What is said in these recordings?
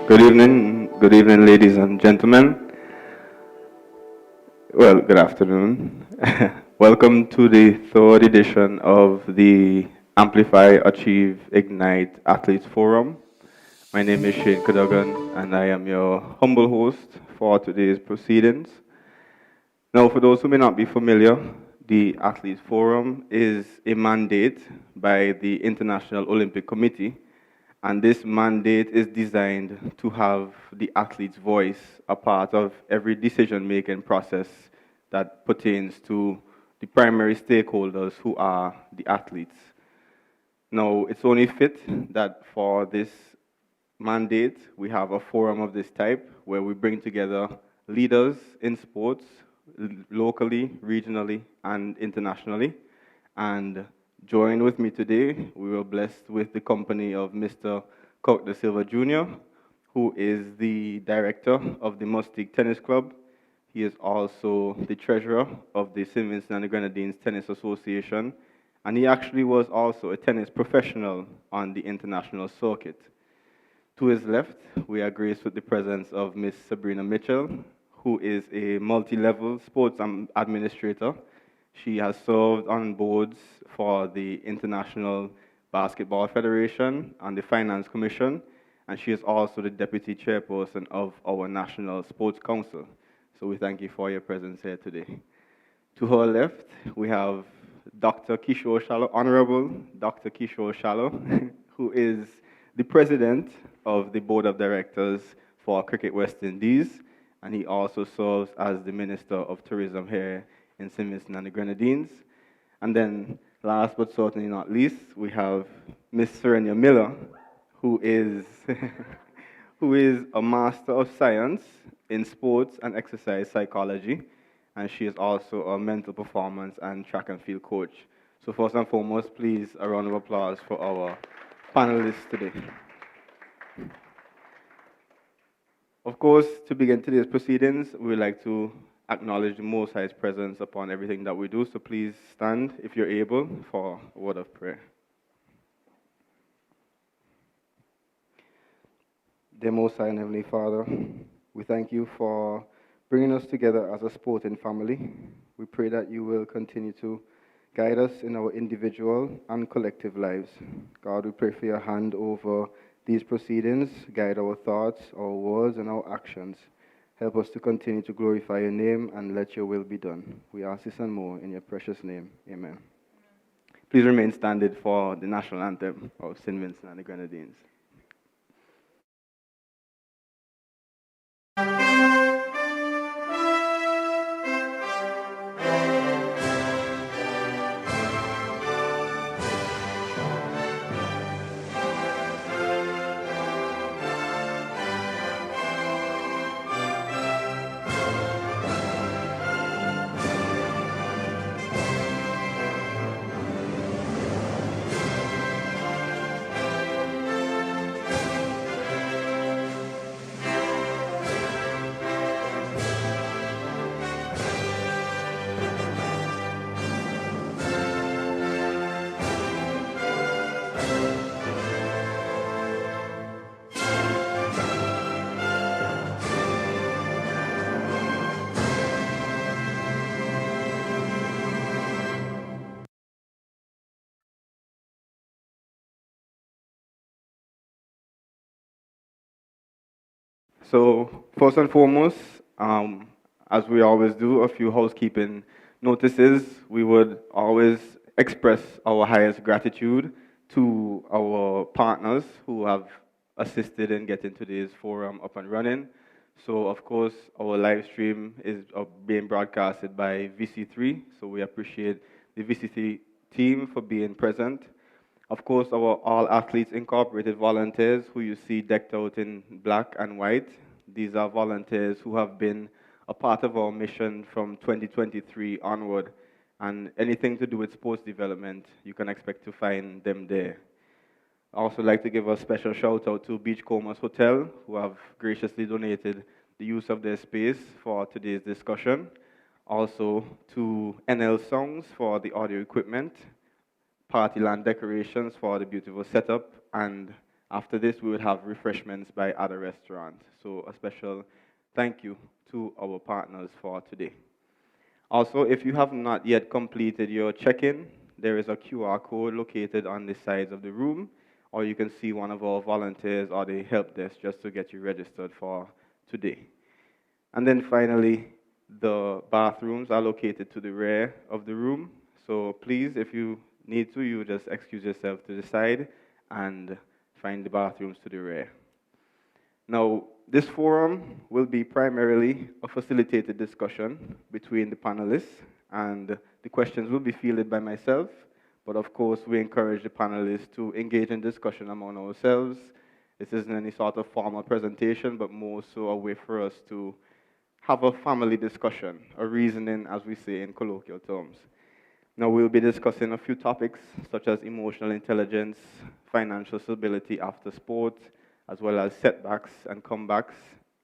Good evening, ladies and gentlemen. Well, good afternoon. Welcome to the third edition of the Amplify, Achieve, Ignite Athletes Forum. My name is Shane Cadogan, and I am your humble host for today's proceedings. Now, for those who may not be familiar, the Athletes Forum is a mandate by the International Olympic Committee, and this mandate is designed to have the athlete's voice a part of every decision-making process that pertains to the primary stakeholders who are the athletes. Now, it's only fit that for this mandate, we have a forum of this type where we bring together leaders in sports, locally, regionally, and internationally. And join with me today, we were blessed with the company of Mr. Cook de Silva Jr., who is the director of the Mustique Tennis Club. He is also the treasurer of the St. Vincent and the Grenadines Tennis Association, and he actually was also a tennis professional on the international circuit. To his left, we are graced with the presence of Miss Sabrina Mitchell, who is a multi-level sports administrator. She has served on boards for the International Basketball Federation and the Finance Commission, and she is also the deputy chairperson of our National Sports Council. So we thank you for your presence here today. To her left, we have Dr. Kishore Shallow, Honorable Dr. Kishore Shallow, who is the president of the board of directors for Cricket West Indies, and he also serves as the Minister of Tourism here in St. Vincent and the Grenadines. And then, last but certainly not least, we have Miss Serenia Miller, who is, who is a Master of Science in Sports and Exercise Psychology, and she is also a mental performance and track and field coach. So first and foremost, please, a round of applause for our panelists today. Of course, to begin today's proceedings, we would like to acknowledge the Most High's presence upon everything that we do. So please stand, if you're able, for a word of prayer. Dear Most High and Heavenly Father, we thank you for bringing us together as a sporting family. We pray that you will continue to guide us in our individual and collective lives. God, we pray for your hand over these proceedings, guide our thoughts, our words, and our actions. Help us to continue to glorify your name and let your will be done. We ask this and more in your precious name. Amen. Please remain standing for the national anthem of St. Vincent and the Grenadines. So first and foremost, as we always do, a few housekeeping notices. We would always express our highest gratitude to our partners who have assisted in getting today's forum up and running. So of course, our live stream is being broadcasted by VC3, so we appreciate the VC3 team for being present. Of course, our All Athletes Incorporated volunteers who you see decked out in black and white. These are volunteers who have been a part of our mission from 2023 onward. And anything to do with sports development, you can expect to find them there. I also like to give a special shout out to Beachcombers Hotel, who have graciously donated the use of their space for today's discussion. Also to NL Songs for the audio equipment, Partyland Decorations for the beautiful setup, and After this, we would have refreshments by other restaurants. So a special thank you to our partners for today. Also, if you have not yet completed your check-in, there is a QR code located on the sides of the room, or you can see one of our volunteers or the help desk just to get you registered for today. And then finally, the bathrooms are located to the rear of the room. So please, if you need to, you just excuse yourself to the side and find the bathrooms to the rear. Now, this forum will be primarily a facilitated discussion between the panelists, and the questions will be fielded by myself, but of course, we encourage the panelists to engage in discussion among ourselves. This isn't any sort of formal presentation, but more so a way for us to have a family discussion, a reasoning, as we say in colloquial terms. Now, we'll be discussing a few topics such as emotional intelligence, financial stability after sport, as well as setbacks and comebacks,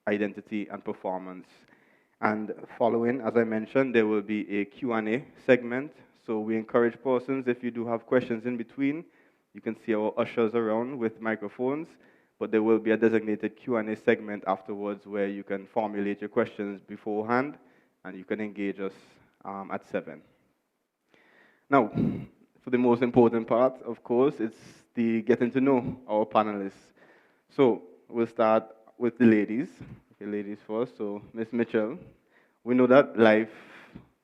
identity and performance. And following, as I mentioned, there will be a Q&A segment. So we encourage persons, if you do have questions in between, you can see our ushers around with microphones, but there will be a designated Q&A segment afterwards where you can formulate your questions beforehand, and you can engage us at 7. Now, for the most important part, of course, it's the getting to know our panelists. So we'll start with the ladies. Okay, ladies first. So Ms. Mitchell, we know that life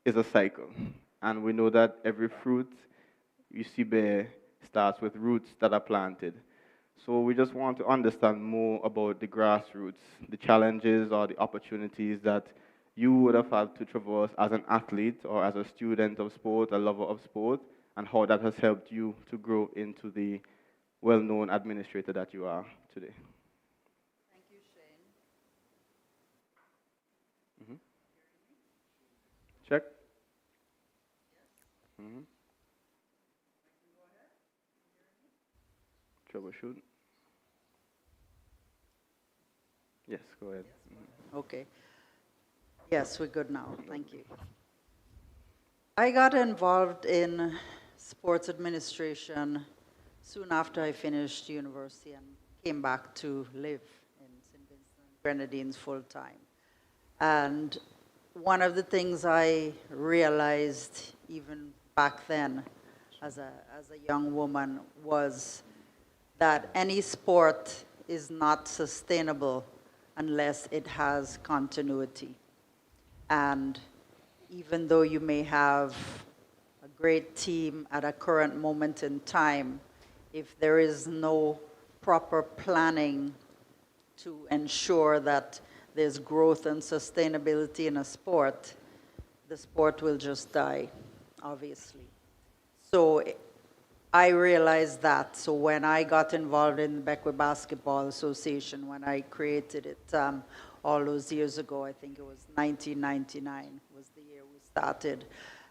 is a cycle, and we know that every fruit you see bear starts with roots that are planted. So we just want to understand more about the grassroots, the challenges or the opportunities that you would have had to traverse as an athlete or as a student of sport, a lover of sport, and how that has helped you to grow into the well-known administrator that you are today. Thank you, Shane. Check. Troubleshoot. Yes, go ahead. Okay. Yes, we're good now. Thank you. I got involved in sports administration soon after I finished university and came back to live in St. Vincent and Grenadines full time. And one of the things I realized even back then as a young woman was that any sport is not sustainable unless it has continuity. And even though you may have a great team at a current moment in time, if there is no proper planning to ensure that there's growth and sustainability in a sport, the sport will just die, obviously. So I realized that. So when I got involved in the Beckwith Basketball Association, when I created it all those years ago, I think it was 1999 was the year we started,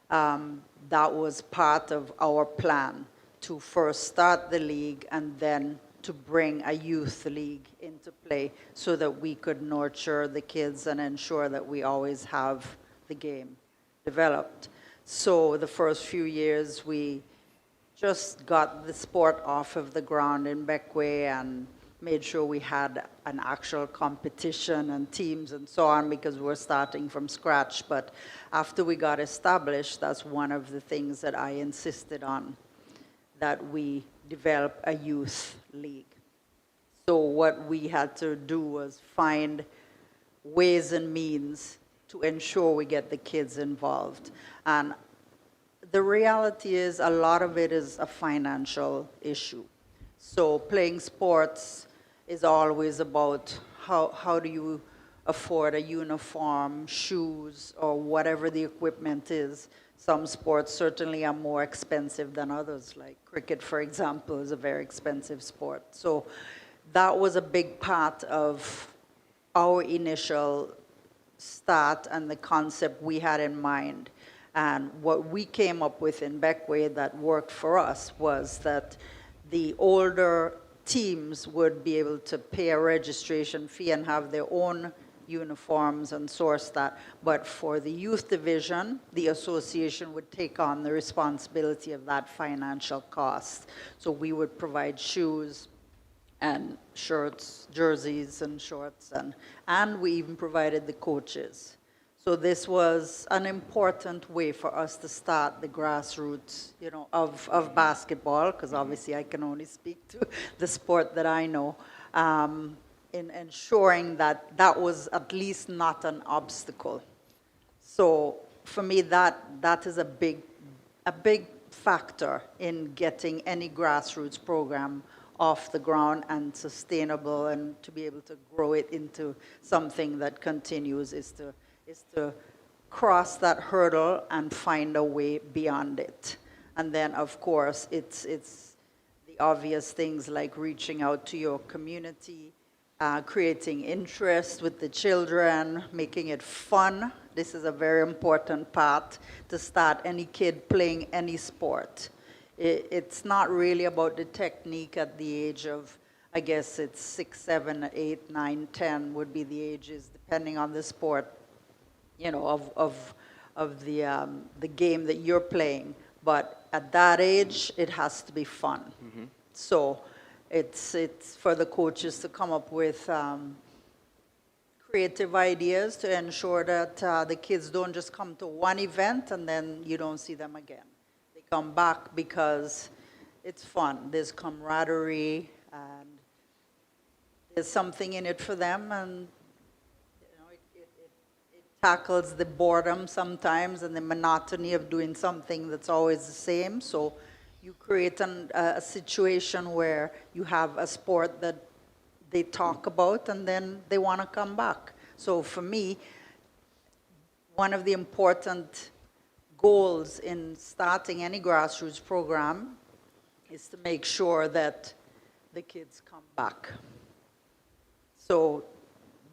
that was part of our plan to first start the league and then to bring a youth league into play so that we could nurture the kids and ensure that we always have the game developed. So the first few years we just got the sport off of the ground in Beckwith and made sure we had an actual competition and teams and so on because we're starting from scratch. But after we got established, that's one of the things that I insisted on, that we develop a youth league. So what we had to do was find ways and means to ensure we get the kids involved. And the reality is a lot of it is a financial issue. So playing sports is always about how do you afford a uniform, shoes, or whatever the equipment is. Some sports certainly are more expensive than others, like cricket, for example, is a very expensive sport. So that was a big part of our initial start and the concept we had in mind. And what we came up with in Beckwith that worked for us was that the older teams would be able to pay a registration fee and have their own uniforms and source that. But for the youth division, the association would take on the responsibility of that financial cost. So we would provide shoes and shirts, jerseys and shorts, and we even provided the coaches. So this was an important way for us to start the grassroots, of basketball, because obviously I can only speak to the sport that I know, in ensuring that that was at least not an obstacle. So for me, that is a big factor in getting any grassroots program off the ground and sustainable, and to be able to grow it into something that continues is to cross that hurdle and find a way beyond it. And then, of course, it's the obvious things like reaching out to your community, creating interest with the children, making it fun. This is a very important part to start any kid playing any sport. It's not really about the technique at the age of, I guess it's 6, 7, 8, 9, 10 would be the ages, depending on the sport, of the game that you're playing. But at that age, it has to be fun. Mm-hmm. So it's for the coaches to come up with creative ideas to ensure that the kids don't just come to one event and then you don't see them again. They come back because it's fun. There's camaraderie and there's something in it for them, and it tackles the boredom sometimes and the monotony of doing something that's always the same. So you create a situation where you have a sport that they talk about and then they want to come back. So for me, one of the important goals in starting any grassroots program is to make sure that the kids come back. So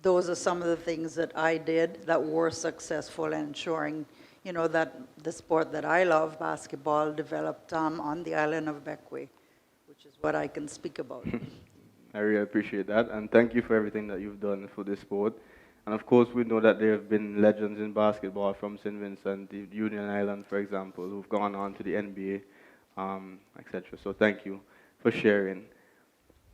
those are some of the things that I did that were successful in ensuring, that the sport that I love, basketball, developed on the island of Bequia, which is what I can speak about. I really appreciate that, and thank you for everything that you've done for this sport. And of course, we know that there have been legends in basketball from St. Vincent, the Union Island, for example, who've gone on to the NBA, etc. So thank you for sharing.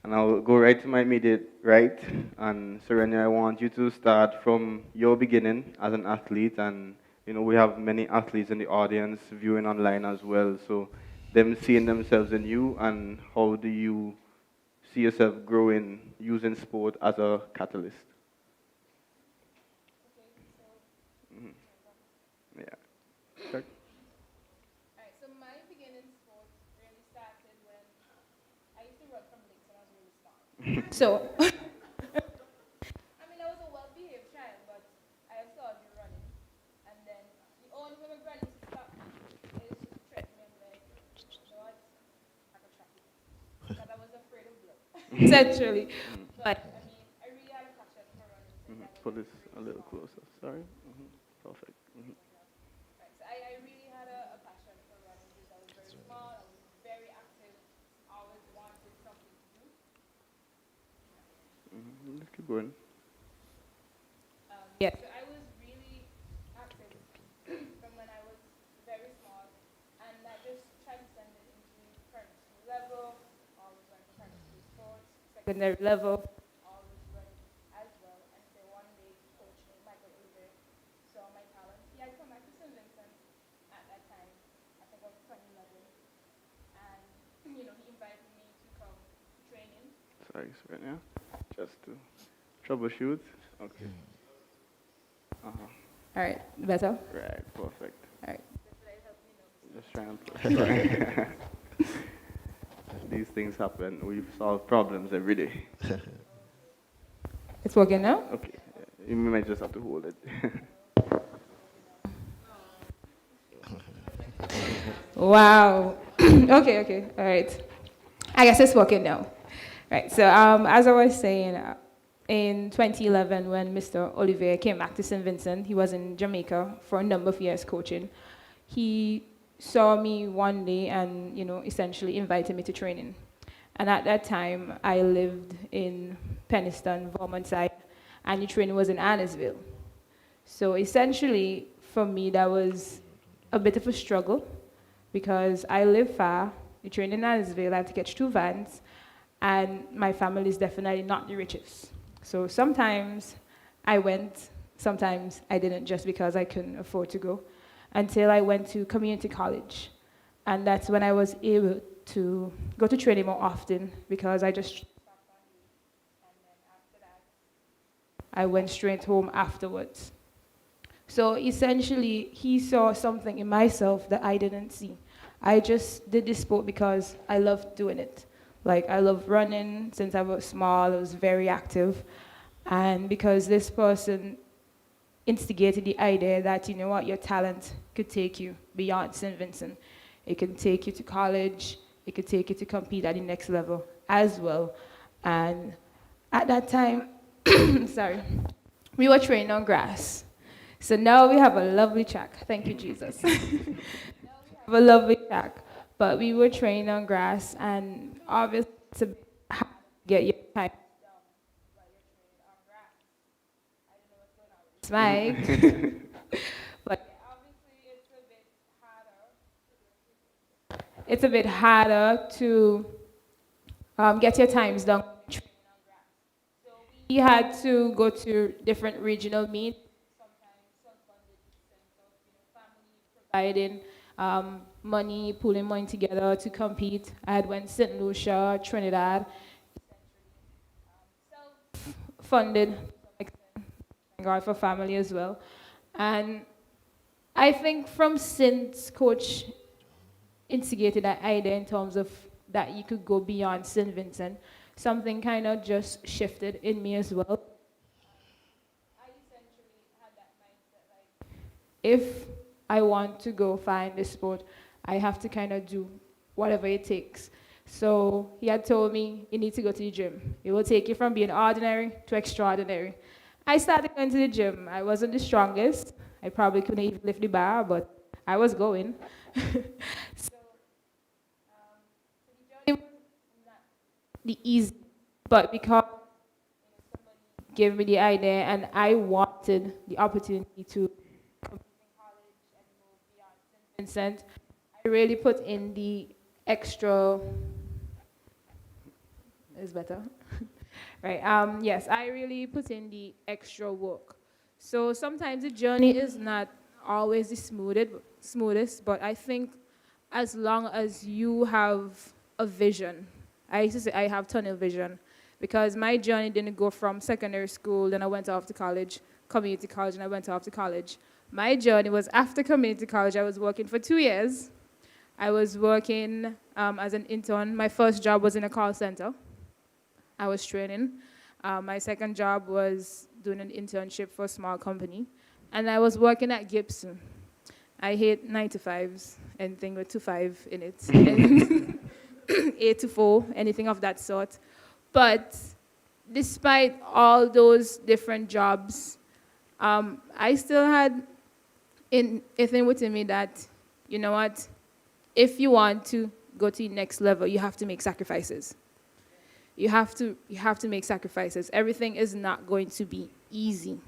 And I'll go right to my immediate right. And Serenia, I want you to start from your beginning as an athlete. And, we have many athletes in the audience viewing online as well. So them seeing themselves in you, and how do you see yourself growing using sport as a catalyst? Mm-hmm. Yeah. Start. Alright, so my beginning sport really started when I used to run from lakes when I was really small. So, I was a well-behaved child, but I started running. And then the only way my granny used to stop me is to threaten me and be like, you know what, I can trap you. Because I was afraid of blood, essentially. But, I really had a passion for running since I was Put this really a little small. closer. Sorry. Perfect. Right, so I really had a passion for running since I was very small. I was very active. I always wanted something to do. Let's keep going. Yes. So I was really active from when I was very small, and that just transcended into primary school level. Always went to primary school sports. Secondary level, always running as well. And so one day, Coach Michael Oliver saw my talent. He had come back to St. Vincent at that time. I think it was 2011, and he invited me to come training. Sorry, Serenia. Just to troubleshoot. Okay. All right, better. Right, perfect. All right. Just trying to. These things happen. We solve problems every day. It's working now? Okay. You might just have to hold it. Wow. Okay. All right. I guess it's working now. Right. So as I was saying, in 2011, when Mr. Olivier came back to St. Vincent, he was in Jamaica for a number of years coaching. He saw me one day and, essentially invited me to training. And at that time, I lived in Penniston, Vermont side, and the training was in Annisville. So essentially, for me, that was a bit of a struggle because I live far. The training in Annisville, I had to catch 2 vans, and my family is definitely not the richest. So sometimes I went, sometimes I didn't, just because I couldn't afford to go, until I went to community college. And that's when I was able to go to training more often, because I just, I went straight home afterwards. So essentially, he saw something in myself that I didn't see. I just did this sport because I loved doing it. Like, I love running since I was small, I was very active. And because this person instigated the idea that, you know what, your talent could take you beyond St. Vincent. It can take you to college, it could take you to compete at the next level as well. And at that time, sorry, we were training on grass. So now we have a lovely track. Thank you, Jesus. We have a lovely track. But we were training on grass, and obviously it's a bit hard to get your time down while you're training on grass. I don't know what's going on with this mic. But yeah, obviously it's a bit harder to get your times down training on grass. So we had to go to different regional meets, sometimes self-funded in the sense of, you know, family providing money, pulling money together to compete. I had went St. Lucia, Trinidad, self-funded, to some extent. Thank God for family as well. And I think from since Coach instigated that idea in terms of that you could go beyond St. Vincent, something kind of just shifted in me as well. I essentially had that mindset, like, if I want to go find this sport, I have to kind of do whatever it takes. So he had told me, you need to go to the gym. It will take you from being ordinary to extraordinary. I started going to the gym. I wasn't the strongest. I probably couldn't even lift the bar, but I was going. So the journey was not the easy, but because somebody gave me the idea and I wanted the opportunity to compete in college and move beyond St. Vincent, I really put in the extra. Is better. Right. Yes, I really put in the extra work. So sometimes the journey is not always the smoothest, but I think as long as you have a vision, I used to say I have tunnel vision, because my journey didn't go from secondary school, then I went off to college, community college, and I went off to college. My journey was after community college. I was working for 2 years. I was working as an intern. My first job was in a call center. I was training. My second job was doing an internship for a small company. And I was working at Gibson. I hate 9 to 5s, anything with 2-5 in it. And 8 to 4, anything of that sort. But despite all those different jobs, I still had a thing within me that, you know what, if you want to go to the next level, you have to make sacrifices. You have to make sacrifices. Everything is not going to be easy,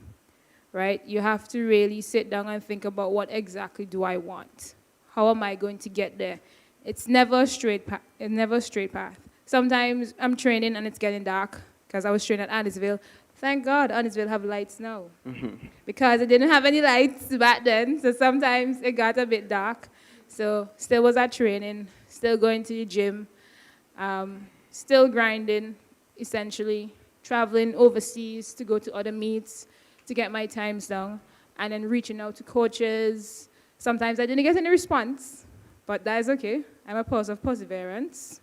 right? You have to really sit down and think about, what exactly do I want? How am I going to get there? It's never a straight path. Sometimes I'm training and it's getting dark, because I was training at Annisville. Thank God Annisville have lights now, because it didn't have any lights back then. So sometimes it got a bit dark. So still was at training, still going to the gym, still grinding, essentially, traveling overseas to go to other meets to get my times down, and then reaching out to coaches. Sometimes I didn't get any response, but that is okay. I'm a person of perseverance.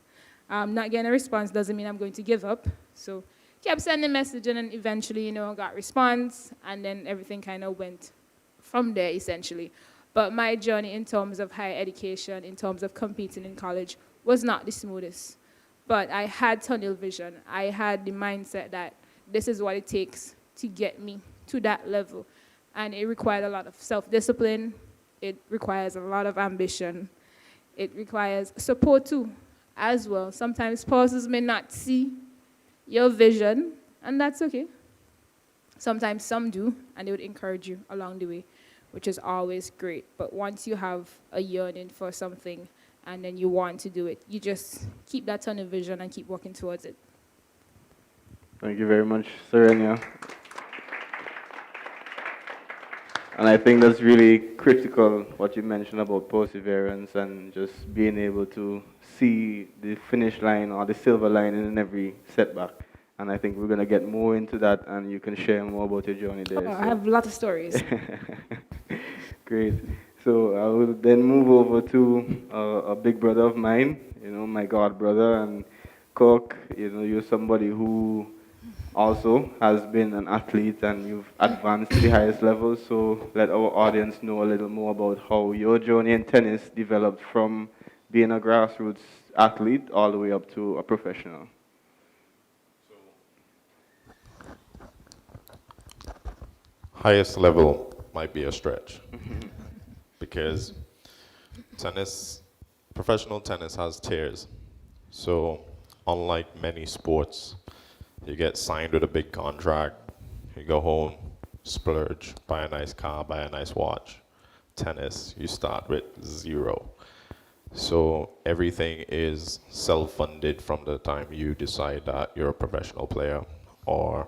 Not getting a response doesn't mean I'm going to give up. So kept sending messages, and then eventually, got response, and then everything kind of went from there, essentially. But my journey in terms of higher education, in terms of competing in college, was not the smoothest. But I had tunnel vision. I had the mindset that this is what it takes to get me to that level. And it required a lot of self-discipline. It requires a lot of ambition. It requires support too, as well. Sometimes spouses may not see your vision, and that's okay. Sometimes some do, and they would encourage you along the way, which is always great. But once you have a yearning for something and then you want to do it. You just keep that tunnel vision and keep working towards it. Thank you very much, Serenia. And I think that's really critical, what you mentioned about perseverance and just being able to see the finish line or the silver line in every setback. And I think we're going to get more into that, and you can share more about your journey there. I have a lot of stories. Great. So I will then move over to a big brother of mine, my god brother, and Cook. You're somebody who also has been an athlete and you've advanced to the highest level. So let our audience know a little more about how your journey in tennis developed from being a grassroots athlete all the way up to a professional. Highest level might be a stretch because professional tennis has tiers. So unlike many sports, you get signed with a big contract, you go home, splurge, buy a nice car, buy a nice watch. Tennis, you start with zero. So everything is self-funded from the time you decide that you're a professional player, or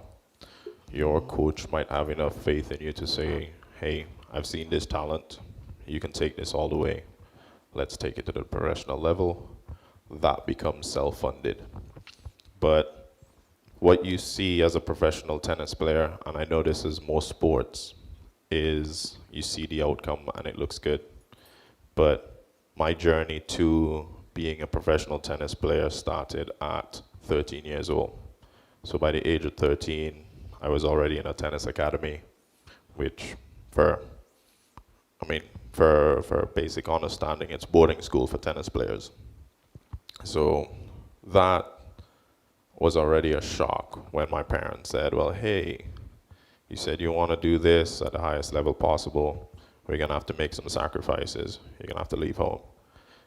your coach might have enough faith in you to say, hey, I've seen this talent, you can take this all the way. Let's take it to the professional level. That becomes self-funded. But what you see as a professional tennis player, and I know this is most sports, is you see the outcome and it looks good. But my journey to being a professional tennis player started at 13 years old. So by the age of 13, I was already in a tennis academy, which for basic understanding, it's boarding school for tennis players. So that was already a shock when my parents said, well, hey, you said you want to do this at the highest level possible. We're going to have to make some sacrifices. You're going to have to leave home.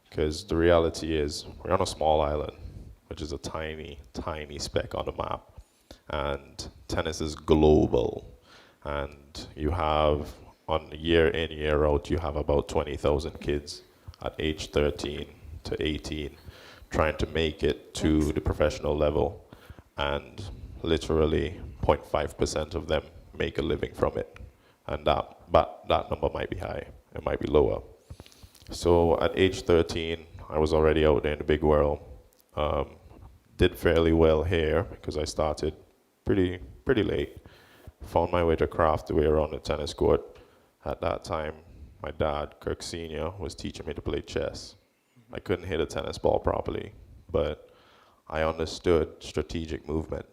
Because the reality is we're on a small island, which is a tiny, tiny speck on the map. And tennis is global. And you have, on year in, year out, you have about 20,000 kids at age 13 to 18 trying to make it to the professional level, and literally 0.5% of them make a living from it. And that number might be high, it might be lower. So at age 13, I was already out there in the big world. Did fairly well here because I started pretty late. Found my way to craft the way around the tennis court. At that time, my dad, Kirk Sr., was teaching me to play chess. I couldn't hit a tennis ball properly, but I understood strategic movement.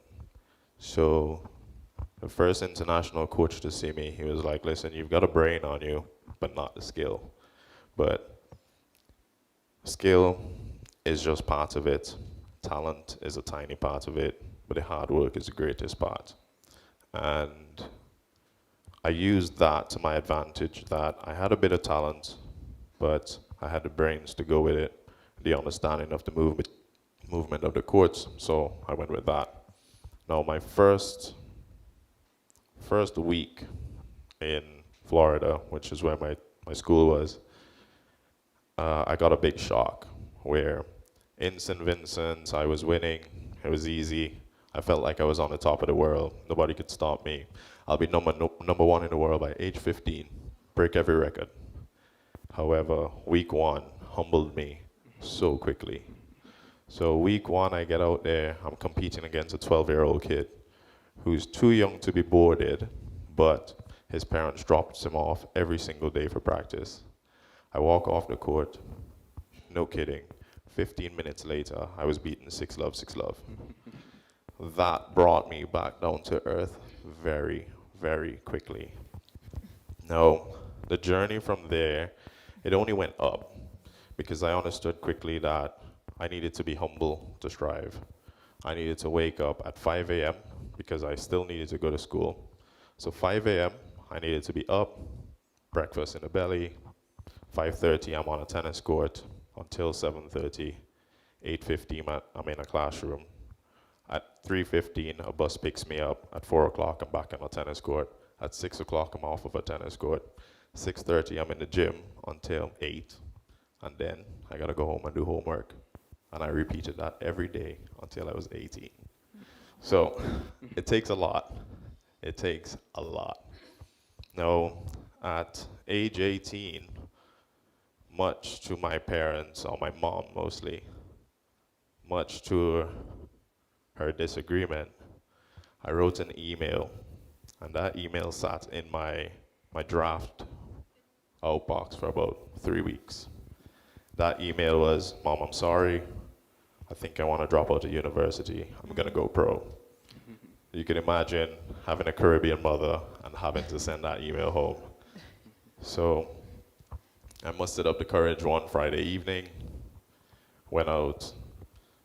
So the first international coach to see me, he was like, listen, you've got a brain on you, but not the skill. But skill is just part of it. Talent is a tiny part of it, but the hard work is the greatest part. And I used that to my advantage, that I had a bit of talent, but I had the brains to go with it, the understanding of the movement of the courts, so I went with that. Now my first week in Florida, which is where my school was, I got a big shock where in St. Vincent I was winning, it was easy. I felt like I was on the top of the world. Nobody could stop me. I'll be number one in the world by age 15, break every record. However, week one humbled me so quickly. So week one, I get out there, I'm competing against a 12-year-old kid who's too young to be boarded, but his parents dropped him off every single day for practice. I walk off the court, no kidding, 15 minutes later, I was beaten 6-love, 6-love. That brought me back down to earth very, very quickly. Now, the journey from there, it only went up because I understood quickly that I needed to be humble to strive. I needed to wake up at 5 a.m. because I still needed to go to school. So 5 a.m., I needed to be up, breakfast in the belly. 5:30, I'm on a tennis court until 7:30. 8:15, I'm in a classroom. At 3:15, a bus picks me up. At 4 o'clock, I'm back on a tennis court. At 6 o'clock, I'm off of a tennis court. 6:30, I'm in the gym until 8. and then I gotta go home and do homework. And I repeated that every day until I was 18. So it takes a lot. It takes a lot. Now, at age 18, much to my parents, or my mom mostly, much to her disagreement, I wrote an email, and that email sat in my draft outbox for about 3 weeks. That email was, Mom, I'm sorry. I think I want to drop out of university. I'm going to go pro. You can imagine having a Caribbean mother and having to send that email home. So I mustered up the courage one Friday evening, went out,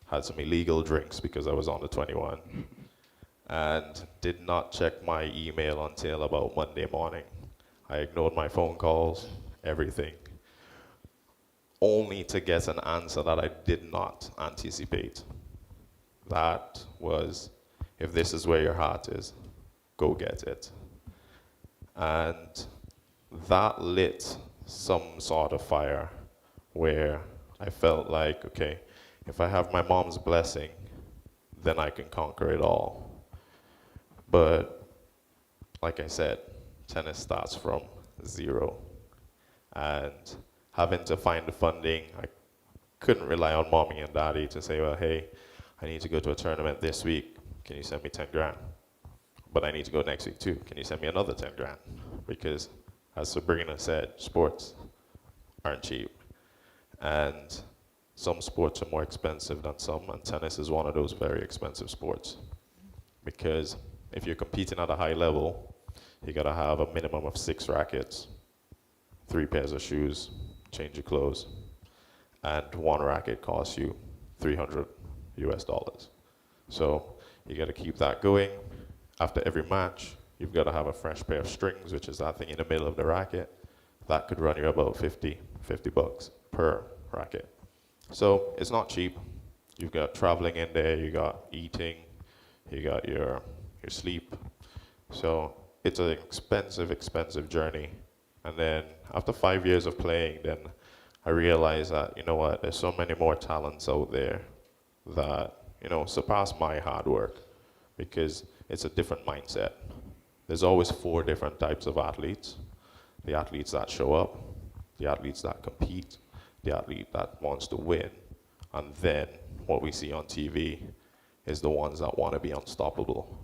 had some illegal drinks because I was under 21, and did not check my email until about Monday morning. I ignored my phone calls, everything, only to get an answer that I did not anticipate. That was, if this is where your heart is, go get it. And that lit some sort of fire where I felt like, okay, if I have my mom's blessing, then I can conquer it all. But like I said, tennis starts from zero. And having to find the funding, I couldn't rely on mommy and daddy to say, well, hey, I need to go to a tournament this week. Can you send me 10 grand? But I need to go next week too. Can you send me another 10 grand? Because as Sabrina said, sports aren't cheap. And some sports are more expensive than some, and tennis is one of those very expensive sports. Because if you're competing at a high level, you gotta have a minimum of 6 rackets, 3 pairs of shoes, change your clothes, and 1 racket costs you $300 US. So you gotta keep that going. After every match, you've gotta have a fresh pair of strings, which is that thing in the middle of the racket. That could run you about 50 bucks per racket. So it's not cheap. You've got traveling in there, you got eating, you got your sleep. So it's an expensive journey. And then after 5 years of playing, then I realized that, you know what, there's so many more talents out there that, you know, surpass my hard work, because it's a different mindset. There's always 4 different types of athletes. The athletes that show up, the athletes that compete, the athlete that wants to win, and then what we see on TV is the ones that want to be unstoppable.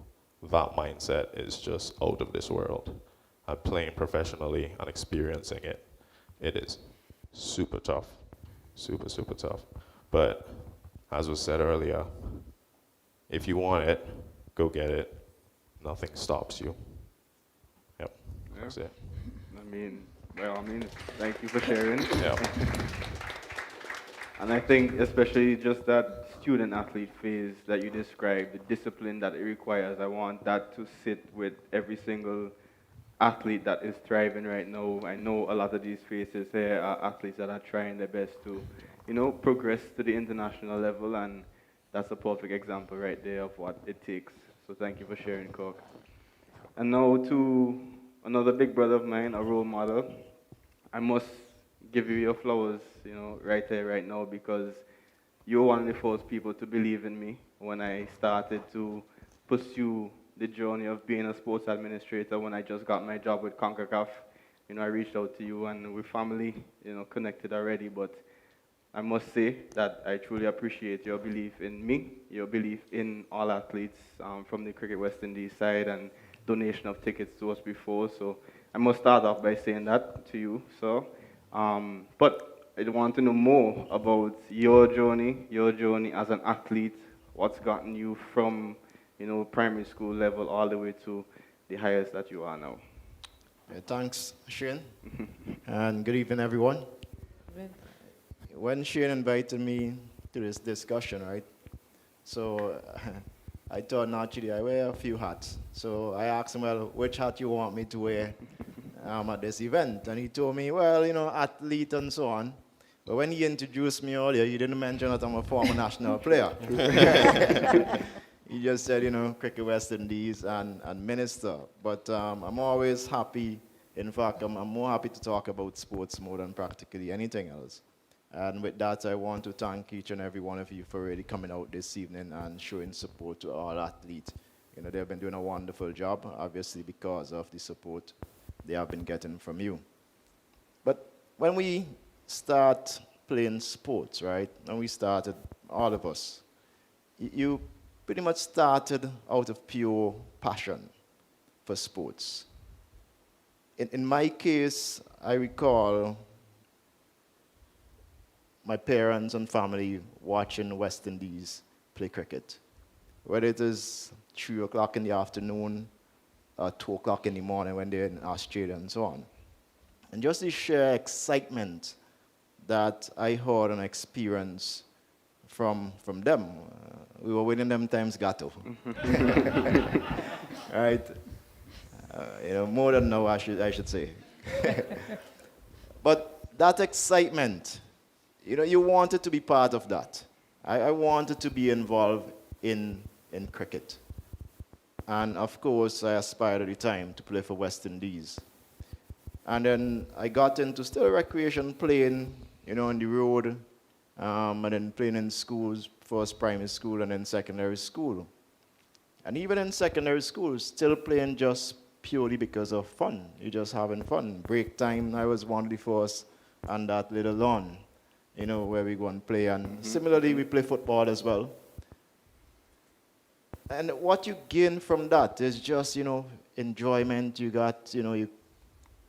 That mindset is just out of this world. And playing professionally and experiencing it, it is super tough, super tough. But as was said earlier, if you want it, go get it. Nothing stops you. Yep, Yeah. that's it. Thank you for sharing. Yeah. And I think especially just that student athlete phase that you described, the discipline that it requires, I want that to sit with every single athlete that is thriving right now. I know a lot of these faces here are athletes that are trying their best to, progress to the international level, and that's a perfect example right there of what it takes. So thank you for sharing, Cork. And now to another big brother of mine, a role model. I must give you your flowers, right there, right now, because you're one of the first people to believe in me when I started to pursue the journey of being a sports administrator. When I just got my job with CONCACAF, I reached out to you, and we're family, connected already, but I must say that I truly appreciate your belief in me, your belief in all athletes from the Cricket West Indies side, and donation of tickets to us before. So I must start off by saying that to you, sir. But I want to know more about your journey as an athlete. What's gotten you from, primary school level all the way to the highest that you are now? Yeah, thanks, Shane, and good evening, everyone. When Shane invited me to this discussion, right, so I thought naturally I wear a few hats. So I asked him, well, which hat you want me to wear at this event? And he told me, well, athlete and so on. But when he introduced me earlier, he didn't mention that I'm a former national player. He just said, Cricket West Indies and minister. But I'm always happy. In fact, I'm more happy to talk about sports more than practically anything else. And with that, I want to thank each and every one of you for really coming out this evening and showing support to our athletes. You know, they've been doing a wonderful job, obviously because of the support they have been getting from you. But when we start playing sports, right, when we started, all of us, you pretty much started out of pure passion for sports. In my case, I recall my parents and family watching West Indies play cricket. Whether it is 3 o'clock in the afternoon or 2 o'clock in the morning when they're in Australia and so on. And just the sheer excitement that I heard and experienced from them. We were winning them times gato. Right? You know, more than now, I should say. But that excitement, you know, you wanted to be part of that. I wanted to be involved in cricket. And of course, I aspired at the time to play for West Indies. And then I got into still recreation playing, you know, on the road, and then playing in schools, first primary school and then secondary school. And even in secondary school, still playing just purely because of fun. You're just having fun. Break time, I was one of the first on that little lawn, you know, where we go and play. And similarly, we play football as well. And what you gain from that is just, you know, enjoyment. You got, you know, your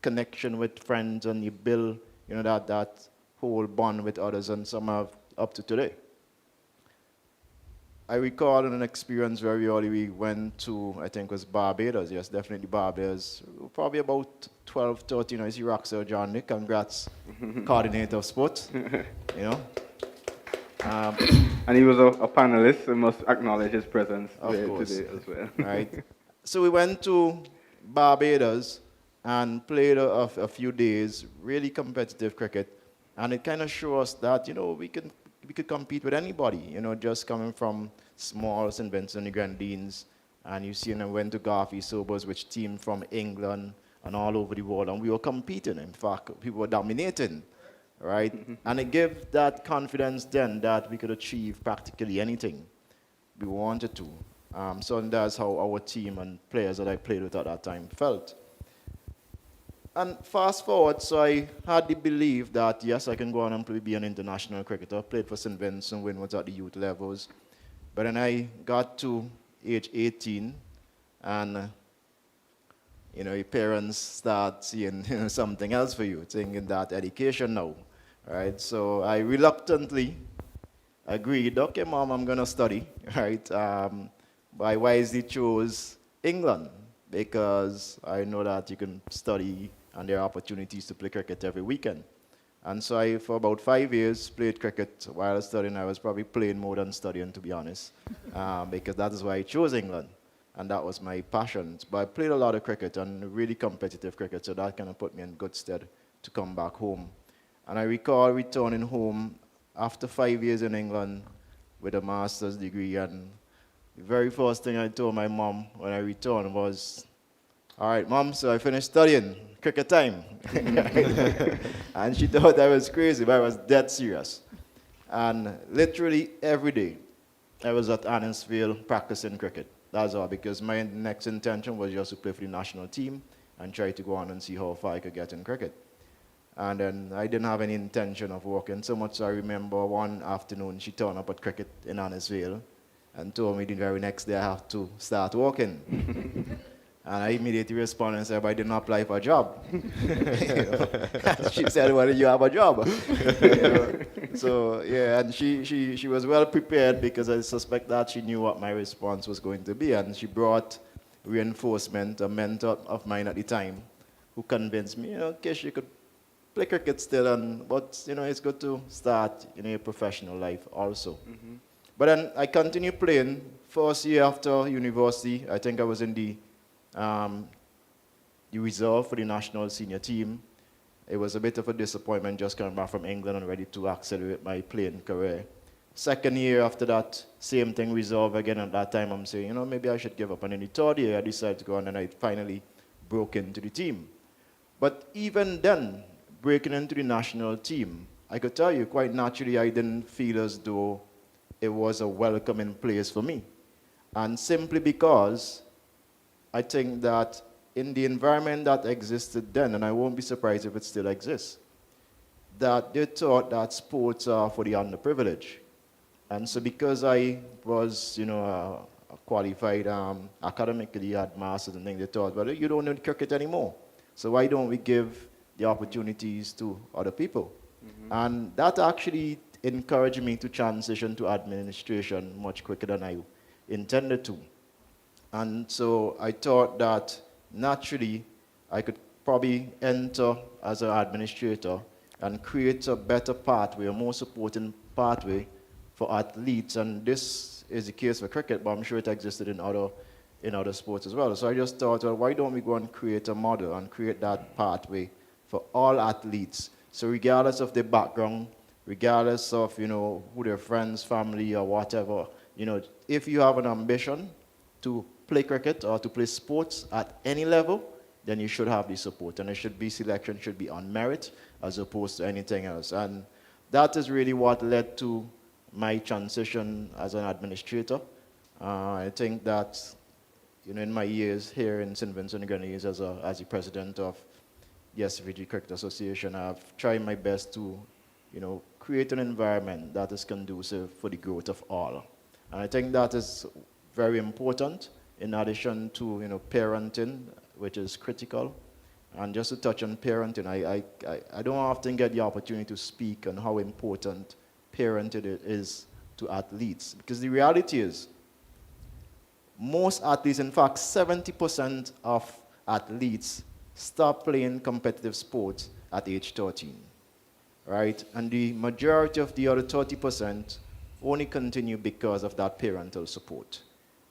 connection with friends and you build, you know, that whole bond with others, and some have up to today. I recall an experience very early. We went to, I think it was Barbados. Yes, definitely Barbados. Probably about 12, 13. I see Roxer John Nick. Congrats, coordinator of sports. You know. And he was a panelist, so must acknowledge his presence Of there course. today as well. Right. So we went to Barbados and played a few days, really competitive cricket. And it kind of showed us that, you know, we could compete with anybody, you know, just coming from small St. Vincent and the Grenadines. And you see, and I went to Garfield Sobers, which team from England and all over the world. And we were competing. In fact, people were dominating, right? And it gave that confidence then that we could achieve practically anything we wanted to. So that's how our team and players that I played with at that time felt. And fast forward, so I had the belief that, yes, I can go on and be an international cricketer. Played for St. Vincent, Windwards at the youth levels. But then I got to age 18, and, you know, your parents start seeing, you know, something else for you, thinking that education now, right? So I reluctantly agreed, okay, Mom, I'm going to study, right? But I wisely chose England, because I know that you can study and there are opportunities to play cricket every weekend. And so I, for about 5 years, played cricket while studying. I was probably playing more than studying, to be honest, because that is why I chose England, and that was my passion. But I played a lot of cricket, and really competitive cricket, so that kind of put me in good stead to come back home. And I recall returning home after 5 years in England with a master's degree, and the very first thing I told my mom when I returned was, all right, Mom, so I finished studying, cricket time. And she thought I was crazy, but I was dead serious. And literally every day, I was at Annisfield practicing cricket. That's all, because my next intention was just to play for the national team and try to go on and see how far I could get in cricket. And then I didn't have any intention of working, so much so I remember one afternoon she turned up at cricket in Annisfield and told me the very next day I have to start working. And I immediately responded and said, but I didn't apply for a job. And she said, well, you have a job. So, yeah, and she was well prepared, because I suspect that she knew what my response was going to be. And she brought reinforcement, a mentor of mine at the time, who convinced me, you know, Kish, you could play cricket still, but, you know, it's good to start, you know, your professional life also. But then I continued playing. First year after university, I think I was in the reserve for the national senior team. It was a bit of a disappointment just coming back from England and ready to accelerate my playing career. Second year after that, same thing, reserve again. At that time, I'm saying, you know, maybe I should give up. And in the third year, I decided to go on, and I finally broke into the team. But even then, breaking into the national team, I could tell you quite naturally I didn't feel as though it was a welcoming place for me. And simply because I think that in the environment that existed then, and I won't be surprised if it still exists, that they thought that sports are for the underprivileged. And so because I was, a qualified academically, had masters and things, they thought, well, you don't need cricket anymore. So why don't we give the opportunities to other people? And that actually encouraged me to transition to administration much quicker than I intended to. And so I thought that naturally I could probably enter as an administrator and create a better pathway, a more supporting pathway for athletes. And this is the case for cricket, but I'm sure it existed in other sports as well. So I just thought, well, why don't we go and create a model and create that pathway for all athletes? So regardless of their background, regardless of, who their friends, family, or whatever, if you have an ambition to play cricket or to play sports at any level, then you should have the support. And selection should be on merit as opposed to anything else. And that is really what led to my transition as an administrator. I think that, in my years here in St. Vincent and Grenadines as the president of the SVG Cricket Association, I've tried my best to, create an environment that is conducive for the growth of all. And I think that is very important in addition to, parenting, which is critical. And just to touch on parenting, I don't often get the opportunity to speak on how important parenting is to athletes. Because the reality is, most athletes, in fact, 70% of athletes stop playing competitive sports at age 13, right? And the majority of the other 30% only continue because of that parental support,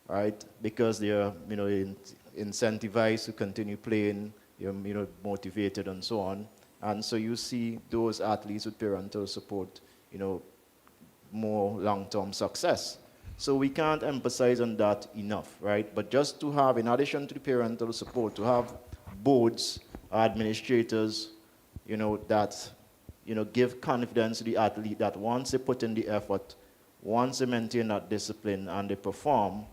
right? Because they are, incentivized to continue playing, motivated and so on. And so you see those athletes with parental support, more long-term success. So we can't emphasize on that enough, right? But just to have, in addition to the parental support, to have boards, administrators, that, give confidence to the athlete that once they put in the effort, once they maintain that discipline and they perform,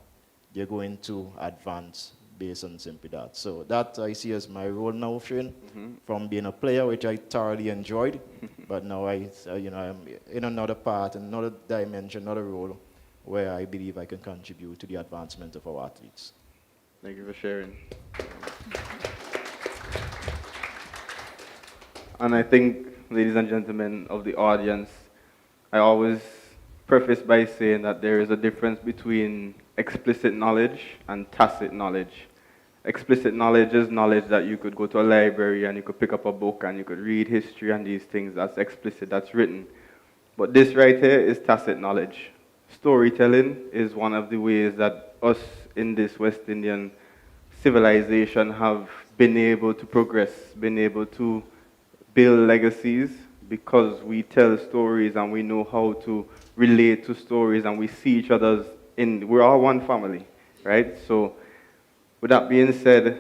they're going to advance based on simply that. So that I see as my role now, Shane, from being a player, which I thoroughly enjoyed, but now I'm in another part, another dimension, another role, where I believe I can contribute to the advancement of our athletes. Thank you for sharing. And I think, ladies and gentlemen of the audience, I always preface by saying that there is a difference between explicit knowledge and tacit knowledge. Explicit knowledge is knowledge that you could go to a library and you could pick up a book and you could read history and these things. That's explicit, that's written. But this right here is tacit knowledge. Storytelling is one of the ways that us in this West Indian civilization have been able to progress, been able to build legacies, because we tell stories and we know how to relate to stories and we see each other's we're all one family, right? So with that being said,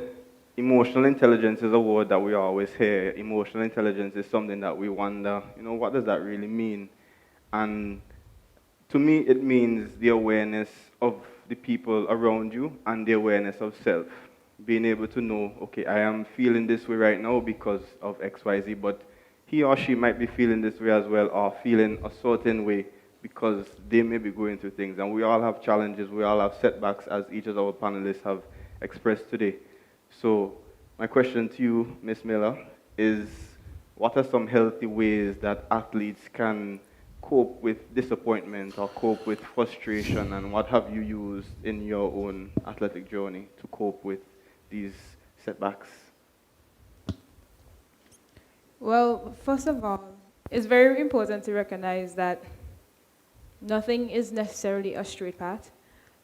emotional intelligence is a word that we always hear. Emotional intelligence is something that we wonder, what does that really mean? And to me, it means the awareness of the people around you and the awareness of self. Being able to know, okay, I am feeling this way right now because of X, Y, Z, but he or she might be feeling this way as well, or feeling a certain way because they may be going through things. And we all have challenges, we all have setbacks, as each of our panelists have expressed today. So my question to you, Ms. Miller, is what are some healthy ways that athletes can cope with disappointment or cope with frustration, and what have you used in your own athletic journey to cope with these setbacks? Well, first of all, it's very important to recognize that nothing is necessarily a straight path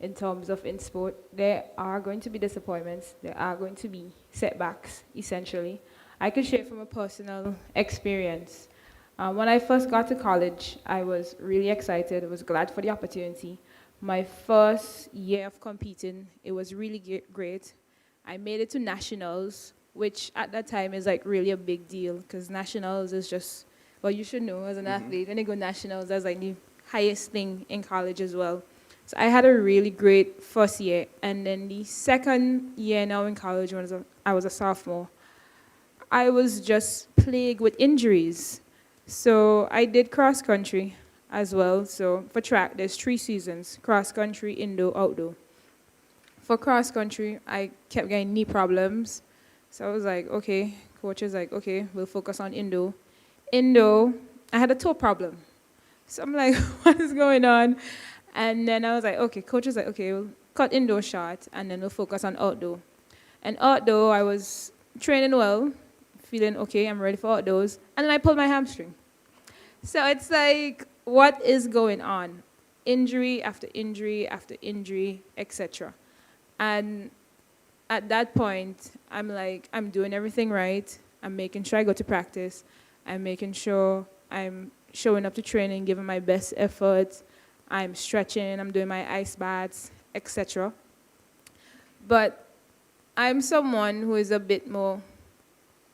in terms of in sport. There are going to be disappointments. There are going to be setbacks, essentially. I could share from a personal experience. When I first got to college, I was really excited. I was glad for the opportunity. My first year of competing, it was really great. I made it to nationals, which at that time is like really a big deal because nationals is just Well, you should know as an athlete, when you go nationals, that's like the highest thing in college as well. So I had a really great first year. And then the second year now in college, when I was a sophomore, I was just plagued with injuries. So I did cross country as well. So for track, there's 3 seasons: cross country, indoor, outdoor. For cross country, I kept getting knee problems. So I was like, okay, coach is like, okay, we'll focus on indoor. Indoor, I had a toe problem. So I'm like, what is going on? And then I was like, okay, coach is like, okay, we'll cut indoor short and then we'll focus on outdoor. And outdoor, I was training well, feeling okay, I'm ready for outdoors. And then I pulled my hamstring. So it's like, what is going on? Injury after injury after injury, etc. And at that point, I'm like, I'm doing everything right. I'm making sure I go to practice. I'm making sure I'm showing up to training, giving my best effort. I'm stretching, I'm doing my ice baths, etc. But I'm someone who is a bit more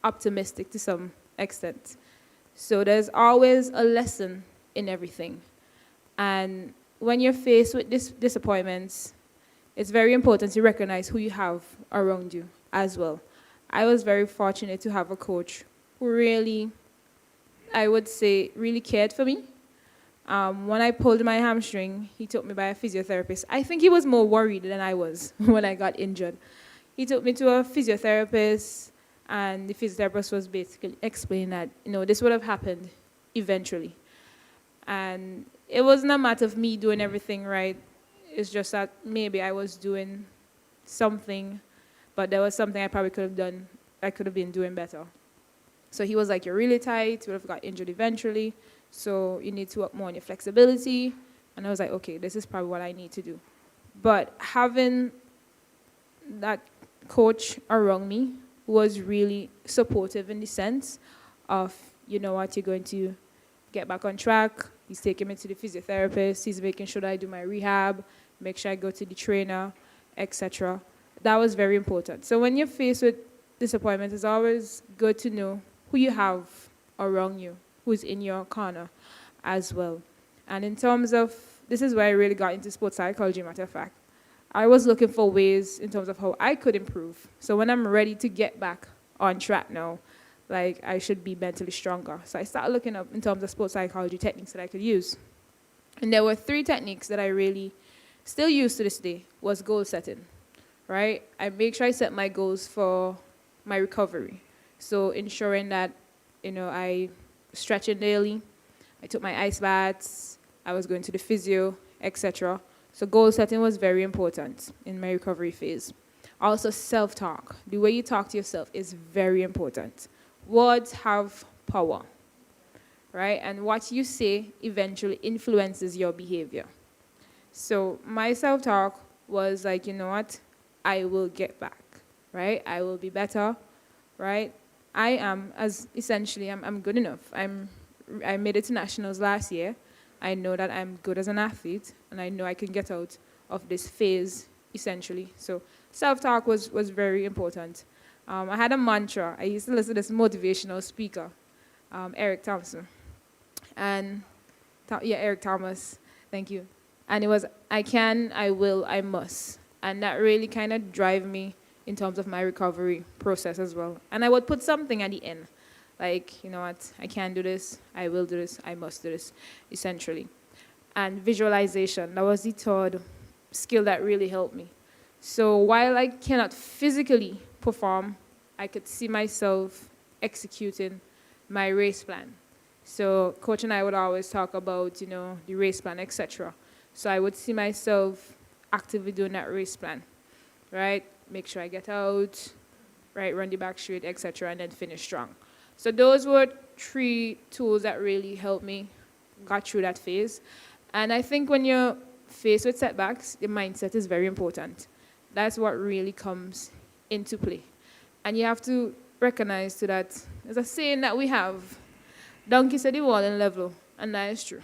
optimistic to some extent. So there's always a lesson in everything. And when you're faced with disappointments, it's very important to recognize who you have around you as well. I was very fortunate to have a coach who really, I would say, really cared for me. When I pulled my hamstring, he took me by a physiotherapist. I think he was more worried than I was when I got injured. He took me to a physiotherapist, and the physiotherapist was basically explaining that, this would have happened eventually. And it wasn't a matter of me doing everything right. It's just that maybe I was doing something, but there was something I probably could have done, I could have been doing better. So he was like, you're really tight, you would have got injured eventually, so you need to work more on your flexibility. And I was like, okay, this is probably what I need to do. But having that coach around me was really supportive in the sense of, you know what, you're going to get back on track. He's taking me to the physiotherapist. He's making sure that I do my rehab, make sure I go to the trainer, etc. That was very important. So when you're faced with disappointment, it's always good to know who you have around you, who's in your corner as well. And in terms of, this is where I really got into sports psychology, matter of fact. I was looking for ways in terms of how I could improve. So when I'm ready to get back on track now, like I should be mentally stronger. So I started looking up in terms of sports psychology techniques that I could use. And there were 3 techniques that I really still use to this day, was goal setting, right? I make sure I set my goals for my recovery. So ensuring that, I stretching daily, I took my ice baths, I was going to the physio, etc. So goal setting was very important in my recovery phase. Also self-talk. The way you talk to yourself is very important. Words have power, right? And what you say eventually influences your behavior. So my self-talk was like, you know what? I will get back, right? I will be better, right? I am, I'm good enough. I made it to nationals last year. I know that I'm good as an athlete, and I know I can get out of this phase, essentially. So self-talk was very important. I had a mantra. I used to listen to this motivational speaker, Eric Thompson. And, Eric Thomas, thank you. And it was, I can, I will, I must. And that really kind of drive me in terms of my recovery process as well. And I would put something at the end. Like, you know what, I can do this, I will do this, I must do this, essentially. And visualization, that was the 3rd skill that really helped me. So while I cannot physically perform, I could see myself executing my race plan. So coach and I would always talk about, the race plan, etc. So I would see myself actively doing that race plan, right? Make sure I get out, right, run the back straight, etc., and then finish strong. So those were 3 tools that really helped me got through that phase. And I think when you're faced with setbacks, the mindset is very important. That's what really comes into play. And you have to recognize to that, there's a saying that we have, donkey said the wall and level, and that is true.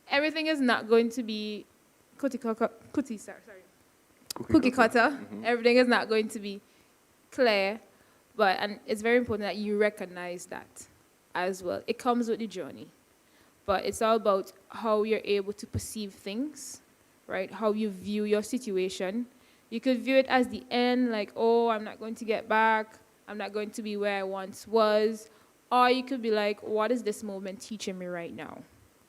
Everything is not going to be cookie cutter. Mm-hmm. Everything is not going to be clear. And it's very important that you recognize that. as well. It comes with the journey. But it's all about how you're able to perceive things, right? How you view your situation. You could view it as the end, like, oh, I'm not going to get back. I'm not going to be where I once was. Or you could be like, what is this moment teaching me right now?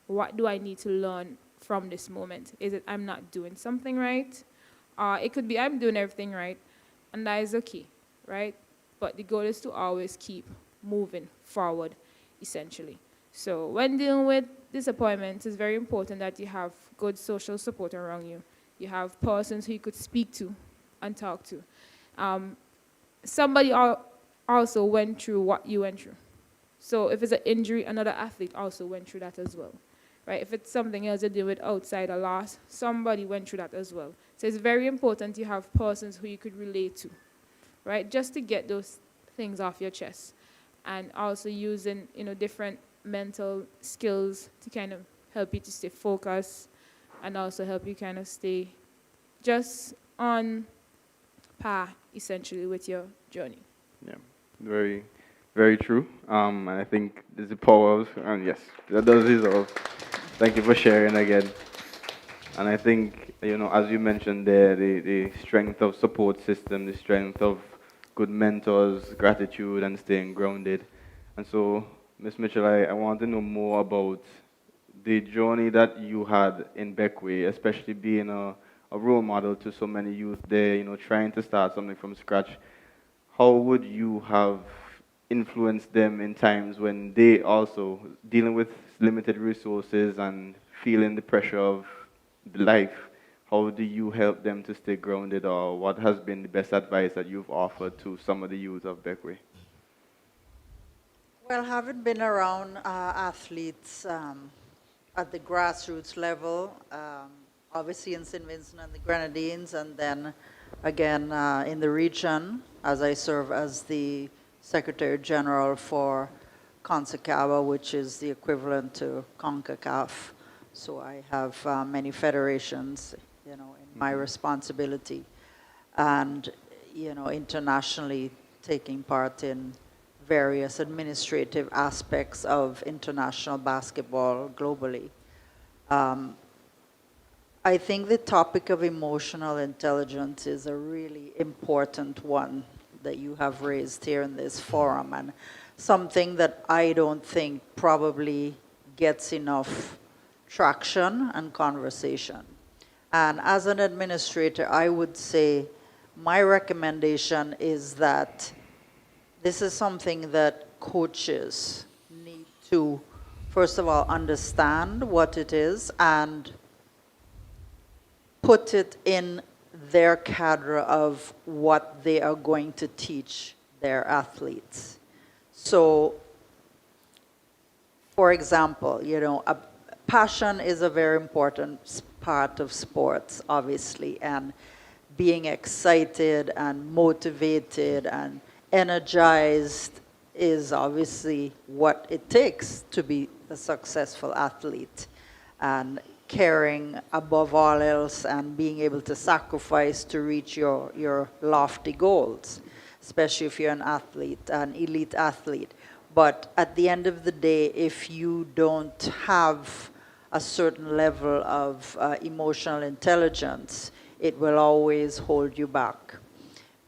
What do I need to learn from this moment? Is it I'm not doing something right? It could be I'm doing everything right, and that is okay, right? But the goal is to always keep moving forward, essentially. So when dealing with disappointment, it's very important that you have good social support around you. You have persons who you could speak to and talk to. Somebody also went through what you went through. So if it's an injury, another athlete also went through that as well, right? If it's something else to deal with outside a loss, somebody went through that as well. So it's very important you have persons who you could relate to, right? Just to get those things off your chest. And also using, different mental skills to kind of help you to stay focused and also help you kind of stay just on par, essentially, with your journey. Yeah, very, very true. And I think there's the power of, and yes, that does resolve. Thank you for sharing again. And I think, as you mentioned there, the strength of support system, the strength of good mentors, gratitude, and staying grounded. And so, Ms. Mitchell, I want to know more about the journey that you had in Beckway, especially being a role model to so many youth there, trying to start something from scratch. How would you have influenced them in times when they also dealing with limited resources and feeling the pressure of the life? How do you help them to stay grounded, or what has been the best advice that you've offered to some of the youth of Beckway? Well, having been around athletes at the grassroots level, obviously in St. Vincent and the Grenadines, and then again in the region, as I serve as the Secretary General for CONCACAF, which is the equivalent to CONCACAF. So I have many federations, in my responsibility, and internationally taking part in various administrative aspects of international basketball globally. I think the topic of emotional intelligence is a really important one that you have raised here in this forum, and something that I don't think probably gets enough traction and conversation. And as an administrator, I would say my recommendation is that this is something that coaches need to, first of all, understand what it is and put it in their cadre of what they are going to teach their athletes. So, for example, passion is a very important part of sports, obviously, and being excited and motivated and energized is obviously what it takes to be a successful athlete, and caring above all else and being able to sacrifice to reach your lofty goals, especially if you're an athlete, an elite athlete. But at the end of the day, if you don't have a certain level of emotional intelligence, it will always hold you back,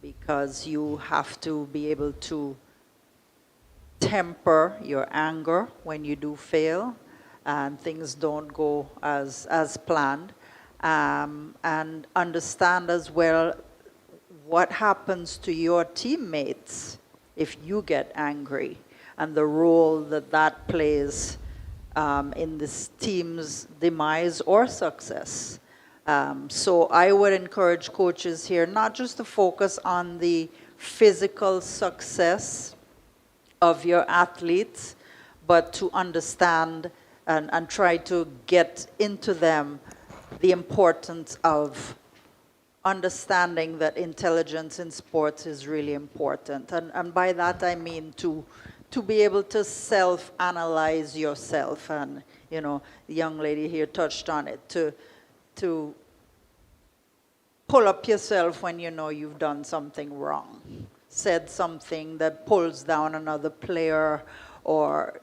because you have to be able to temper your anger when you do fail and things don't go as planned, and understand as well what happens to your teammates if you get angry, and the role that that plays in this team's demise or success. So I would encourage coaches here not just to focus on the physical success of your athletes, but to understand and try to get into them the importance of understanding that intelligence in sports is really important. And by that I mean to be able to self-analyze yourself. And, the young lady here touched on it, to pull up yourself when you know you've done something wrong, said something that pulls down another player, or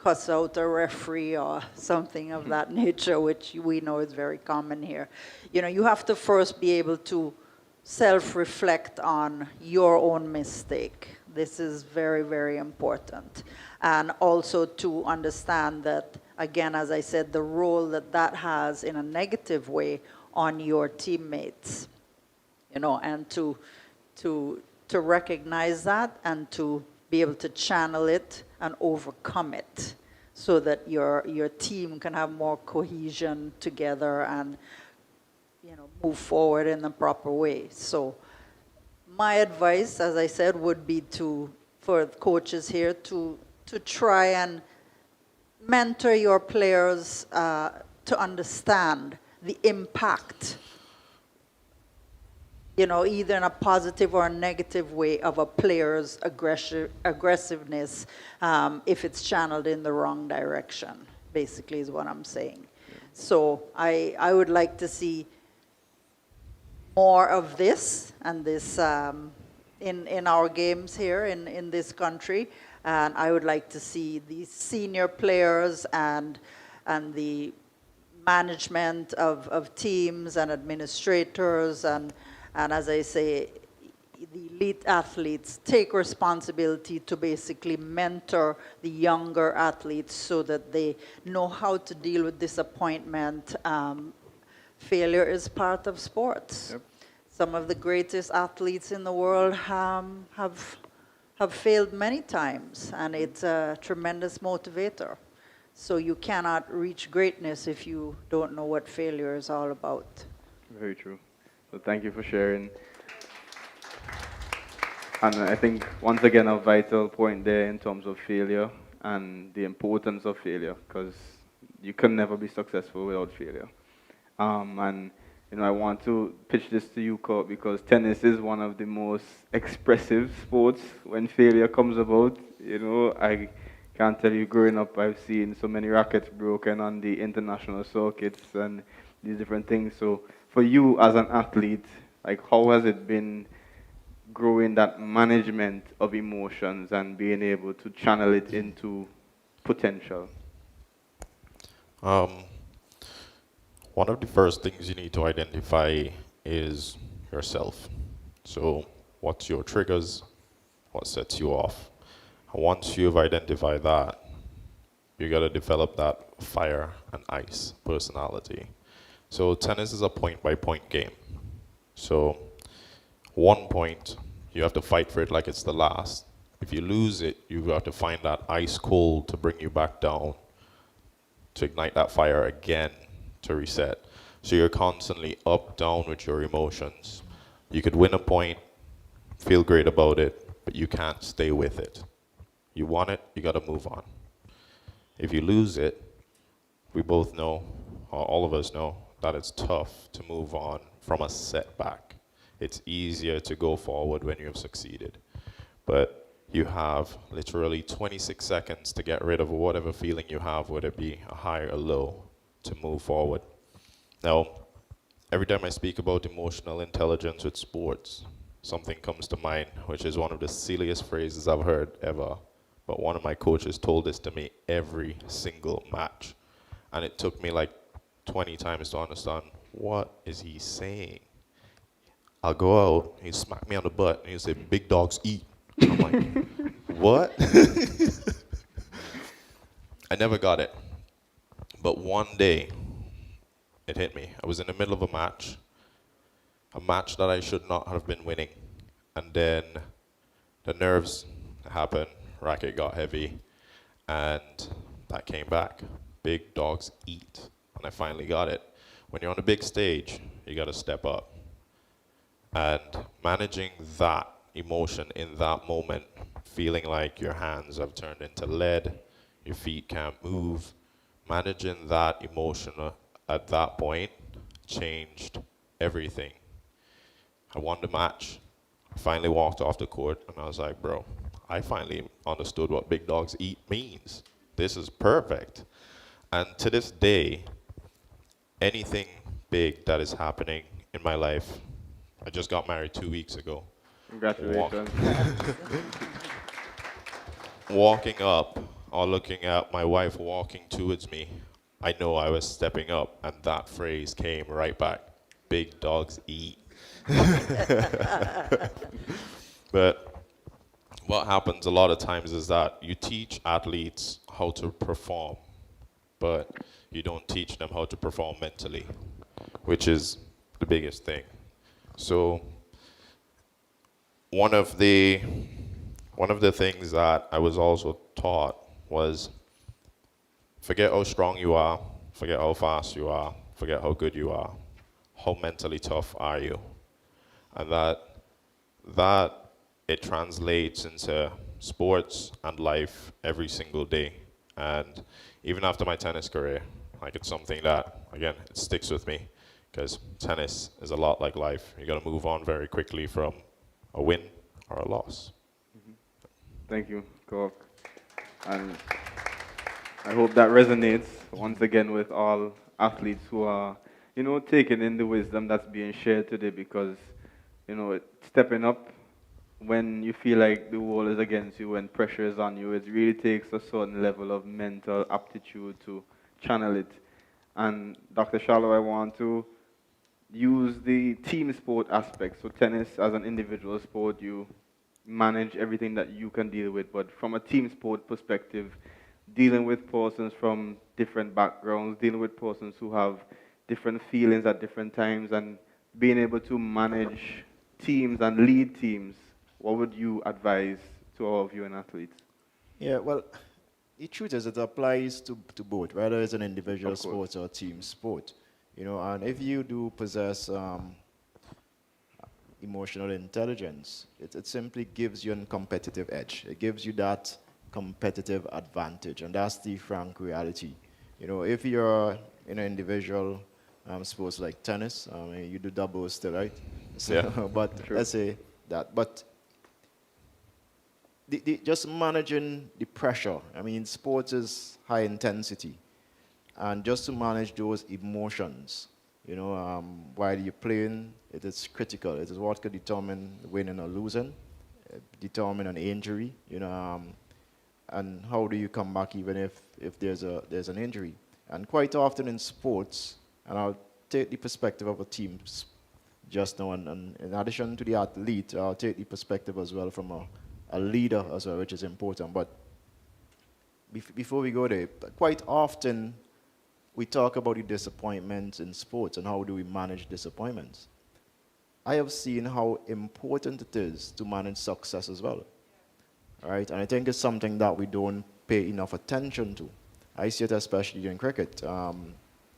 cuss out a referee or something of that nature, which we know is very common here. You know, you have to first be able to self-reflect on your own mistake. This is very, very important. And also to understand that, again, as I said, the role that that has in a negative way on your teammates, you know, and to recognize that and to be able to channel it and overcome it so that your team can have more cohesion together and, you know, move forward in the proper way. So my advice, as I said, would be for coaches here to try and mentor your players to understand the impact, you know, either in a positive or a negative way of a player's aggressiveness if it's channeled in the wrong direction, basically is what I'm saying. So I would like to see more of this and this in our games here in this country. And I would like to see these senior players and the management of teams and administrators and as I say, the elite athletes take responsibility to basically mentor the younger athletes so that they know how to deal with disappointment. Failure is part of sports. Yep. Some of the greatest athletes in the world have failed many times, and it's a tremendous motivator. So you cannot reach greatness if you don't know what failure is all about. Very true. So thank you for sharing. And I think, once again, a vital point there in terms of failure and the importance of failure, because you can never be successful without failure. And you know, I want to pitch this to you, Kurt, because tennis is one of the most expressive sports when failure comes about. You know, I can't tell you, growing up, I've seen so many rackets broken on the international circuits and these different things. So for you as an athlete, like, how has it been growing that management of emotions and being able to channel it into potential? One of the first things you need to identify is yourself. So what's your triggers? What sets you off? And once you've identified that, you got to develop that fire and ice personality. So tennis is a point-by-point game. So 1 point, you have to fight for it like it's the last. If you lose it, you've got to find that ice cold to bring you back down, to ignite that fire again, to reset. So you're constantly up, down with your emotions. You could win a point, feel great about it, but you can't stay with it. You want it, you got to move on. If you lose it, we both know, or all of us know, that it's tough to move on from a setback. It's easier to go forward when you have succeeded. But you have literally 26 seconds to get rid of whatever feeling you have, whether it be a high or low, to move forward. Now, every time I speak about emotional intelligence with sports, something comes to mind, which is one of the silliest phrases I've heard ever. But one of my coaches told this to me every single match. And it took me like 20 times to understand, what is he saying? I'll go out, he'll smack me on the butt, and he'll say, "Big dogs eat." I'm like, what? I never got it. But one day, it hit me. I was in the middle of a match that I should not have been winning. And then the nerves happened, racket got heavy, and that came back. Big dogs eat. And I finally got it. When you're on a big stage, you got to step up. And managing that emotion in that moment, feeling like your hands have turned into lead, your feet can't move, managing that emotion at that point changed everything. I won the match. I finally walked off the court, and I was like, bro, I finally understood what big dogs eat means. This is perfect. And to this day, anything big that is happening in my life, I just got married 2 weeks ago. Congratulations. Walking up or looking at my wife walking towards me, I know I was stepping up, and that phrase came right back. Big dogs eat. But what happens a lot of times is that you teach athletes how to perform, but you don't teach them how to perform mentally, which is the biggest thing. So one of the things that I was also taught was forget how strong you are, forget how fast you are, forget how good you are. How mentally tough are you? And that it translates into sports and life every single day. And even after my tennis career, like it's something that, again, it sticks with me because tennis is a lot like life. You got to move on very quickly from a win or a loss. Thank you, Cork. And I hope that resonates once again with all athletes who are, taking in the wisdom that's being shared today because, stepping up when you feel like the wall is against you, when pressure is on you, it really takes a certain level of mental aptitude to channel it. And Dr. Shallow, I want to use the team sport aspect. So tennis as an individual sport, you manage everything that you can deal with. But from a team sport perspective, dealing with persons from different backgrounds, dealing with persons who have different feelings at different times, and being able to manage teams and lead teams, what would you advise to our viewing athletes? Yeah, well, the truth is it applies to both, whether it's an individual Of course. sport or a team sport. And if you do possess emotional intelligence, it simply gives you a competitive edge. It gives you that competitive advantage, and that's the frank reality. If you're in an individual sports like tennis, you do doubles still, right? So, Yeah. but True. let's say that. But just managing the pressure. Sports is high intensity, and just to manage those emotions, while you're playing, it is critical. It is what could determine winning or losing, determine an injury, and how do you come back even if there's an injury. And quite often in sports, and I'll take the perspective of a team just now, and in addition to the athlete, I'll take the perspective as well from a leader as well, which is important. But before we go there, quite often we talk about the disappointments in sports and how do we manage disappointments. I have seen how important it is to manage success as well. Right? And I think it's something that we don't pay enough attention to. I see it especially in cricket.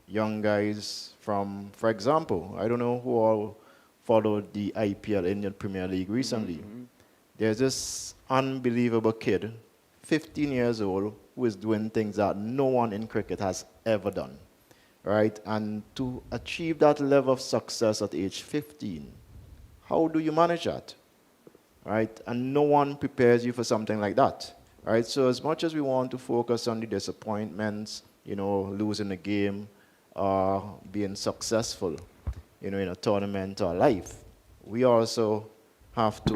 Young guys from, for example, I don't know who all followed the IPL, Indian Premier League, recently. There's this unbelievable kid, 15 years old, who is doing things that no one in cricket has ever done, right? And to achieve that level of success at age 15, how do you manage that, right? And no one prepares you for something like that, right? So as much as we want to focus on the disappointments, losing a game, being successful, in a tournament or life, we also have to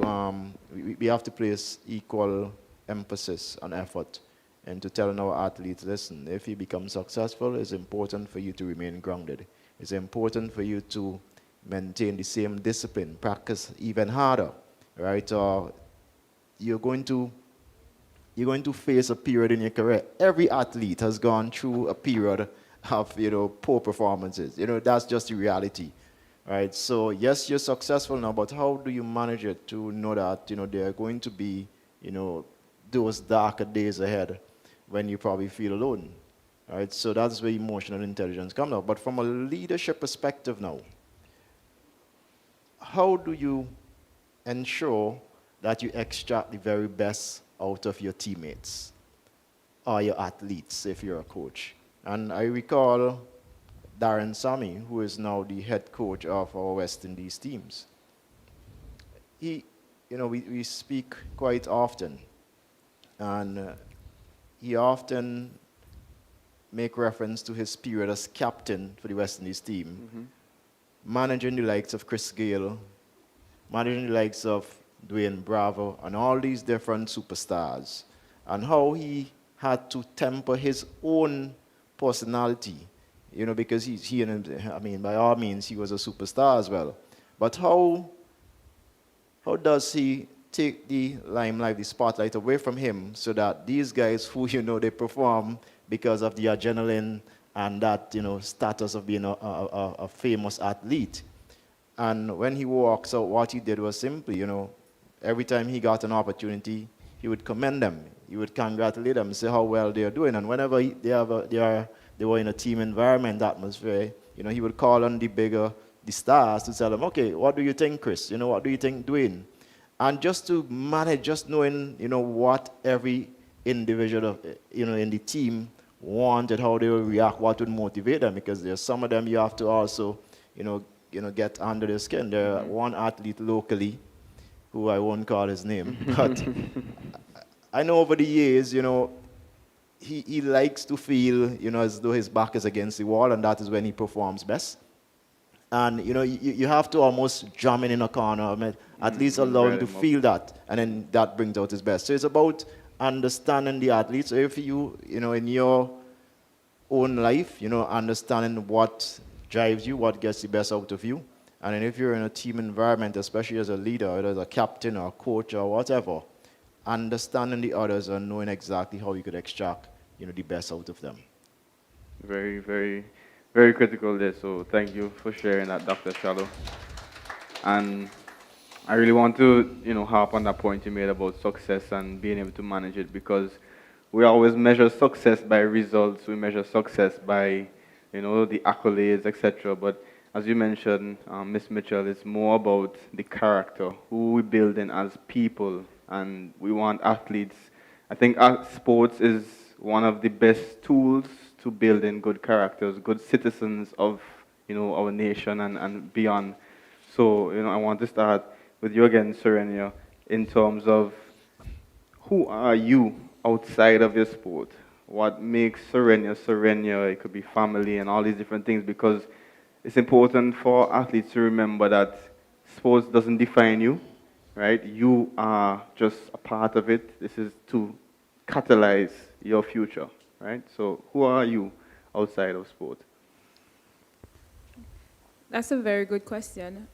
we have to place equal emphasis and effort into telling our athletes, listen, if you become successful, it's important for you to remain grounded. It's important for you to maintain the same discipline, practice even harder, right? Or you're going to face a period in your career. Every athlete has gone through a period of poor performances. That's just the reality, right? So yes, you're successful now, but how do you manage it to know that there are going to be those darker days ahead when you probably feel alone, right? So that's where emotional intelligence comes out. But from a leadership perspective now, how do you ensure that you extract the very best out of your teammates or your athletes if you're a coach? And I recall Darren Sammy, who is now the head coach of our West Indies teams. We speak quite often, and he often make reference to his period as captain for the West Indies team, managing the likes of Chris Gayle, managing the likes of Dwayne Bravo, and all these different superstars, and how he had to temper his own personality, because by all means, he was a superstar as well. But how does he take the limelight, the spotlight away from him so that these guys who, they perform because of the adrenaline and that, status of being a famous athlete. And when he walks out, what he did was simply, every time he got an opportunity, he would commend them. He would congratulate them, say how well they are doing. And whenever they were in a team environment atmosphere, he would call on the stars to tell them, okay, what do you think, Chris? What do you think, Dwayne? And just to manage, just knowing, what every individual, in the team wanted, how they would react, what would motivate them, because there's some of them you have to also, get under their skin. There's one athlete locally, who I won't call his name, but I know over the years, he likes to feel, as though his back is against the wall, and that is when he performs best. And, you have to almost jam in a corner, at least allow him to feel that, and then that brings out his best. So it's about understanding the athlete. So if you, in your own life, understanding what drives you, what gets the best out of you. And then if you're in a team environment, especially as a leader, or as a captain or a coach or whatever, understanding the others and knowing exactly how you could extract, the best out of them. Very, very, very critical there. So thank you for sharing that, Dr. Shallow. And I really want to, harp on that point you made about success and being able to manage it, because we always measure success by results. We measure success by, the accolades, etc. But as you mentioned, Ms. Mitchell, it's more about the character, who we're building as people, and we want athletes. I think sports is one of the best tools to building good characters, good citizens of, our nation and beyond. So, I want to start with you again, Serenia, in terms of who are you outside of your sport? What makes Serenia Serenia? It could be family and all these different things, because it's important for athletes to remember that sports doesn't define you, right? You are just a part of it. This is to catalyze your future, right? So who are you outside of sport? That's a very good question.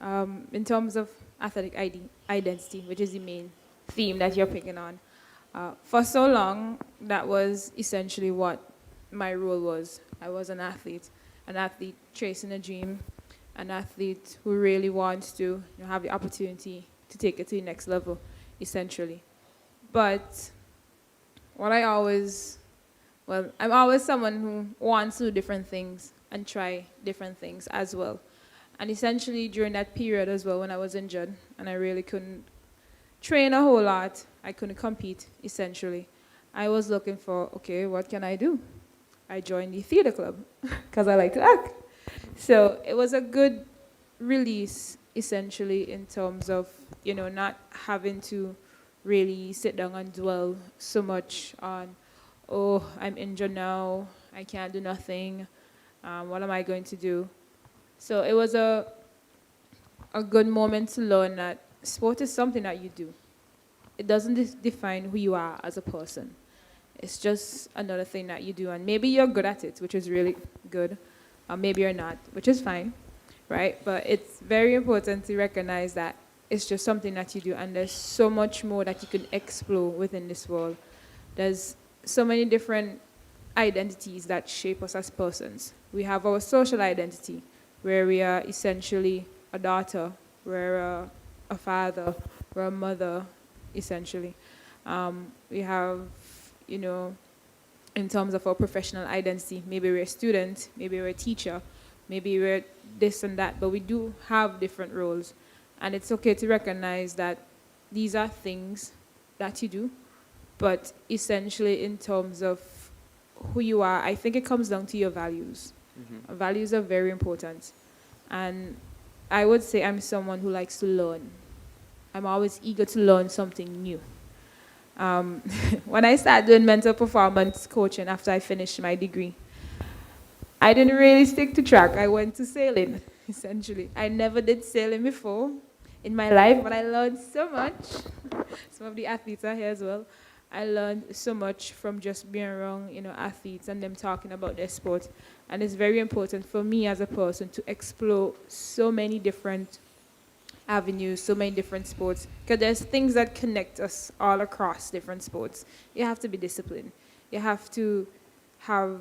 In terms of athletic identity, which is the main theme that you're picking on, for so long, that was essentially what my role was. I was an athlete chasing a dream, an athlete who really wants to have the opportunity to take it to the next level, essentially. But I'm always someone who wants to do different things and try different things as well. And essentially during that period as well, when I was injured and I really couldn't train a whole lot, I couldn't compete, essentially, I was looking for, okay, what can I do? I joined the theater club because I like to act. So it was a good release, essentially, in terms of, not having to really sit down and dwell so much on, oh, I'm injured now, I can't do nothing, what am I going to do? So it was a good moment to learn that sport is something that you do. It doesn't define who you are as a person. It's just another thing that you do, and maybe you're good at it, which is really good, or maybe you're not, which is fine, right? But it's very important to recognize that it's just something that you do, and there's so much more that you can explore within this world. There's so many different identities that shape us as persons. We have our social identity, where we are essentially a daughter, we're a father, we're a mother, essentially. We have, in terms of our professional identity, maybe we're a student, maybe we're a teacher, maybe we're this and that, but we do have different roles. And it's okay to recognize that these are things that you do, but essentially in terms of who you are, I think it comes down to your values. Mm-hmm. Values are very important. And I would say I'm someone who likes to learn. I'm always eager to learn something new. When I started doing mental performance coaching after I finished my degree, I didn't really stick to track. I went to sailing, essentially. I never did sailing before in my life, but I learned so much. Some of the athletes are here as well. I learned so much from just being around, athletes and them talking about their sport. And it's very important for me as a person to explore so many different avenues, so many different sports, because there's things that connect us all across different sports. You have to be disciplined. You have to have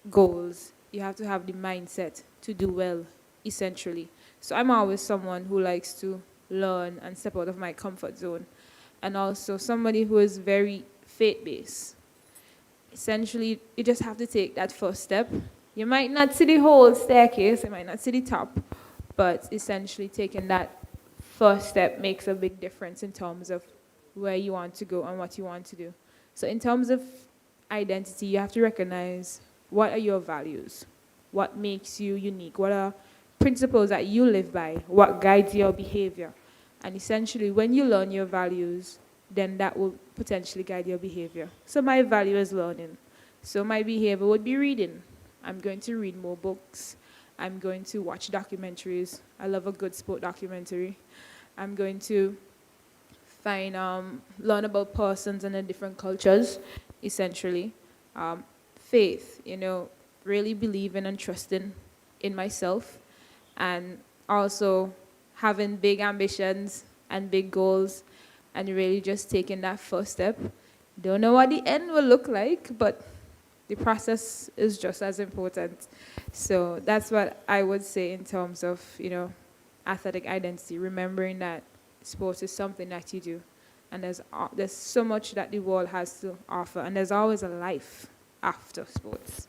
goals. You have to have the mindset to do well, essentially. So I'm always someone who likes to learn and step out of my comfort zone, and also somebody who is very faith-based. Essentially, you just have to take that first step. You might not see the whole staircase, you might not see the top, but essentially taking that first step makes a big difference in terms of where you want to go and what you want to do. So in terms of identity, you have to recognize what are your values, what makes you unique, what are principles that you live by, what guides your behavior. And essentially, when you learn your values, then that will potentially guide your behavior. So my value is learning. So my behavior would be reading. I'm going to read more books. I'm going to watch documentaries. I love a good sport documentary. I'm going to learn about persons and their different cultures, essentially. Faith, really believing and trusting in myself, and also having big ambitions and big goals, and really just taking that first step. Don't know what the end will look like, but the process is just as important. So that's what I would say in terms of, athletic identity, remembering that sports is something that you do. And there's so much that the world has to offer, and there's always a life after sports.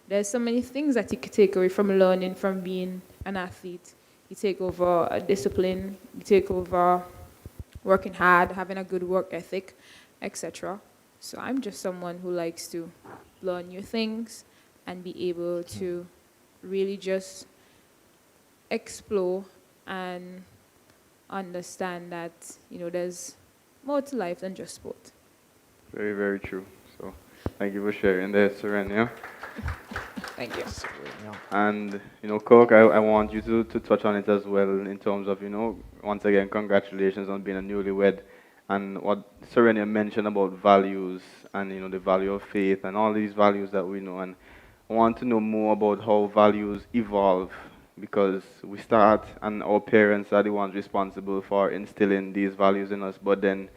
There's so many things that you could take away from learning, from being an athlete. You take over a discipline, you take over working hard, having a good work ethic, etc. So I'm just someone who likes to learn new things and be able to really just explore and understand that, there's more to life than just sport. Very, very true. So thank you for sharing that, Serenia. Thank you. And, Kirk, I want you to touch on it as well in terms of, once again, congratulations on being a newlywed. And what Serenia mentioned about values and, the value of faith and all these values that we know. And I want to know more about how values evolve, because we start and our parents are the ones responsible for instilling these values in us. But then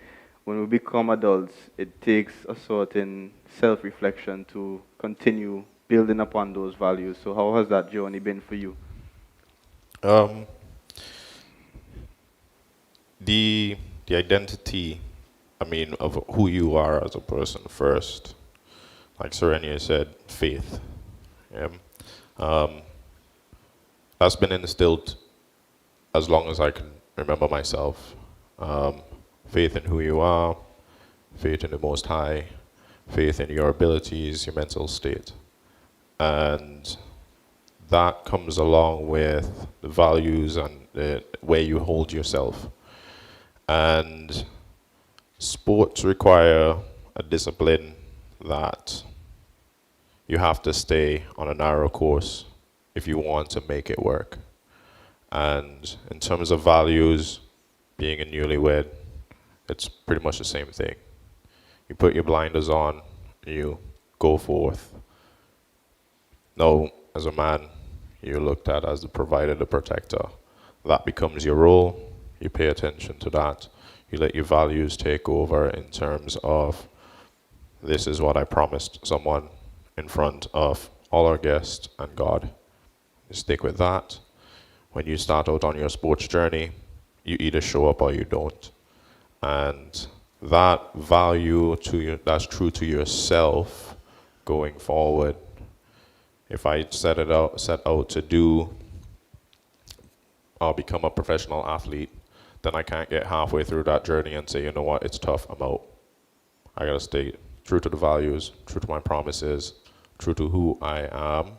when we become adults, it takes a certain self-reflection to continue building upon those values. So how has that journey been for you? The identity, of who you are as a person first, like Serenia said, faith. Yeah. That's been instilled as long as I can remember myself. Faith in who you are, faith in the Most High, faith in your abilities, your mental state. And that comes along with the values and the way you hold yourself. And sports require a discipline that you have to stay on a narrow course if you want to make it work. And in terms of values, being a newlywed, it's pretty much the same thing. You put your blinders on, you go forth. Now, as a man, you're looked at as the provider, the protector. That becomes your role. You pay attention to that. You let your values take over in terms of, this is what I promised someone in front of all our guests and God. You stick with that. When you start out on your sports journey, you either show up or you don't. And that value that's true to yourself going forward. If I set out to do or become a professional athlete, then I can't get halfway through that journey and say, you know what, it's tough, I'm out. I gotta stay true to the values, true to my promises, true to who I am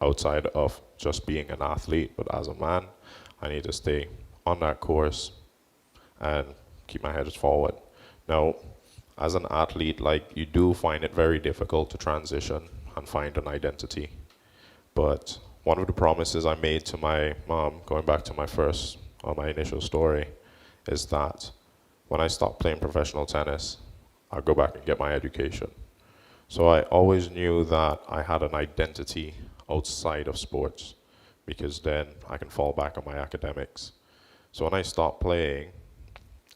outside of just being an athlete, but as a man, I need to stay on that course and keep my head forward. Now, as an athlete, you do find it very difficult to transition and find an identity. But one of the promises I made to my mom, going back to my initial story, is that when I stopped playing professional tennis, I'll go back and get my education. So I always knew that I had an identity outside of sports because then I can fall back on my academics. So when I stopped playing,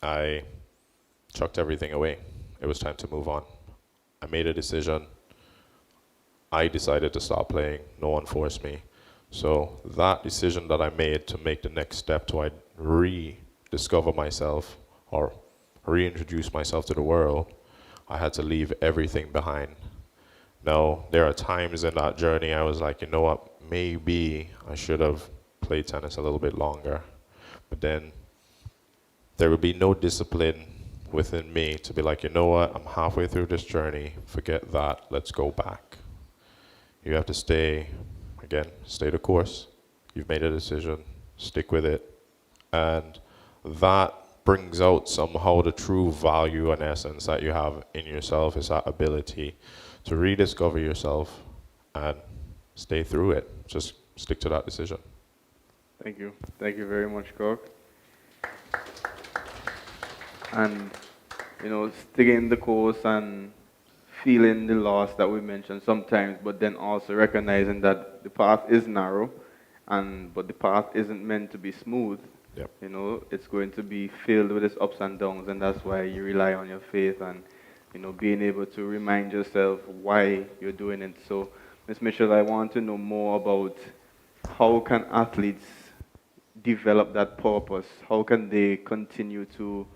I chucked everything away. It was time to move on. I made a decision. I decided to stop playing. No one forced me. So that decision that I made to make the next step to rediscover myself or reintroduce myself to the world, I had to leave everything behind. Now, there are times in that journey I was like, you know what, maybe I should have played tennis a little bit longer. But then there would be no discipline within me to be like, you know what, I'm halfway through this journey, forget that, let's go back. You have to stay the course. You've made a decision, stick with it. And that brings out somehow the true value and essence that you have in yourself, is that ability to rediscover yourself and stay through it. Just stick to that decision. Thank you. Thank you very much, Kirk. And, sticking the course and feeling the loss that we mentioned sometimes, but then also recognizing that the path is narrow, but the path isn't meant to be smooth. Yep. It's going to be filled with its ups and downs, and that's why you rely on your faith and, being able to remind yourself why you're doing it. So, Ms. Mitchell, I want to know more about how can athletes develop that purpose? How can they continue to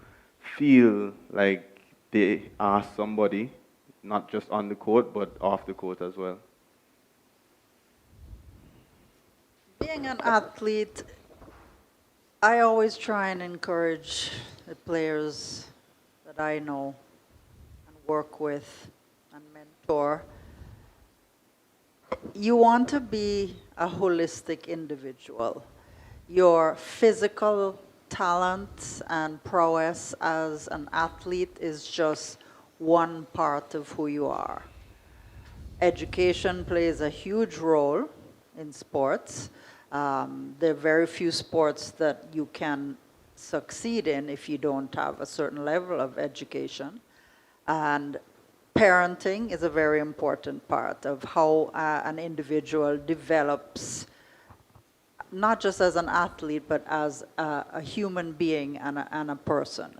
feel like they are somebody, not just on the court, but off the court as well? Being an athlete, I always try and encourage the players that I know and work with and mentor. You want to be a holistic individual. Your physical talent and prowess as an athlete is just one part of who you are. Education plays a huge role in sports. There are very few sports that you can succeed in if you don't have a certain level of education. And parenting is a very important part of how an individual develops, not just as an athlete, but as a human being and a person.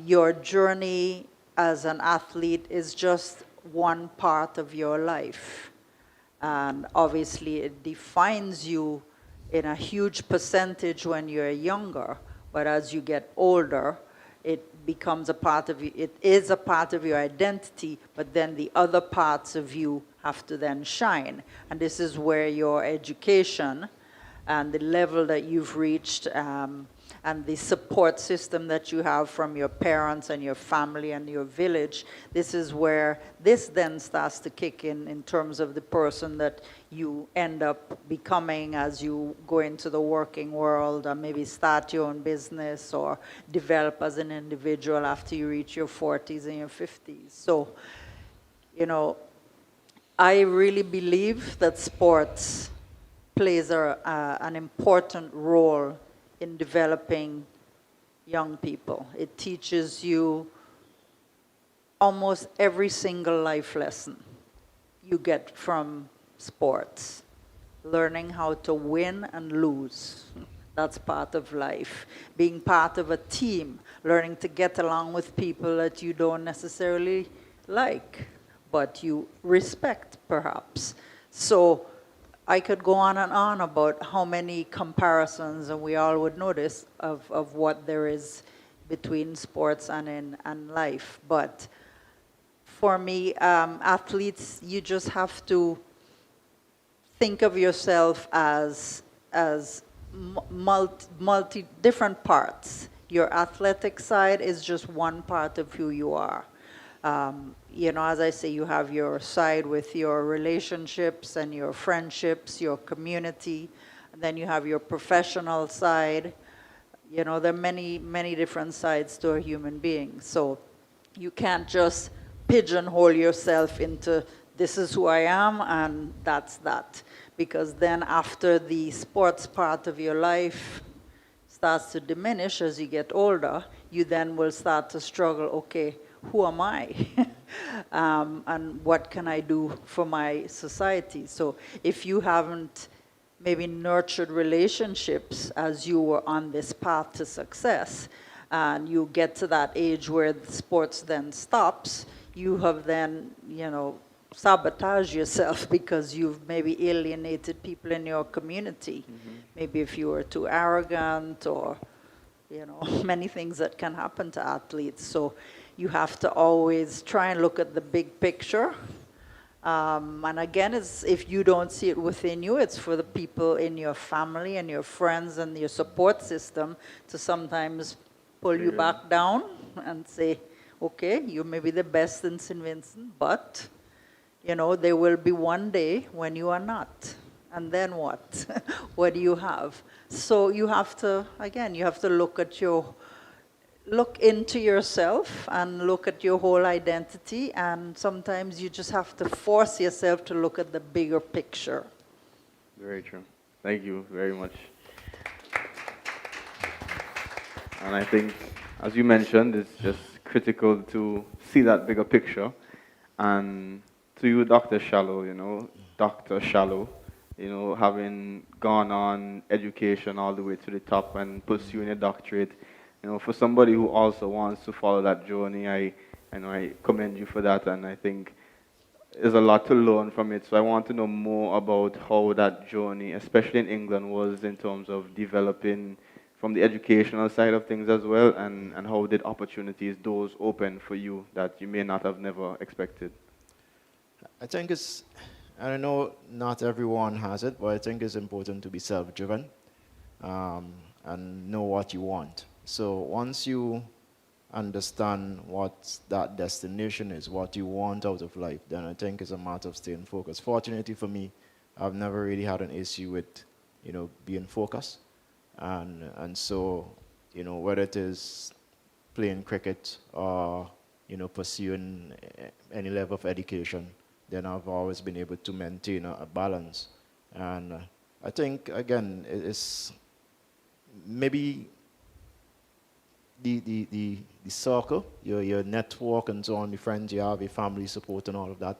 Your journey as an athlete is just one part of your life. And obviously it defines you in a huge percentage when you're younger, but as you get older, it becomes a part of you, it is a part of your identity, but then the other parts of you have to then shine. And this is where your education and the level that you've reached and the support system that you have from your parents and your family and your village, this is where this then starts to kick in terms of the person that you end up becoming as you go into the working world, or maybe start your own business or develop as an individual after you reach your 40s and your 50s. So, I really believe that sports plays an important role in developing young people. It teaches you almost every single life lesson you get from sports. Learning how to win and lose, that's part of life. Being part of a team, learning to get along with people that you don't necessarily like, but you respect perhaps. So I could go on and on about how many comparisons, and we all would notice, of what there is between sports and life. But for me, athletes, you just have to think of yourself as multi different parts. Your athletic side is just one part of who you are. As I say, you have your side with your relationships and your friendships, your community, and then you have your professional side. There are many, many different sides to a human being. So you can't just pigeonhole yourself into this is who I am and that's that. Because then after the sports part of your life starts to diminish as you get older, you then will start to struggle, okay, who am I? And what can I do for my society? So if you haven't maybe nurtured relationships as you were on this path to success, and you get to that age where the sports then stops, you have then, sabotage yourself because you've maybe alienated people in your community. Maybe if you were too arrogant or, many things that can happen to athletes. So you have to always try and look at the big picture. And again, if you don't see it within you, it's for the people in your family and your friends and your support system to sometimes pull you back down and say, okay, you may be the best in St. Vincent, but, there will be one day when you are not. And then what? What do you have? So you have to, again, look into yourself and look at your whole identity, and sometimes you just have to force yourself to look at the bigger picture. Very true. Thank you very much. And I think, as you mentioned, it's just critical to see that bigger picture. And to you, Dr. Shallow, Dr. Shallow, having gone on education all the way to the top and pursuing a doctorate, for somebody who also wants to follow that journey, I commend you for that, and I think there's a lot to learn from it. So I want to know more about how that journey, especially in England, was in terms of developing from the educational side of things as well, and how did opportunities, doors open for you that you may not have never expected? I think I don't know, not everyone has it, but I think it's important to be self-driven and know what you want. So once you understand what that destination is, what you want out of life, then I think it's a matter of staying focused. Fortunately for me, I've never really had an issue with, being focused. And so, whether it is playing cricket or, pursuing any level of education, then I've always been able to maintain a balance. And I think, again, it's maybe the circle, your network and so on, the friends you have, your family support and all of that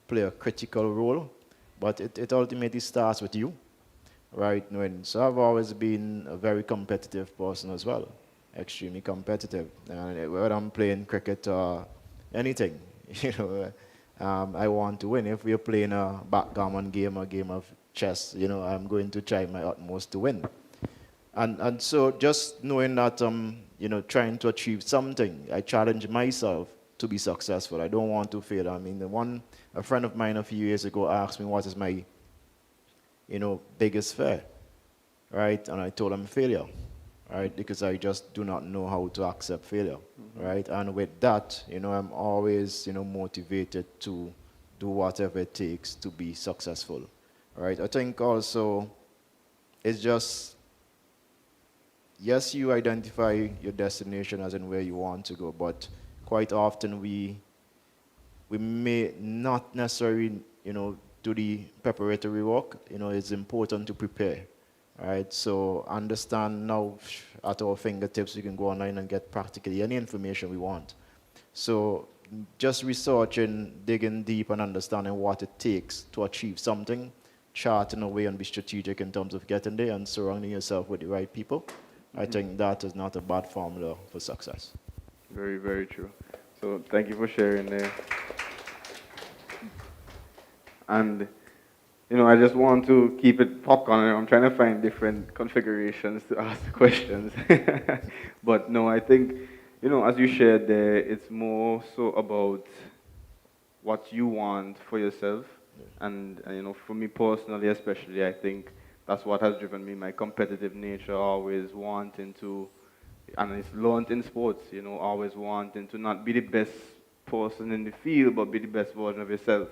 play a critical role. But it ultimately starts with you, right? So I've always been a very competitive person as well, extremely competitive. And whether I'm playing cricket or anything, I want to win. If we're playing a backgammon game, a game of chess, I'm going to try my utmost to win. And so just knowing that trying to achieve something, I challenge myself to be successful. I don't want to fail. I mean, a friend of mine a few years ago asked me what is my, biggest fear, right? And I told him failure, right? Because I just do not know how to accept failure, right? And with that, I'm always, motivated to do whatever it takes to be successful, right? I think also it's just, yes, you identify your destination as in where you want to go, but quite often we may not necessarily, do the preparatory work. It's important to prepare, right? So understand now at our fingertips, we can go online and get practically any information we want. So just researching, digging deep and understanding what it takes to achieve something, charting a way and be strategic in terms of getting there and surrounding yourself with the right people. I think that is not a bad formula for success. Very, very true. So thank you for sharing there. And, I just want to keep it popcorn. I'm trying to find different configurations to ask the questions. But no, I think, as you shared there, it's more so about what you want for yourself. And for me personally, especially, I think that's what has driven me, my competitive nature, always wanting to, and it's learned in sports, always wanting to not be the best person in the field, but be the best version of yourself.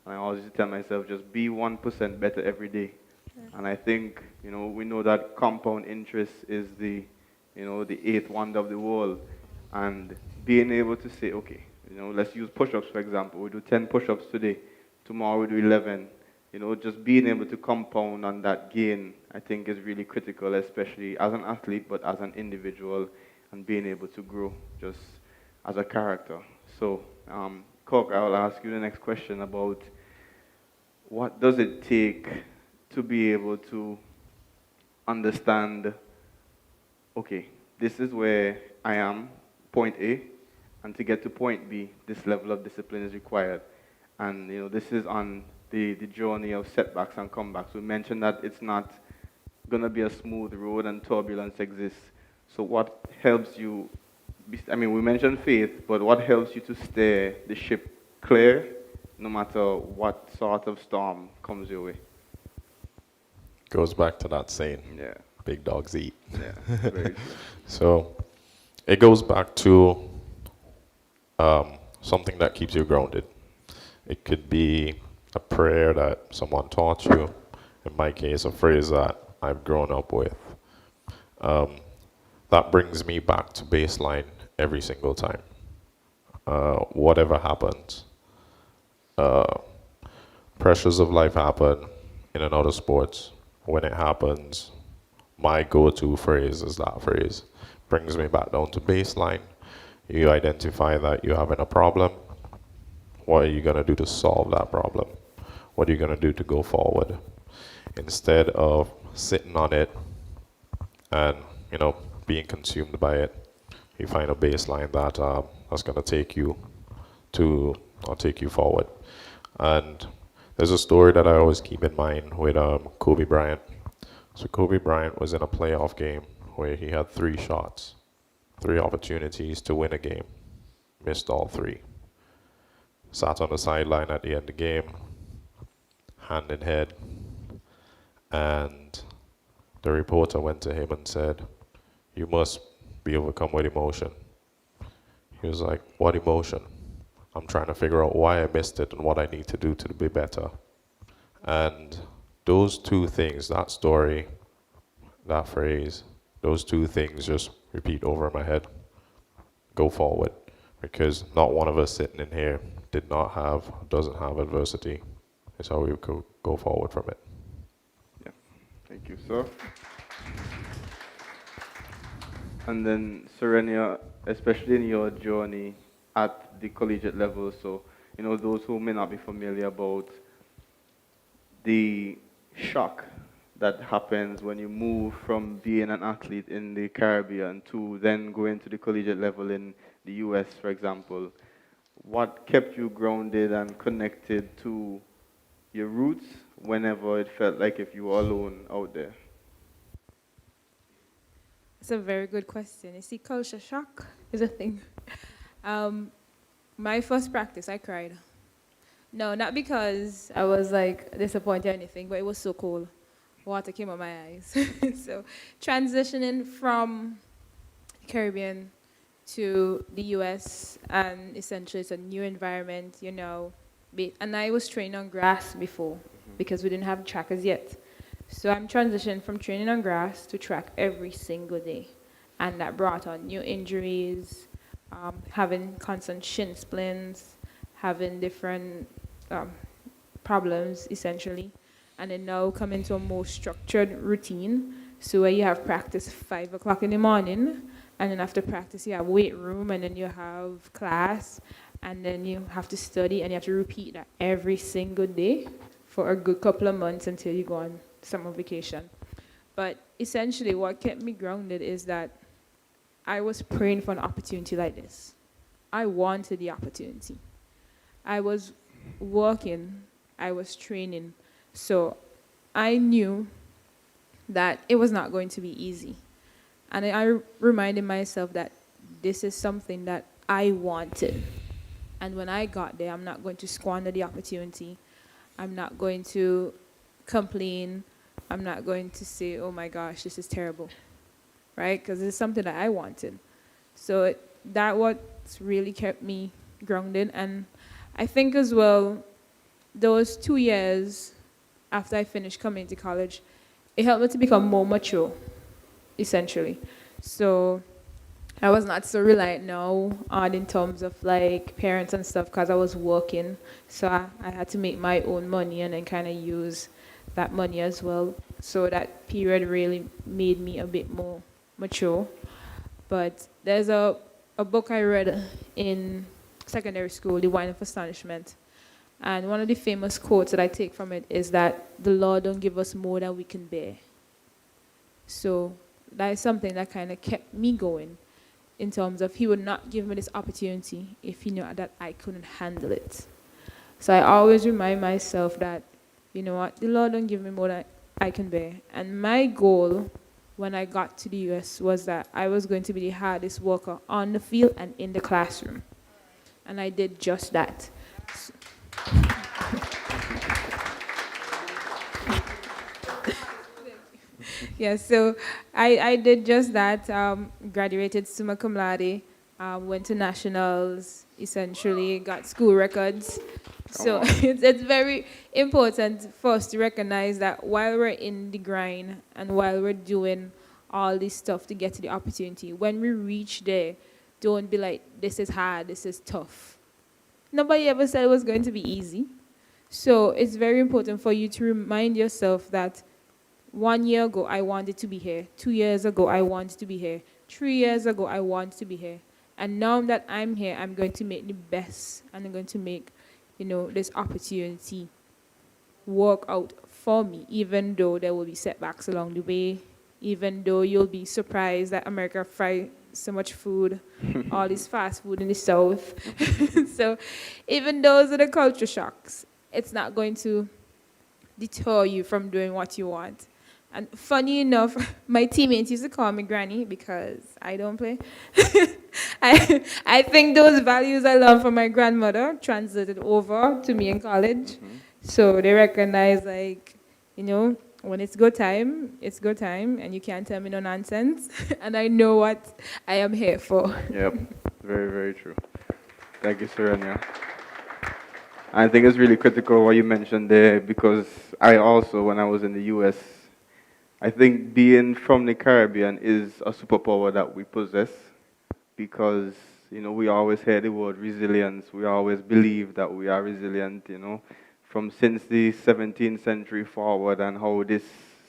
And I always tell myself, just be 1% better every day. And I think, we know that compound interest is the eighth wonder of the world. And being able to say, okay, let's use push-ups, for example. We do 10 push-ups today. Tomorrow we do 11. Just being able to compound on that gain, I think is really critical, especially as an athlete, but as an individual, and being able to grow just as a character. So, Cork, I'll ask you the next question about what does it take to be able to understand, okay, this is where I am, point A, and to get to point B, this level of discipline is required. And this is on the journey of setbacks and comebacks. We mentioned that it's not going to be a smooth road and turbulence exists. So what helps you, I mean, we mentioned faith, but what helps you to steer the ship clear no matter what sort of storm comes your way? Goes back to that saying, Yeah, big dogs eat. yeah, very true. So it goes back to something that keeps you grounded. It could be a prayer that someone taught you. In my case, a phrase that I've grown up with. That brings me back to baseline every single time. Whatever happens. Pressures of life happen in and out of sports. When it happens, my go-to phrase is that phrase. Brings me back down to baseline. You identify that you're having a problem. What are you going to do to solve that problem? What are you going to do to go forward? Instead of sitting on it and, being consumed by it, you find a baseline that that's going to take you forward. And there's a story that I always keep in mind with Kobe Bryant. So Kobe Bryant was in a playoff game where he had 3 shots, 3 opportunities to win a game, missed all 3. Sat on the sideline at the end of the game, hand in head, and the reporter went to him and said, "You must be overcome with emotion." He was like, "What emotion? I'm trying to figure out why I missed it and what I need to do to be better." And those 2 things, that story, that phrase, those 2 things just repeat over in my head. Go forward. Because not one of us sitting in here doesn't have adversity. It's how we go forward from it. Yeah, thank you, sir. And then, Serenia, especially in your journey at the collegiate level, so, those who may not be familiar about the shock that happens when you move from being an athlete in the Caribbean to then going to the collegiate level in the US, for example, what kept you grounded and connected to your roots whenever it felt like if you were alone out there? It's a very good question. You see, culture shock is a thing. My first practice, I cried. No, not because I was like disappointed or anything, but it was so cold. Water came out my eyes. So transitioning from Caribbean to the US, and essentially it's a new environment, and I was training on grass before because we didn't have trackers yet. So I'm transitioning from training on grass to track every single day. And that brought on new injuries, having constant shin splints, having different problems, essentially. And then now coming to a more structured routine. So where you have practice 5 o'clock in the morning, and then after practice you have weight room, and then you have class, and then you have to study, and you have to repeat that every single day for a good couple of months until you go on summer vacation. But essentially what kept me grounded is that I was praying for an opportunity like this. I wanted the opportunity. I was working, I was training, so I knew that it was not going to be easy. And I reminded myself that this is something that I wanted. And when I got there, I'm not going to squander the opportunity. I'm not going to complain. I'm not going to say, "Oh my gosh, this is terrible," right? Because it's something that I wanted. So that what's really kept me grounded. And I think as well, those 2 years after I finished community college, it helped me to become more mature, essentially. So I was not so reliant now on in terms of like parents and stuff because I was working. So I had to make my own money and then kind of use that money as well. So that period really made me a bit more mature. But there's a book I read in secondary school, the Wine of Astonishment. And one of the famous quotes that I take from it is that the Lord don't give us more than we can bear. So that is something that kind of kept me going in terms of he would not give me this opportunity if he knew that I couldn't handle it. So I always remind myself that, you know what, the Lord don't give me more than I can bear. And my goal when I got to the US was that I was going to be the hardest worker on the field and in the classroom. And I did just that. Yeah, so I did just that, graduated summa cum laude, went to nationals, essentially got school records. So it's very important for us to recognize that while we're in the grind and while we're doing all this stuff to get to the opportunity, when we reach there, don't be like, this is hard, this is tough. Nobody ever said it was going to be easy. So it's very important for you to remind yourself that 1 year ago, I wanted to be here. 2 years ago, I wanted to be here. 3 years ago, I wanted to be here. And now that I'm here, I'm going to make the best, and I'm going to make, this opportunity work out for me, even though there will be setbacks along the way, even though you'll be surprised that America fry so much food, all this fast food in the South. So even those are the culture shocks. It's not going to deter you from doing what you want. And funny enough, my teammates used to call me Granny because I don't play. I think those values I learned from my grandmother translated over to me in college. Mm-hmm. So they recognize, when it's go time, and you can't tell me no nonsense. And I know what I am here for. Yep, very, very true. Thank you, Serenia. I think it's really critical what you mentioned there, because I also, when I was in the US, I think being from the Caribbean is a superpower that we possess, because, we always hear the word resilience. We always believe that we are resilient, from since the 17th century forward, and how this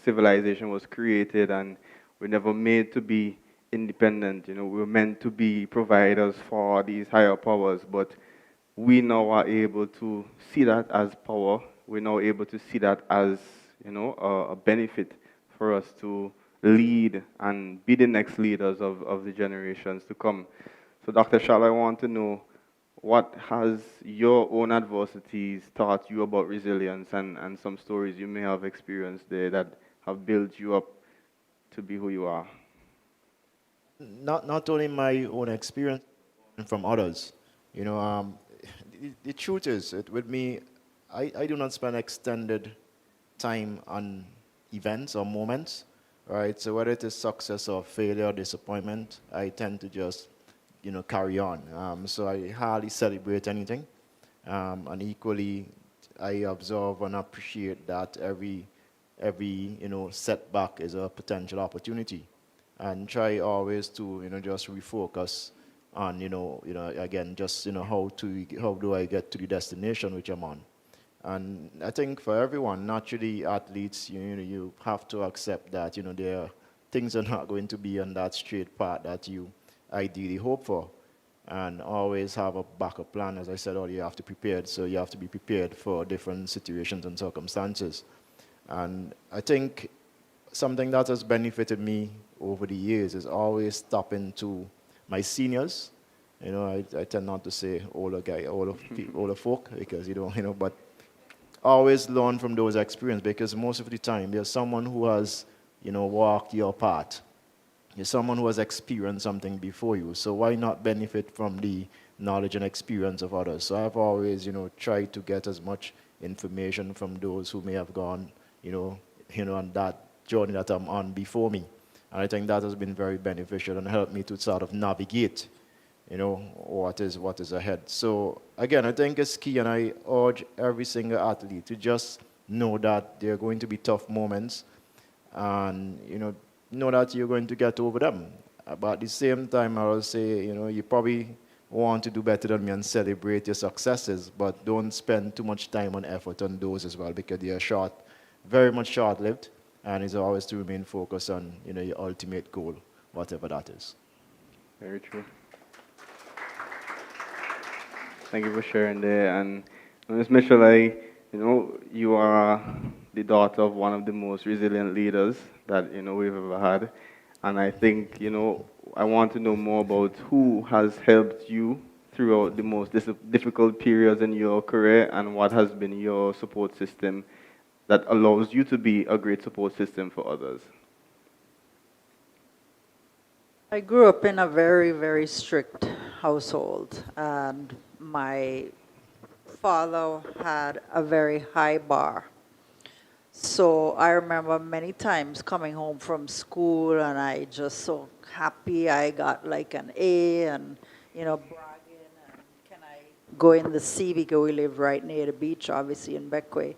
civilization was created, and we're never made to be independent. We were meant to be providers for these higher powers, but we now are able to see that as power. We're now able to see that as, a benefit for us to lead and be the next leaders of the generations to come. So Dr. Shal, I want to know, what has your own adversities taught you about resilience, and some stories you may have experienced there that have built you up to be who you are? Not only my own experience, from others. The truth is, with me, I do not spend extended time on events or moments, right? So whether it is success or failure or disappointment, I tend to just, carry on. So I hardly celebrate anything. And equally, I observe and appreciate that every setback is a potential opportunity, and try always to, just refocus on, again, just, how do I get to the destination which I'm on. And I think for everyone, naturally athletes, you have to accept that, things are not going to be on that straight path that you ideally hope for. And always have a backup plan. As I said earlier, you have to prepare, so you have to be prepared for different situations and circumstances. And I think something that has benefited me over the years is always stopping to my seniors. I tend not to say older folk, because but always learn from those experiences, because most of the time there's someone who has, walked your path. There's someone who has experienced something before you. So why not benefit from the knowledge and experience of others? So I've always, tried to get as much information from those who may have gone, on that journey that I'm on before me. And I think that has been very beneficial and helped me to sort of navigate, what is ahead. So again, I think it's key, and I urge every single athlete to just know that there are going to be tough moments, and know that you're going to get over them. But at the same time, I will say, you probably want to do better than me and celebrate your successes, but don't spend too much time and effort on those as well, because they are very much short-lived, and it's always to remain focused on, your ultimate goal, whatever that is. Very true. Thank you for sharing there. And Ms. Mitchell, you are the daughter of one of the most resilient leaders that, we've ever had. And I think, I want to know more about who has helped you throughout the most difficult periods in your career and what has been your support system that allows you to be a great support system for others. I grew up in a very, very strict household, and my father had a very high bar. So I remember many times coming home from school and I just so happy I got like an A and, bragging and can I go in the sea because we live right near the beach, obviously in Beckway.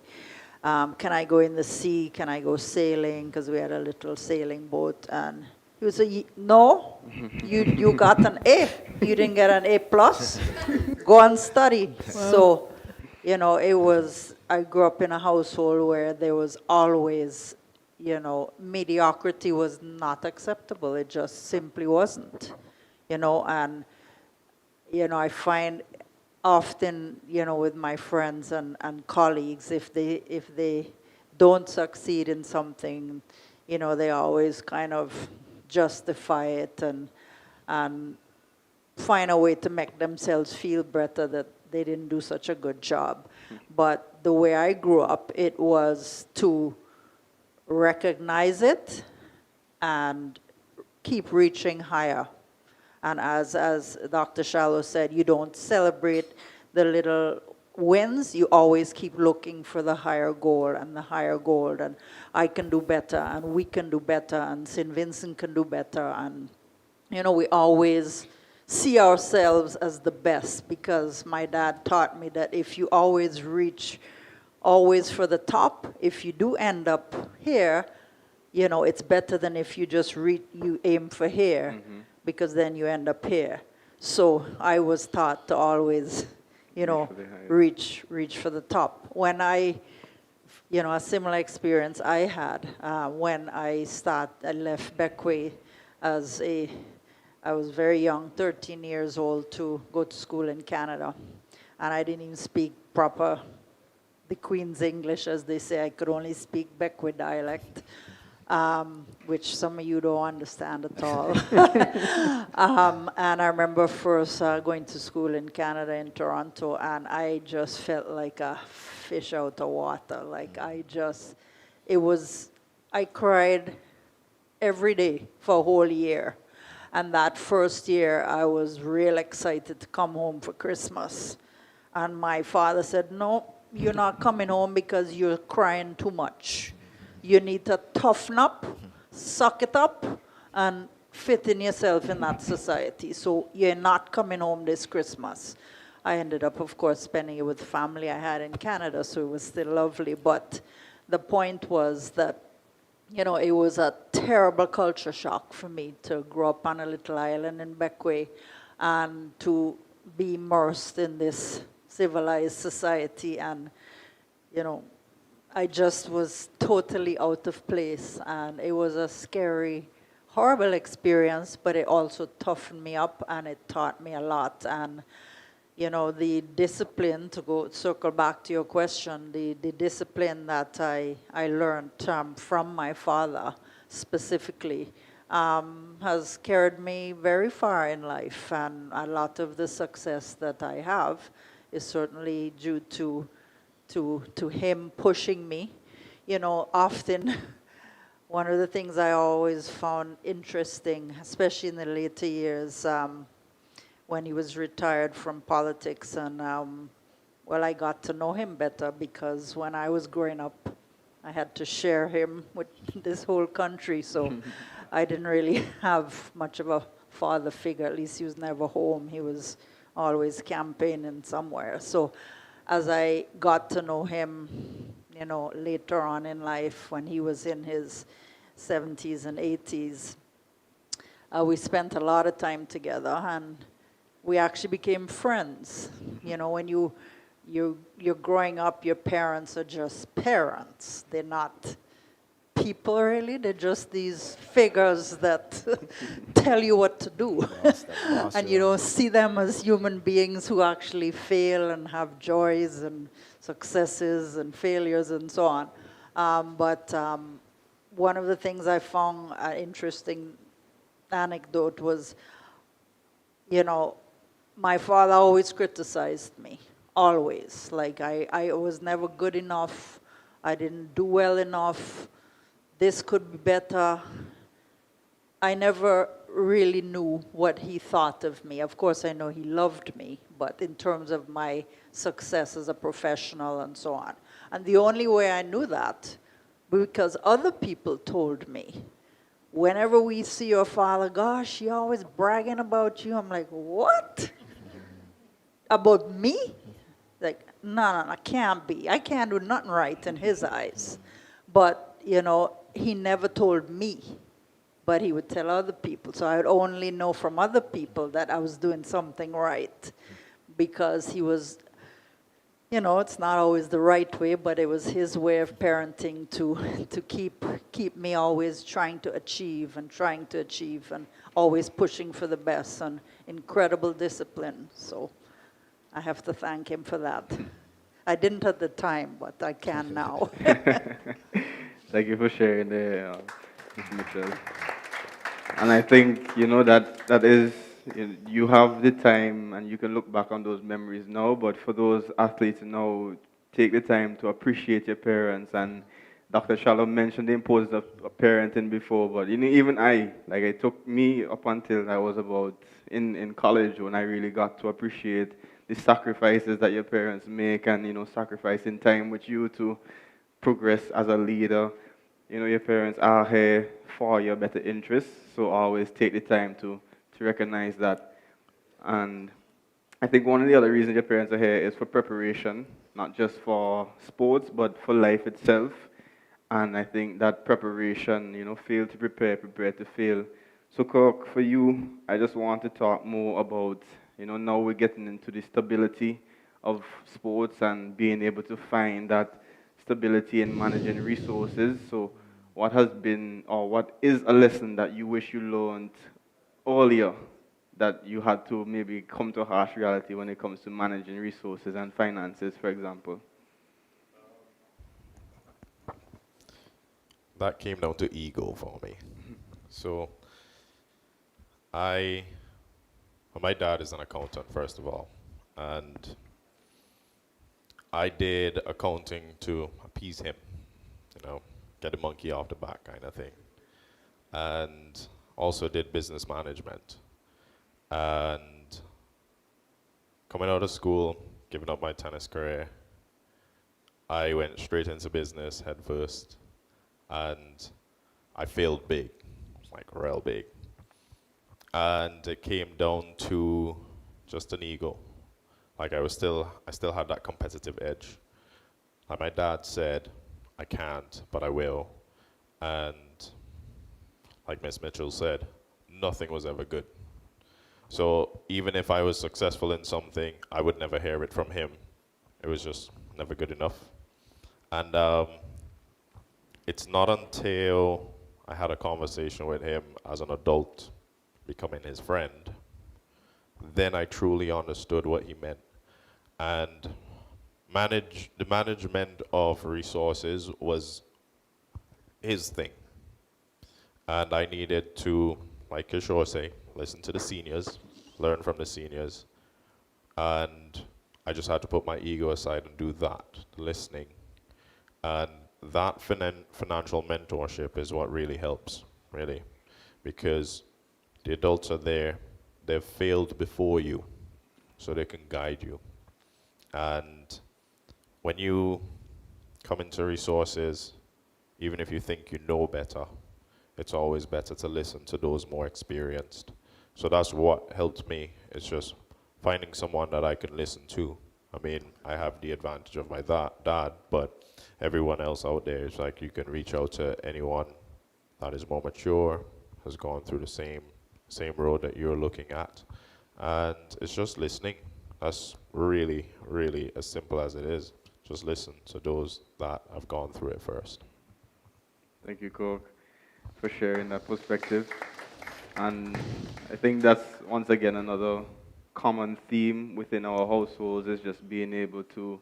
Can I go in the sea? Can I go sailing? Because we had a little sailing boat. And he would say, no, you got an A. You didn't get an A plus. Go and study. Wow. So, I grew up in a household where there was always, mediocrity was not acceptable. It just simply wasn't, and, I find often, with my friends and colleagues, if they don't succeed in something, they always kind of justify it and find a way to make themselves feel better that they didn't do such a good job. But the way I grew up, it was to recognize it and keep reaching higher. And as Dr. Shallow said, you don't celebrate the little wins, you always keep looking for the higher goal and the higher goal, and I can do better, and we can do better, and St. Vincent can do better, and we always see ourselves as the best, because my dad taught me that if you always reach always for the top, if you do end up here, it's better than if you just you aim for here, mm-hmm. because then you end up here. So I was taught to always, reach for the top. When a similar experience I had when I left Beckway I was very young, 13 years old, to go to school in Canada. And I didn't even speak proper, the Queen's English, as they say. I could only speak Beckway dialect, which some of you don't understand at all. And I remember first going to school in Canada, in Toronto, and I just felt like a fish out of water. Like I cried every day for a whole year. And that first year, I was real excited to come home for Christmas. And my father said, no, you're not coming home because you're crying too much. You need to toughen up, suck it up, and fit in yourself in that society. So you're not coming home this Christmas. I ended up, of course, spending it with family I had in Canada, so it was still lovely. But the point was that it was a terrible culture shock for me to grow up on a little island in Beckway and to be immersed in this civilized society. And, I just was totally out of place. And it was a scary, horrible experience, but it also toughened me up and it taught me a lot. And, the discipline, to circle back to your question, the discipline that I learned from my father specifically has carried me very far in life. And a lot of the success that I have is certainly due to him pushing me. Often one of the things I always found interesting, especially in the later years, when he was retired from politics, and I got to know him better, because when I was growing up, I had to share him with this whole country, so I didn't really have much of a father figure. At least he was never home. He was always campaigning somewhere. So as I got to know him, later on in life, when he was in his 70s and 80s, we spent a lot of time together, and we actually became friends. When you're growing up, your parents are just parents. They're not people, really. They're just these figures that tell you what to do. And you don't see them as human beings who actually fail and have joys and successes and failures and so on. But one of the things I found an interesting anecdote was, you know, my father always criticized me, always. Like I was never good enough, I didn't do well enough, this could be better. I never really knew what he thought of me. Of course, I know he loved me, but in terms of my success as a professional and so on. And the only way I knew that, because other people told me, whenever we see your father, gosh, you're always bragging about you. I'm like, what? About me? Like, no, can't be. I can't do nothing right in his eyes. But, you know, he never told me, but he would tell other people. So I would only know from other people that I was doing something right, because he was, you know, it's not always the right way, but it was his way of parenting to keep me always trying to achieve and always pushing for the best, and incredible discipline. So I have to thank him for that. I didn't at the time, but I can now. Thank you for sharing there, Ms. Mitchell. And I think, you know, that is, you have the time and you can look back on those memories now, but for those athletes now, take the time to appreciate your parents. And Dr. Shalom mentioned the importance of parenting before, but you know, even it took me up until I was about in college when I really got to appreciate the sacrifices that your parents make, and, you know, sacrificing time with you to progress as a leader. You know, your parents are here for your better interests, so always take the time to recognize that. And I think one of the other reasons your parents are here is for preparation, not just for sports, but for life itself. And I think that preparation, you know, fail to prepare, prepare to fail. So, Kirk, for you, I just want to talk more about, you know, now we're getting into the stability of sports and being able to find that stability in managing resources. So what has been, or what is a lesson that you wish you learned earlier that you had to maybe come to a harsh reality when it comes to managing resources and finances, for example? That came down to ego for me. So my dad is an accountant, first of all, and I did accounting to appease him, you know, get the monkey off the back kind of thing. And also did business management. And coming out of school, giving up my tennis career, I went straight into business head first, and I failed big, like real big. And it came down to just an ego. Like I still had that competitive edge. Like my dad said, I can't, but I will. And like Miss Mitchell said, nothing was ever good. So even if I was successful in something, I would never hear it from him. It was just never good enough. And it's not until I had a conversation with him as an adult, becoming his friend, then I truly understood what he meant. And the management of resources was his thing. And I needed to, like Kishore say, listen to the seniors, learn from the seniors. And I just had to put my ego aside and do that, listening. And that financial mentorship is what really helps, really. Because the adults are there, they've failed before you, so they can guide you. And when you come into resources, even if you think you know better, it's always better to listen to those more experienced. So that's what helped me. It's just finding someone that I can listen to. I mean, I have the advantage of my dad, but everyone else out there is like you can reach out to anyone that is more mature, has gone through the same road that you're looking at. And it's just listening. That's really, really as simple as it is. Just listen to those that have gone through it first. Thank you, Kirk, for sharing that perspective. And I think that's, once again, another common theme within our households is just being able to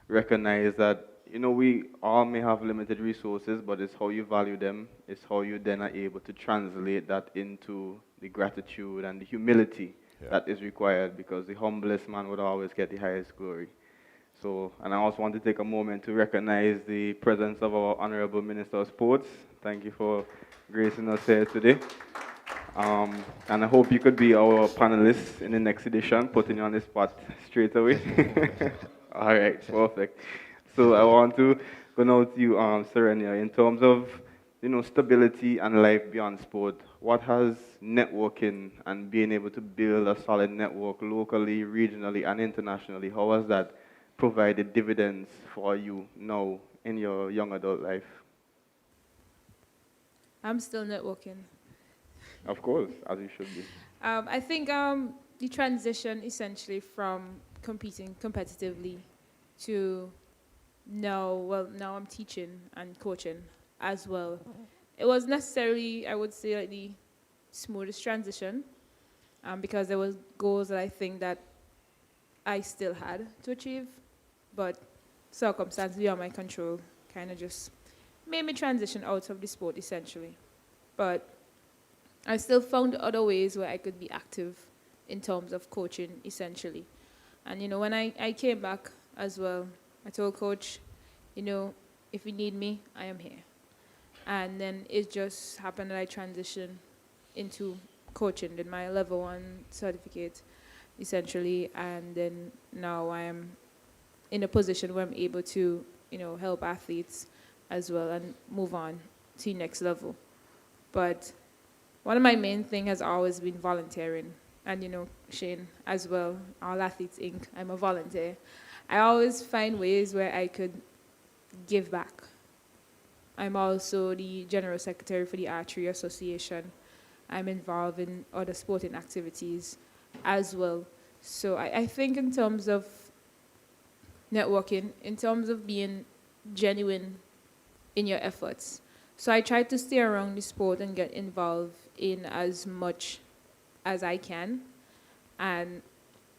recognize that, we all may have limited resources, but it's how you value them, it's how you then are able to translate that into the gratitude and the humility Yeah. that is required, because the humblest man would always get the highest glory. So, and I also want to take a moment to recognize the presence of our Honorable Minister of Sports. Thank you for gracing us here today. And I hope you could be our panelist in the next edition, putting you on the spot straight away. All right, perfect. So I want to go now to you, Serenia, in terms of, stability and life beyond sport. What has networking and being able to build a solid network locally, regionally, and internationally, how has that provided dividends for you now in your young adult life? I'm still networking. Of course, as you should be. I think the transition essentially from competing competitively to now I'm teaching and coaching as well. It was necessarily, I would say, like the smoothest transition because there was goals that I think that I still had to achieve, but circumstances beyond my control kind of just made me transition out of the sport essentially. But I still found other ways where I could be active in terms of coaching essentially. And when I came back as well, I told coach, if you need me, I am here. And then it just happened that I transitioned into coaching, did my level 1 certificate essentially, and then now I am in a position where I'm able to, help athletes as well and move on to the next level. But one of my main things has always been volunteering. And, Shane, as well, All Athletes Inc., I'm a volunteer. I always find ways where I could give back. I'm also the General Secretary for the Archery Association. I'm involved in other sporting activities as well. So I think in terms of networking, in terms of being genuine in your efforts. So I try to stay around the sport and get involved in as much as I can. And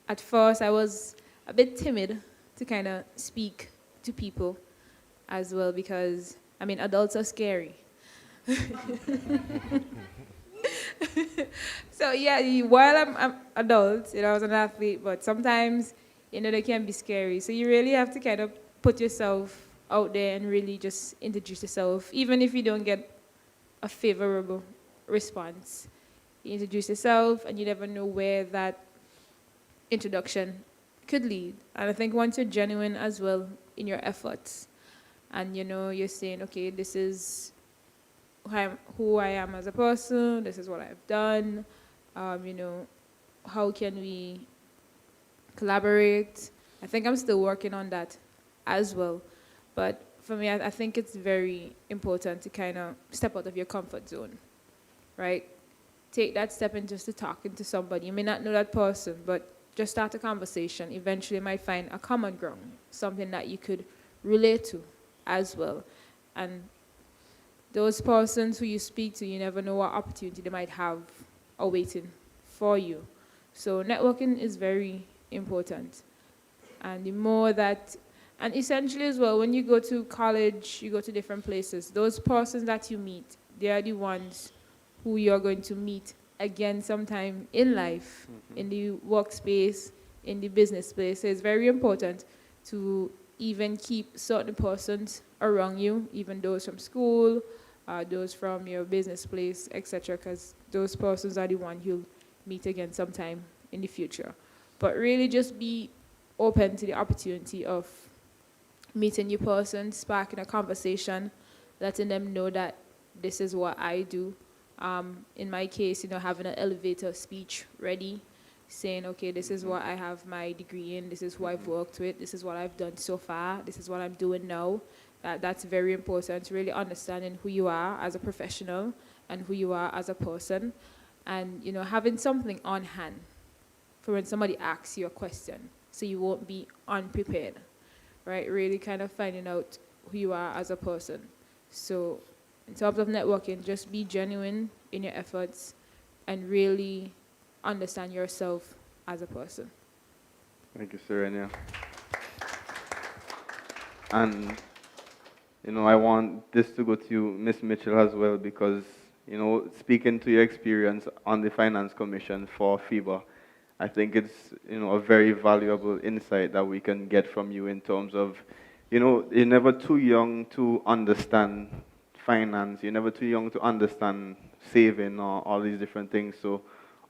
at first I was a bit timid to kind of speak to people as well because, adults are scary. So yeah, while I'm adult, I was an athlete, but sometimes, they can be scary. So you really have to kind of put yourself out there and really just introduce yourself, even if you don't get a favorable response. You introduce yourself, and you never know where that introduction could lead. And I think once you're genuine as well in your efforts, and you're saying, okay, this is who I am as a person, this is what I've done, how can we collaborate? I think I'm still working on that as well. But for me, I think it's very important to kind of step out of your comfort zone, right? Take that step and just to talking to somebody. You may not know that person, but just start a conversation. Eventually you might find a common ground, something that you could relate to as well. And those persons who you speak to, you never know what opportunity they might have awaiting for you. So networking is very important. And the more that, and essentially as well, when you go to college, you go to different places, those persons that you meet, they are the ones who you're going to meet again sometime in life, in the workspace, in the business space. So it's very important to even keep certain persons around you, even those from school, those from your business place, etc., because those persons are the ones you'll meet again sometime in the future. But really just be open to the opportunity of meeting new persons, sparking a conversation, letting them know that this is what I do. In my case, having an elevator speech ready, saying, okay, this is what I have my degree in, this is who I've worked with, this is what I've done so far, this is what I'm doing now. That's very important, really understanding who you are as a professional and who you are as a person. And, having something on hand for when somebody asks you a question, so you won't be unprepared, right? Really kind of finding out who you are as a person. So in terms of networking, just be genuine in your efforts. and really understand yourself as a person. Thank you, Serenia. And, I want this to go to you, Ms. Mitchell, as well, because, speaking to your experience on the Finance Commission for FIBA, I think it's, a very valuable insight that we can get from you in terms of, you're never too young to understand finance. You're never too young to understand saving or all these different things. So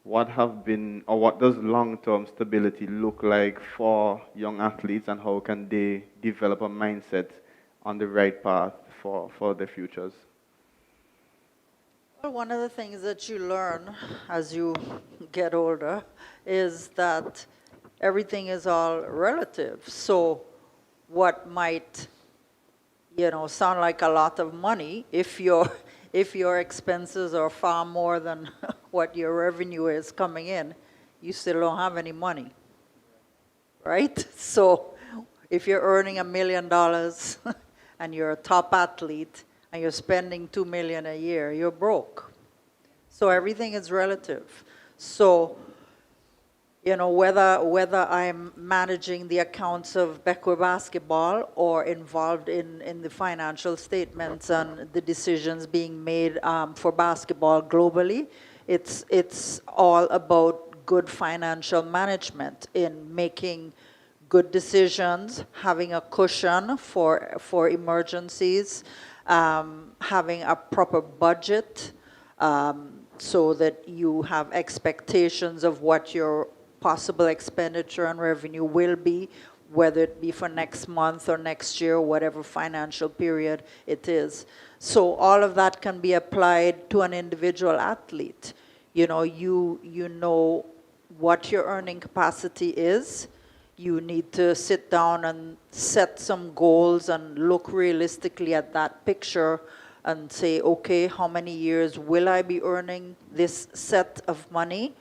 what have been, or what does long-term stability look like for young athletes, and how can they develop a mindset on the right path for their futures? Well, one of the things that you learn as you get older is that everything is all relative. So what might, sound like a lot of money, if your expenses are far more than what your revenue is coming in, you still don't have any money, right? So if you're earning $1 million and you're a top athlete and you're spending $2 million a year, you're broke. So everything is relative. So, whether I'm managing the accounts of Beckwith basketball or involved in the financial statements and the decisions being made for basketball globally, it's all about good financial management in making good decisions, having a cushion for emergencies, having a proper budget so that you have expectations of what your possible expenditure and revenue will be, whether it be for next month or next year, whatever financial period it is. So all of that can be applied to an individual athlete. You know what your earning capacity is. You need to sit down and set some goals and look realistically at that picture and say, okay, how many years will I be earning this set of money?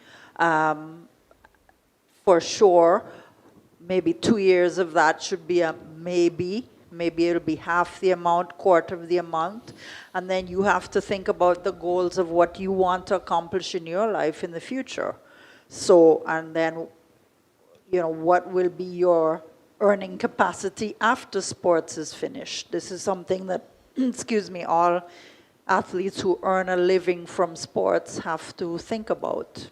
For sure, maybe 2 years of that should be a maybe. Maybe it'll be half the amount, quarter of the amount. And then you have to think about the goals of what you want to accomplish in your life in the future. So, and then, what will be your earning capacity after sports is finished? This is something that, all athletes who earn a living from sports have to think about.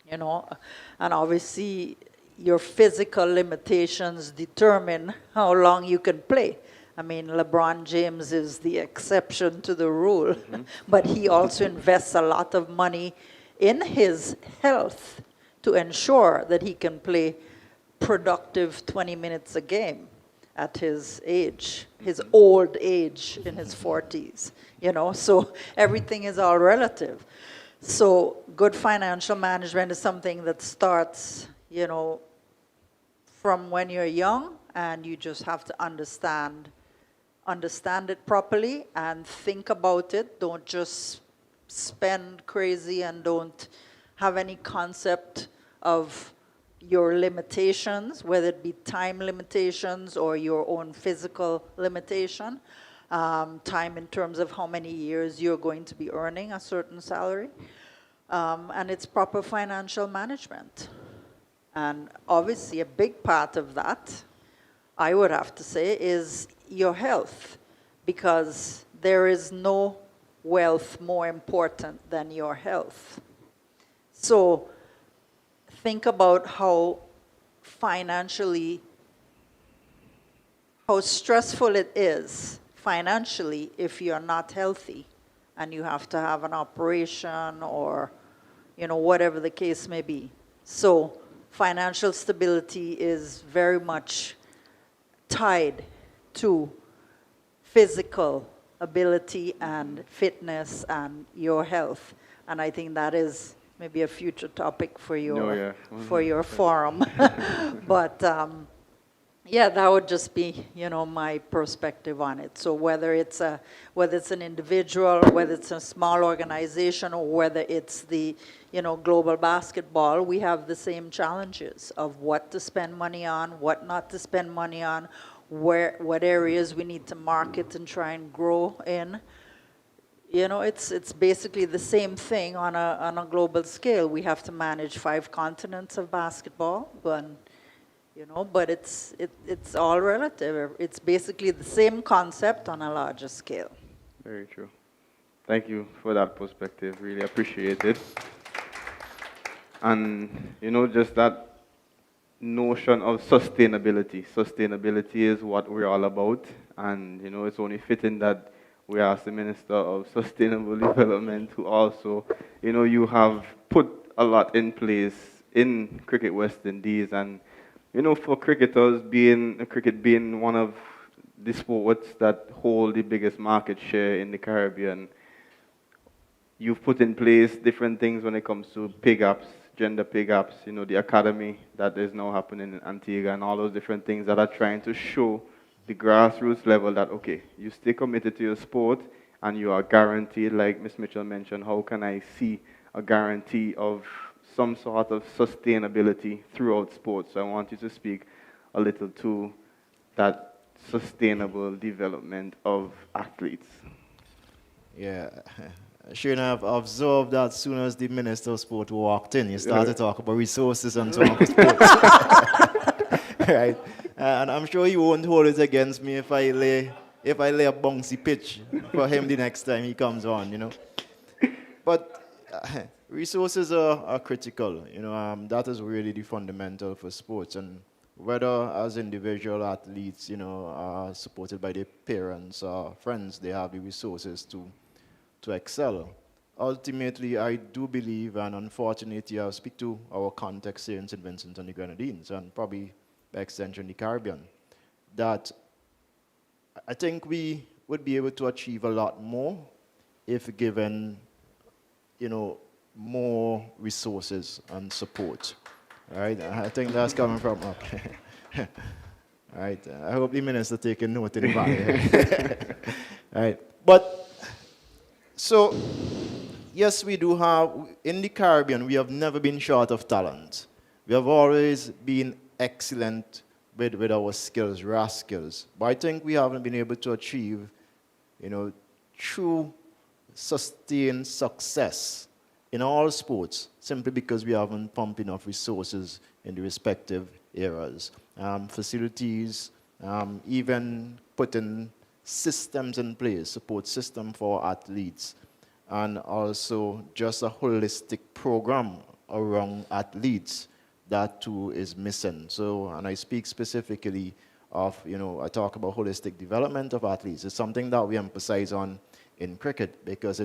And obviously your physical limitations determine how long you can play. I mean, LeBron James is the exception to the rule, but he also invests a lot of money in his health to ensure that he can play productive 20 minutes a game at his age, his old age in his 40s, so everything is all relative. So good financial management is something that starts, from when you're young, and you just have to understand it properly and think about it. Don't just spend crazy and don't have any concept of your limitations, whether it be time limitations or your own physical limitation. Time in terms of how many years you're going to be earning a certain salary. And it's proper financial management. And obviously a big part of that, I would have to say, is your health, because there is no wealth more important than your health. So think about how stressful it is financially if you're not healthy and you have to have an operation or, whatever the case may be. So financial stability is very much tied to physical ability and fitness and your health. And I think that is maybe a future topic for your for your forum. But that would just be my perspective on it. So whether it's an individual, whether it's a small organization, or whether it's the global basketball, we have the same challenges of what to spend money on, what not to spend money on, what areas we need to market and try and grow in. You know, it's basically the same thing on a global scale. We have to manage 5 continents of basketball, but it's all relative. It's basically the same concept on a larger scale. Very true. Thank you for that perspective. Really appreciate it. And just that notion of sustainability. Sustainability is what we're all about, and it's only fitting that we ask the Minister of Sustainable Development, who also, you have put a lot in place in Cricket West Indies, and for cricketers cricket being one of the sports that hold the biggest market share in the Caribbean. You've put in place different things when it comes to pay gaps, gender pay gaps, the academy that is now happening in Antigua, and all those different things that are trying to show the grassroots level that, okay, you stay committed to your sport and you are guaranteed, like Ms. Mitchell mentioned, how can I see a guarantee of some sort of sustainability throughout sports? So I want you to speak a little to that sustainable development of athletes. Yeah. Shane, I've observed that as soon as the Minister of Sport walked in, you started to talk about resources and so on for sports. Right? And I'm sure he won't hold it against me if I lay a bouncy pitch for him the next time he comes on, But resources are critical, that is really the fundamental for sports. And whether as individual athletes, are supported by their parents or friends, they have the resources to excel. Ultimately, I do believe, and unfortunately, I'll speak to our context here in St. Vincent and the Grenadines, and probably by extension the Caribbean, that I think we would be able to achieve a lot more if given, more resources and support. All right, I think that's coming from up. All right, I hope the minister taking note in the valley. All right, but so, yes, we do have, in the Caribbean, we have never been short of talent. We have always been excellent with our skills, raw skills. But I think we haven't been able to achieve, true, sustained success in all sports, simply because we haven't pumped enough resources in the respective areas. Facilities, even putting systems in place, support system for athletes, and also just a holistic program around athletes. That too is missing. So, and I speak specifically of, I talk about holistic development of athletes. It's something that we emphasize on in cricket, because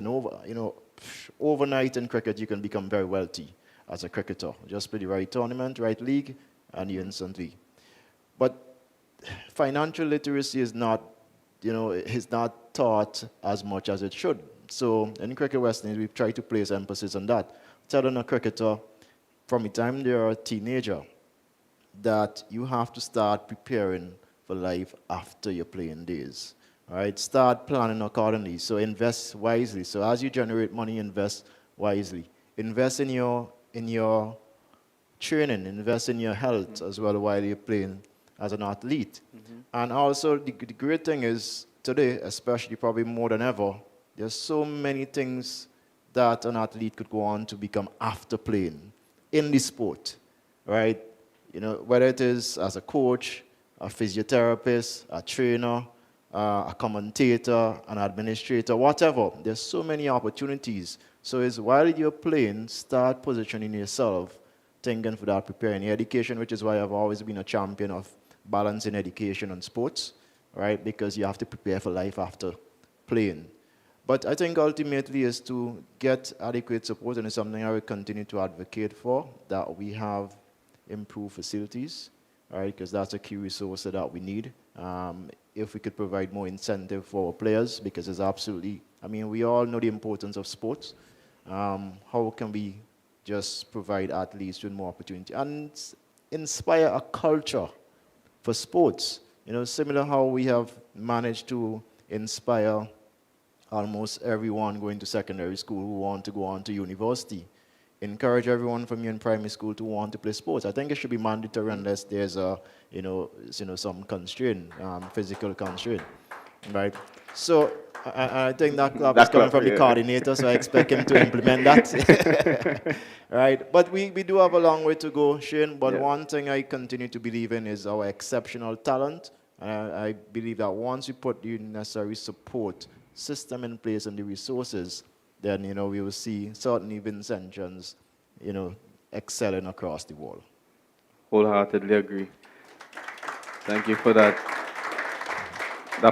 overnight in cricket you can become very wealthy as a cricketer. Just play the right tournament, right league, and you instantly. But financial literacy is not is not taught as much as it should. So in Cricket West Indies, we've tried to place emphasis on that. Telling a cricketer from the time they're a teenager that you have to start preparing for life after your playing days. All right, start planning accordingly. So invest wisely. So as you generate money, invest wisely. Invest in your training, invest in your health as well while you're playing as an athlete. And also, the great thing is, today, especially probably more than ever, there's so many things that an athlete could go on to become after playing in the sport, right? Whether it is as a coach, a physiotherapist, a trainer, a commentator, an administrator, whatever. There's so many opportunities. So it's while you're playing, start positioning yourself, thinking for that, preparing your education, which is why I've always been a champion of balancing education and sports, right? Because you have to prepare for life after playing. But I think ultimately is to get adequate support, and it's something I will continue to advocate for, that we have improved facilities, right? Because that's a key resource that we need. If we could provide more incentive for our players, because it's absolutely, we all know the importance of sports. How can we just provide athletes with more opportunity and inspire a culture for sports? Similar how we have managed to inspire almost everyone going to secondary school who want to go on to university. Encourage everyone from you in primary school to want to play sports. I think it should be mandatory unless there's a, some constraint, physical constraint, right? So I think that clap is coming from the coordinator, so I expect him to implement that. Right, but we do have a long way to go, Shane, but one thing I continue to believe in is our exceptional talent. I believe that once we put the necessary support system in place and the resources, then, you know, we will see certainly Vincentians, you know, excelling across the world. Wholeheartedly agree. Thank you for that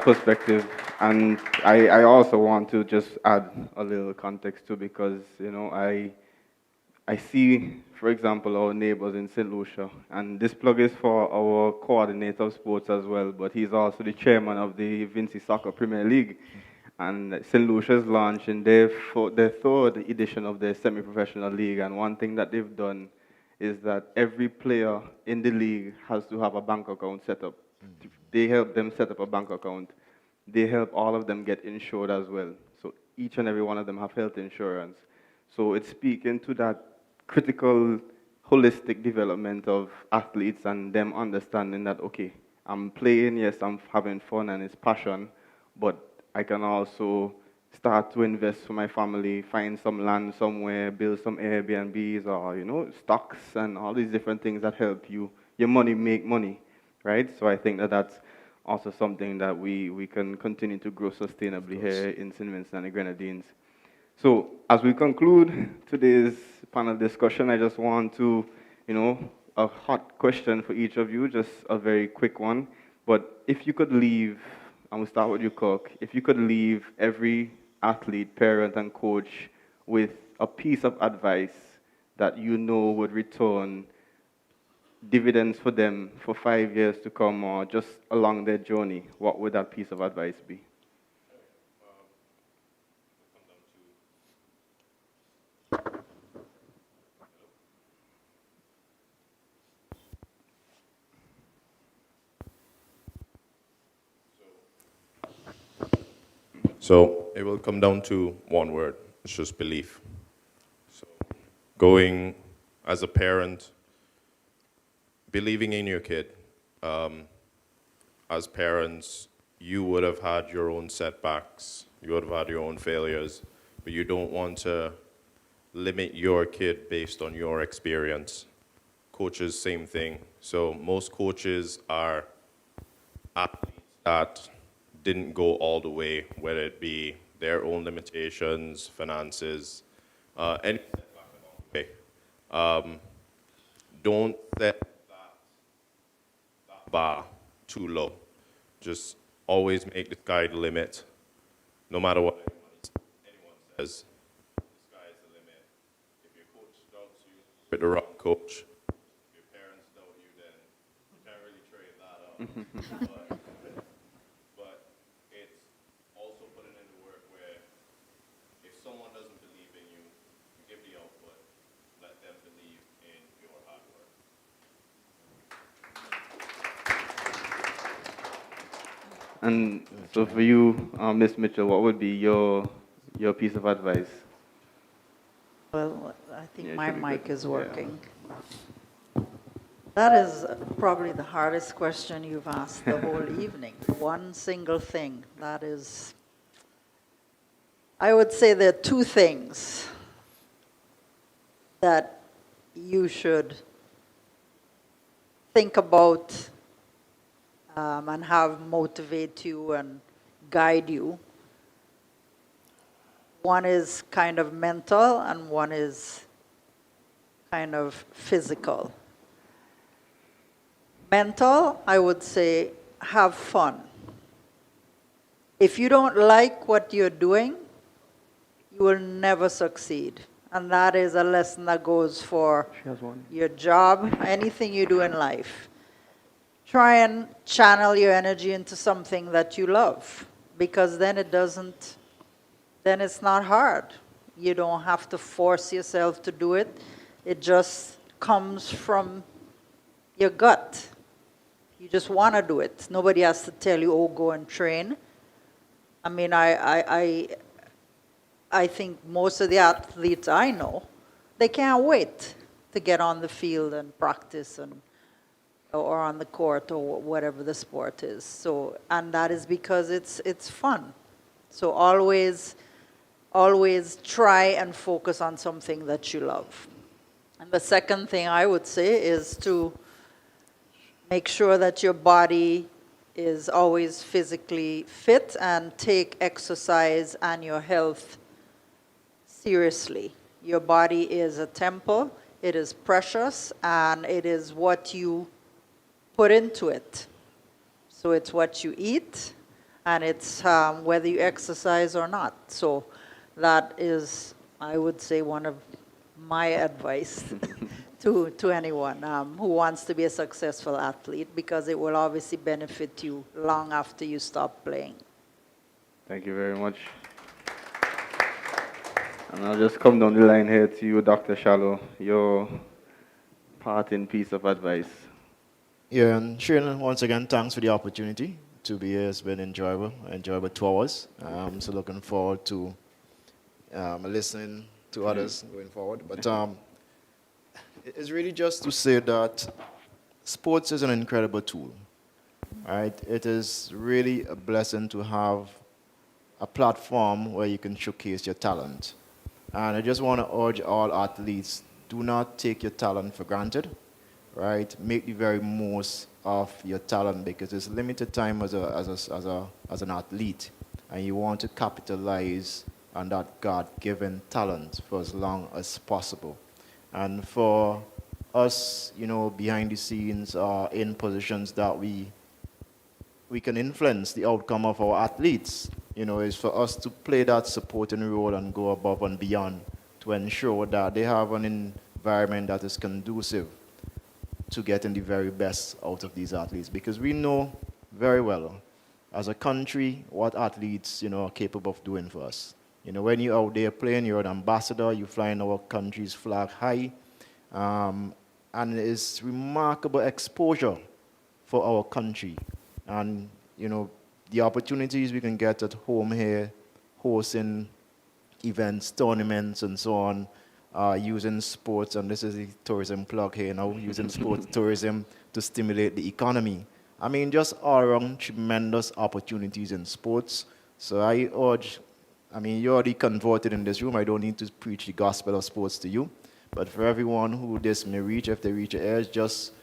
perspective. And I also want to just add a little context too, because, you know, I see, for example, our neighbors in St. Lucia, and this plug is for our coordinator of sports as well, but he's also the chairman of the Vinci Soccer Premier League. And St. Lucia's launching their third edition of their semi-professional league, and one thing that they've done is that every player in the league has to have a bank account set up. They help them set up a bank account. They help all of them get insured as well. So each and every one of them have health insurance. So it's speaking to that critical, holistic development of athletes and them understanding that, okay, I'm playing, yes, I'm having fun and it's passion, but I can also start to invest for my family, find some land somewhere, build some Airbnbs or, you know, stocks and all these different things that help you, your money make money, right? So I think that that's also something that we can continue to grow sustainably here in St. Vincent and the Grenadines. So as we conclude today's panel discussion, I just want to, you know, a hot question for each of you, just a very quick one. But if you could leave, and we'll start with you, Cook, if you could leave every athlete, parent, and coach with a piece of advice that you know would return dividends for them for 5 years to come or just along their journey, what would that piece of advice be? So it will come down to one word. It's just belief. So going as a parent, believing in your kid. As parents, you would have had your own setbacks. You would have had your own failures. But you don't want to limit your kid based on your experience. Coaches, same thing. So most coaches are athletes that didn't go all the way, whether it be their own limitations, finances, any setback along the way. Don't set that bar too low. Just always make the sky the limit, no matter what anyone says. The sky is the limit. If your coach doubts you, with the wrong coach. If your parents doubt you, then you can't really trade that up. But it's also putting in the work where if someone doesn't believe in you, you give the output, let them believe in your hard work. And so for you, Ms. Mitchell, what would be your piece of advice? Well, I think Yeah, my should be mic good. is Yeah. working. That is probably the hardest question you've asked the whole evening. One single thing. That is, I would say there are two things that you should think about and have motivate you and guide you. One is kind of mental and one is kind of physical. Mental, I would say, have fun. If you don't like what you're doing, you will never succeed. And that is a lesson that goes for your job, anything you do in life. Try and channel your energy into something that you love, because then then it's not hard. You don't have to force yourself to do it. It just comes from your gut. You just want to do it. Nobody has to tell you, oh, go and train. I mean, I think most of the athletes I know, they can't wait to get on the field and practice or on the court or whatever the sport is. So, and that is because it's fun. So always try and focus on something that you love. And the second thing I would say is to make sure that your body is always physically fit and take exercise and your health seriously. Your body is a temple, it is precious, and it is what you put into it. So it's what you eat, and it's whether you exercise or not. So that is, I would say, one of my advice to anyone who wants to be a successful athlete, because it will obviously benefit you long after you stop playing. Thank you very much. And I'll just come down the line here to you, Dr. Shallow, your parting piece of advice. Yeah, and Shane, once again, thanks for the opportunity to be here. It's been enjoyable 2 hours. So looking forward to listening to others going forward. But it's really just to say that sports is an incredible tool, right? It is really a blessing to have a platform where you can showcase your talent. And I just want to urge all athletes, do not take your talent for granted, right? Make the very most of your talent, because it's limited time as an athlete, and you want to capitalize on that God-given talent for as long as possible. And for us, behind the scenes, in positions that we can influence the outcome of our athletes, is for us to play that supporting role and go above and beyond to ensure that they have an environment that is conducive to getting the very best out of these athletes. Because we know very well, as a country, what athletes, are capable of doing for us. When you're out there playing, you're an ambassador, you fly in our country's flag high, and it's remarkable exposure for our country. And, the opportunities we can get at home here, hosting events, tournaments, and so on, using sports, and this is the tourism plug here now, using sports tourism to stimulate the economy. I mean, just all around tremendous opportunities in sports. So I urge, you're already converted in this room. I don't need to preach the gospel of sports to you. But for everyone who this may reach, if they reach your ears, just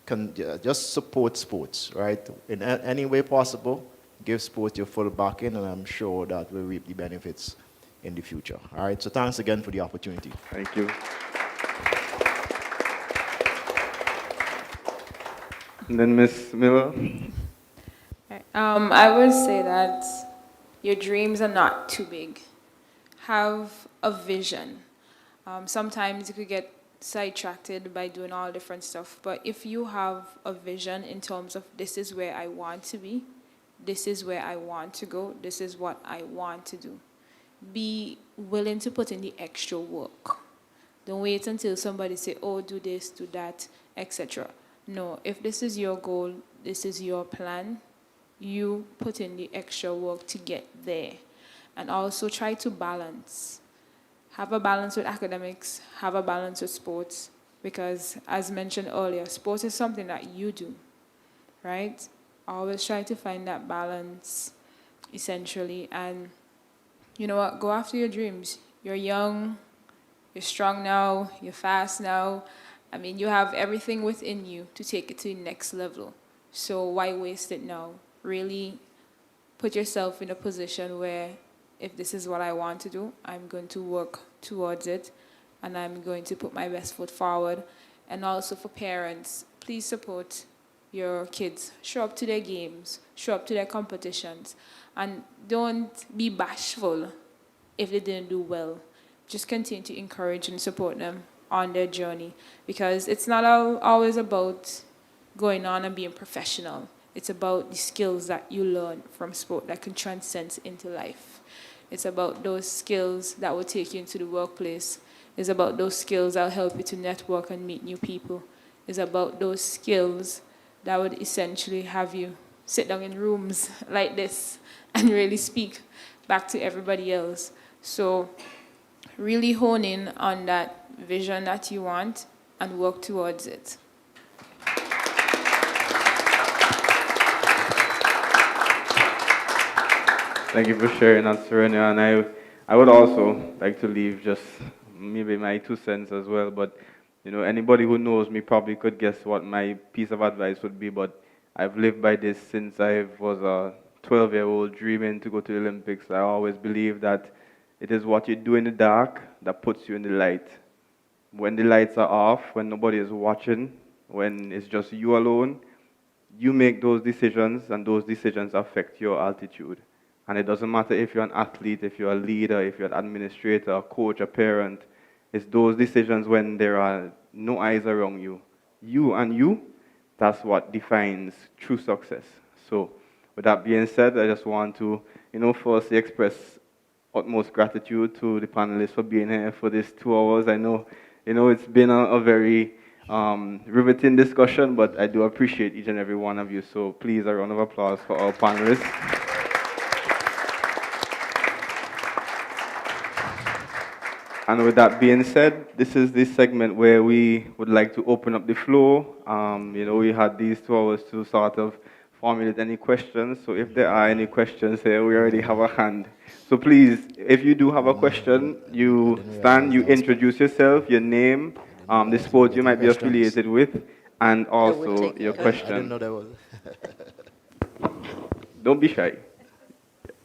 support sports, right? In any way possible, give sports your full backing, and I'm sure that we'll reap the benefits in the future. All right, so thanks again for the opportunity. Thank you. And then Ms. Miller. I would say that your dreams are not too big. Have a vision. Sometimes you could get sidetracked by doing all different stuff, but if you have a vision in terms of this is where I want to be, this is where I want to go, this is what I want to do, be willing to put in the extra work. Don't wait until somebody say, oh, do this, do that, etc. No, if this is your goal, this is your plan, you put in the extra work to get there. And also try to balance. Have a balance with academics, have a balance with sports, because as mentioned earlier, sports is something that you do, right? Always try to find that balance, essentially. And you know what? Go after your dreams. You're young, you're strong now, you're fast now. You have everything within you to take it to the next level. So why waste it now? Really put yourself in a position where if this is what I want to do, I'm going to work towards it, and I'm going to put my best foot forward. And also for parents, please support your kids. Show up to their games, show up to their competitions, and don't be bashful if they didn't do well. Just continue to encourage and support them on their journey, because it's not always about going on and being professional. It's about the skills that you learn from sport that can transcend into life. It's about those skills that will take you into the workplace. It's about those skills that will help you to network and meet new people. It's about those skills that would essentially have you sit down in rooms like this and really speak back to everybody else. So really hone in on that vision that you want and work towards it. Thank you for sharing that, Serena. And I would also like to leave just maybe my 2 cents as well. But anybody who knows me probably could guess what my piece of advice would be. But I've lived by this since I was a 12-year-old dreaming to go to the Olympics. I always believe that it is what you do in the dark that puts you in the light. When the lights are off, when nobody is watching, when it's just you alone, you make those decisions, and those decisions affect your altitude. And it doesn't matter if you're an athlete, if you're a leader, if you're an administrator, a coach, a parent. It's those decisions when there are no eyes around you. You and you, that's what defines true success. So, with that being said, I just want to, firstly express utmost gratitude to the panelists for being here for these 2 hours. I know, it's been a very riveting discussion, but I do appreciate each and every one of you. So please, a round of applause for our panelists. And with that being said, this is the segment where we would like to open up the floor. We had these 2 hours to sort of formulate any questions. So if there are any questions here, we already have a hand. So please, if you do have a question, you stand, you introduce yourself, your name, the sport you might be affiliated with, and also your question. I didn't know that was. Don't be shy.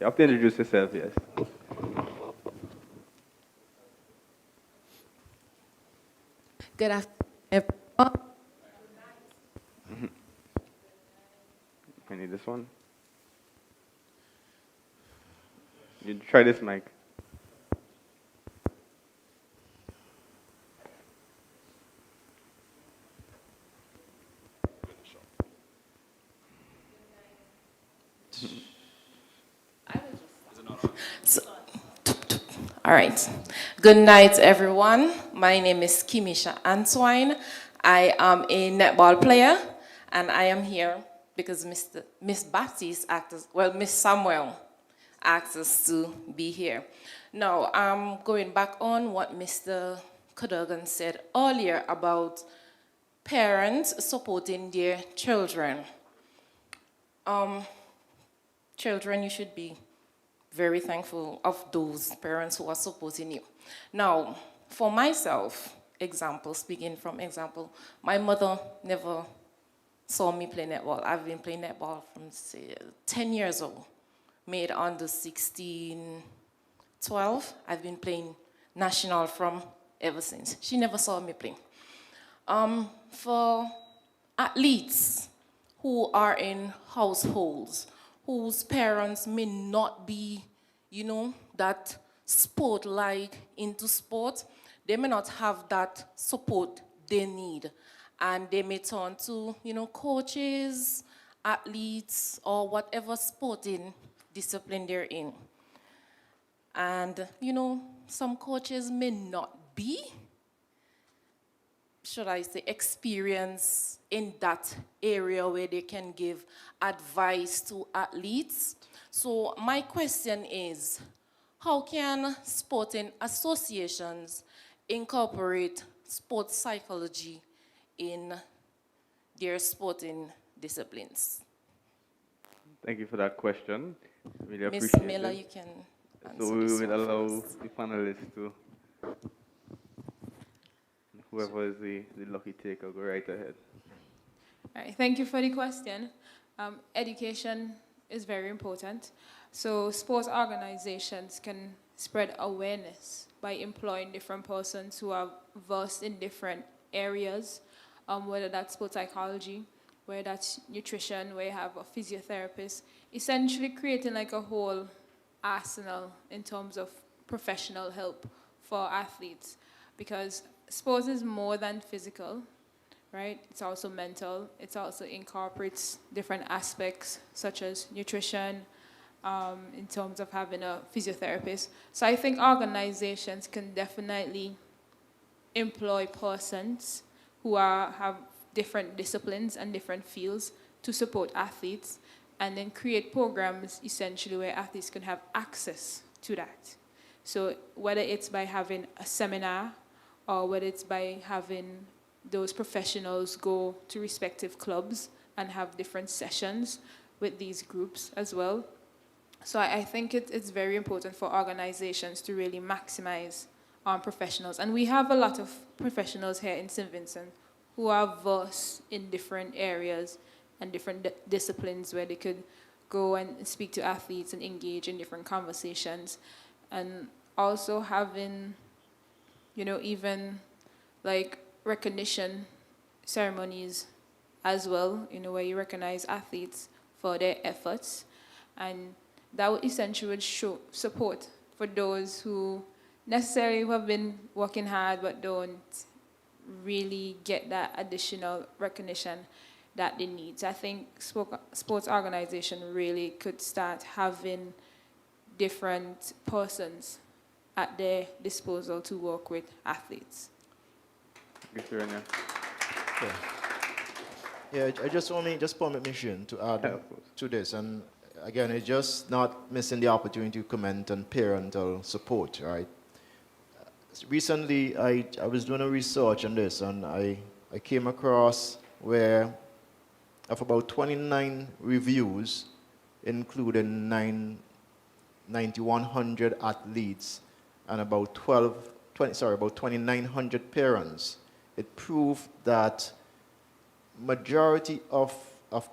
You have to introduce yourself, yes. Good afternoon, everyone. I need this one. You try this mic. All right. Good night, everyone. My name is Kimisha Antoine. I am a netball player, and I am here because Miss Baptiste Miss Samuel asked us to be here. Now, I'm going back on what Mr. Cadogan said earlier about parents supporting their children. Children, you should be very thankful of those parents who are supporting you. Now, for myself, speaking from example, my mother never saw me play netball. I've been playing netball from, say, 10 years old. Made under 16, 12. I've been playing national from ever since. She never saw me play. For athletes who are in households whose parents may not be, that sport-like into sport, they may not have that support they need. And they may turn to, coaches, athletes, or whatever sporting discipline they're in. And, some coaches may not be, should I say, experience in that area where they can give advice to athletes. So my question is, how can sporting associations incorporate sports psychology in their sporting disciplines? Thank you for that question. Really Ms. appreciate Miller, it. you can answer So we this will one allow first. the panelists to, whoever is the lucky taker, go right ahead. All right, thank you for the question. Education is very important. So sports organizations can spread awareness by employing different persons who are versed in different areas, whether that's sports psychology, whether that's nutrition, where you have a physiotherapist, essentially creating like a whole arsenal in terms of professional help for athletes, because sports is more than physical, right? It's also mental. It also incorporates different aspects such as nutrition, in terms of having a physiotherapist. So I think organizations can definitely employ persons who have different disciplines and different fields to support athletes, and then create programs essentially where athletes can have access to that. So whether it's by having a seminar or whether it's by having those professionals go to respective clubs and have different sessions with these groups as well. So I think it's very important for organizations to really maximize professionals. And we have a lot of professionals here in St. Vincent who are versed in different areas and different disciplines where they could go and speak to athletes and engage in different conversations. And also having, even like recognition ceremonies as well, where you recognize athletes for their efforts. And that would essentially show support for those who necessarily who have been working hard but don't really get that additional recognition that they need. So I think sports organization really could start having different persons at their disposal to work with athletes. Yeah. Yeah, I just permit me, Shane, to add to this. And again, it's just not missing the opportunity to comment on parental support, right? Recently, I was doing a research on this, and I came across where of about 29 reviews, including 9,100 athletes and about 2,900 parents, it proved that majority of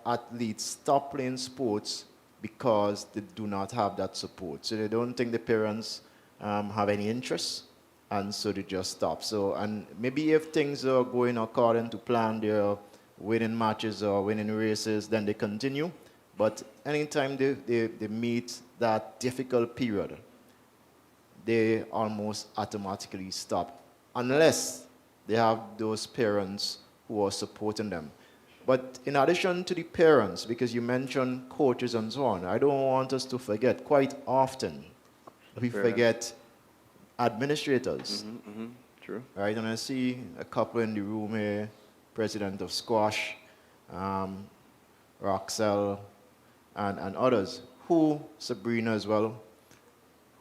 athletes stop playing sports because they do not have that support. So they don't think the parents have any interest, and so they just stop. So, and maybe if things are going according to plan, they're winning matches or winning races, then they continue. But anytime they meet that difficult period, they almost automatically stop, unless they have those parents who are supporting them. But in addition to the parents, because you mentioned coaches and so on, I don't want us to forget, quite often we forget administrators. True. Right, and I see a couple in the room here, president of Squash, Roxelle, and others, who, Sabrina as well,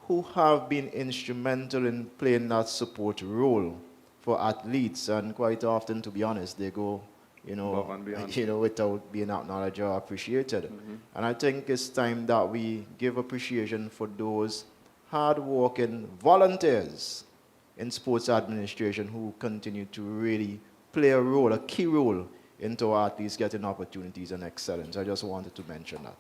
who have been instrumental in playing that support role for athletes, and quite often, to be honest, they go, without being acknowledged or appreciated. And I think it's time that we give appreciation for those hard-working volunteers in sports administration who continue to really play a key role into our athletes getting opportunities and excellence. I just wanted to mention that.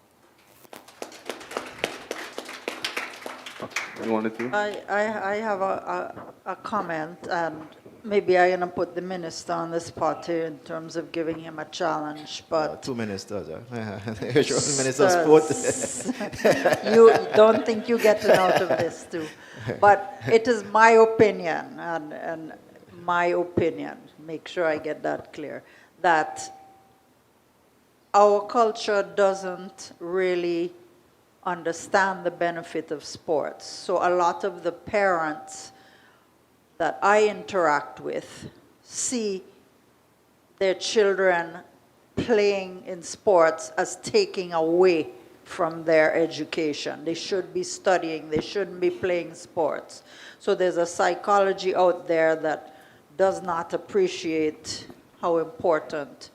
You wanted to? I have a comment, and maybe I'm going to put the minister on the spot here in terms of giving him a challenge, but... Two ministers, Minister of Sport. You don't think you're getting out of this too. But it is my opinion, and my opinion, make sure I get that clear, that our culture doesn't really understand the benefit of sports. So a lot of the parents that I interact with see their children playing in sports as taking away from their education. They should be studying, they shouldn't be playing sports. So there's a psychology out there that does not appreciate how important,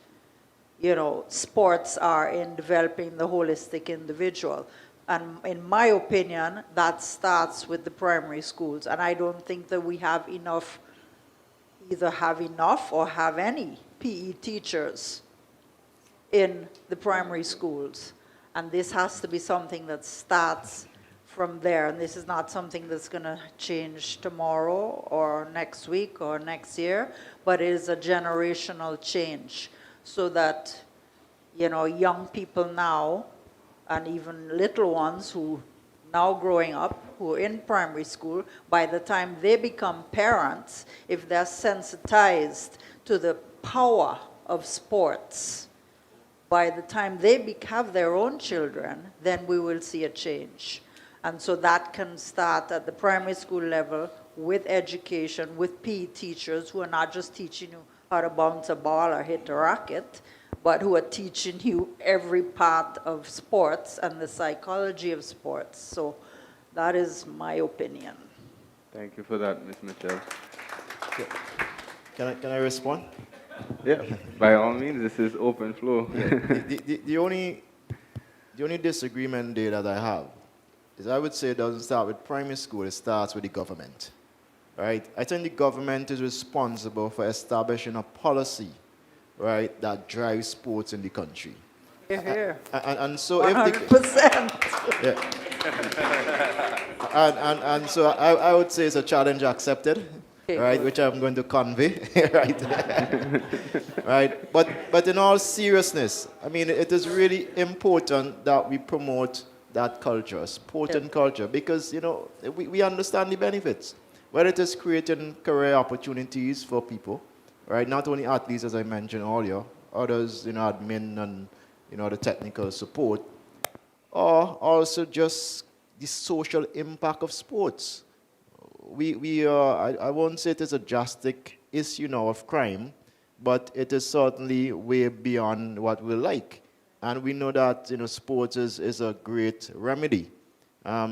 sports are in developing the holistic individual. And in my opinion, that starts with the primary schools. And I don't think that we have enough, either have enough or have any PE teachers in the primary schools. And this has to be something that starts from there. And this is not something that's going to change tomorrow or next week or next year, but it is a generational change so that, young people now, and even little ones who now growing up, who are in primary school, by the time they become parents, if they're sensitized to the power of sports, by the time they have their own children, then we will see a change. And so that can start at the primary school level with education, with PE teachers who are not just teaching you how to bounce a ball or hit a racket, but who are teaching you every part of sports and the psychology of sports. So that is my opinion. Thank you for that, Ms. Mitchell. Can I respond? Yeah, by all means, this is open flow. The only disagreement there that I have is I would say it doesn't start with primary school, it starts with the government. Right? I think the government is responsible for establishing a policy, right, that drives sports in the country. Here. And so if the, 100%. yeah. And so I would say it's a challenge accepted, Okay, right, good. which I'm going to convey, right? Right? But in all seriousness, I mean, it is really important that we promote that culture, sporting culture, because, you know, we understand the benefits. Whether it is creating career opportunities for people, right? Not only athletes, as I mentioned earlier, others, you know, admin and, you know, the technical support, or also just the social impact of sports. I won't say it is a drastic issue now of crime, but it is certainly way beyond what we like. And we know that, you know, sports is a great remedy,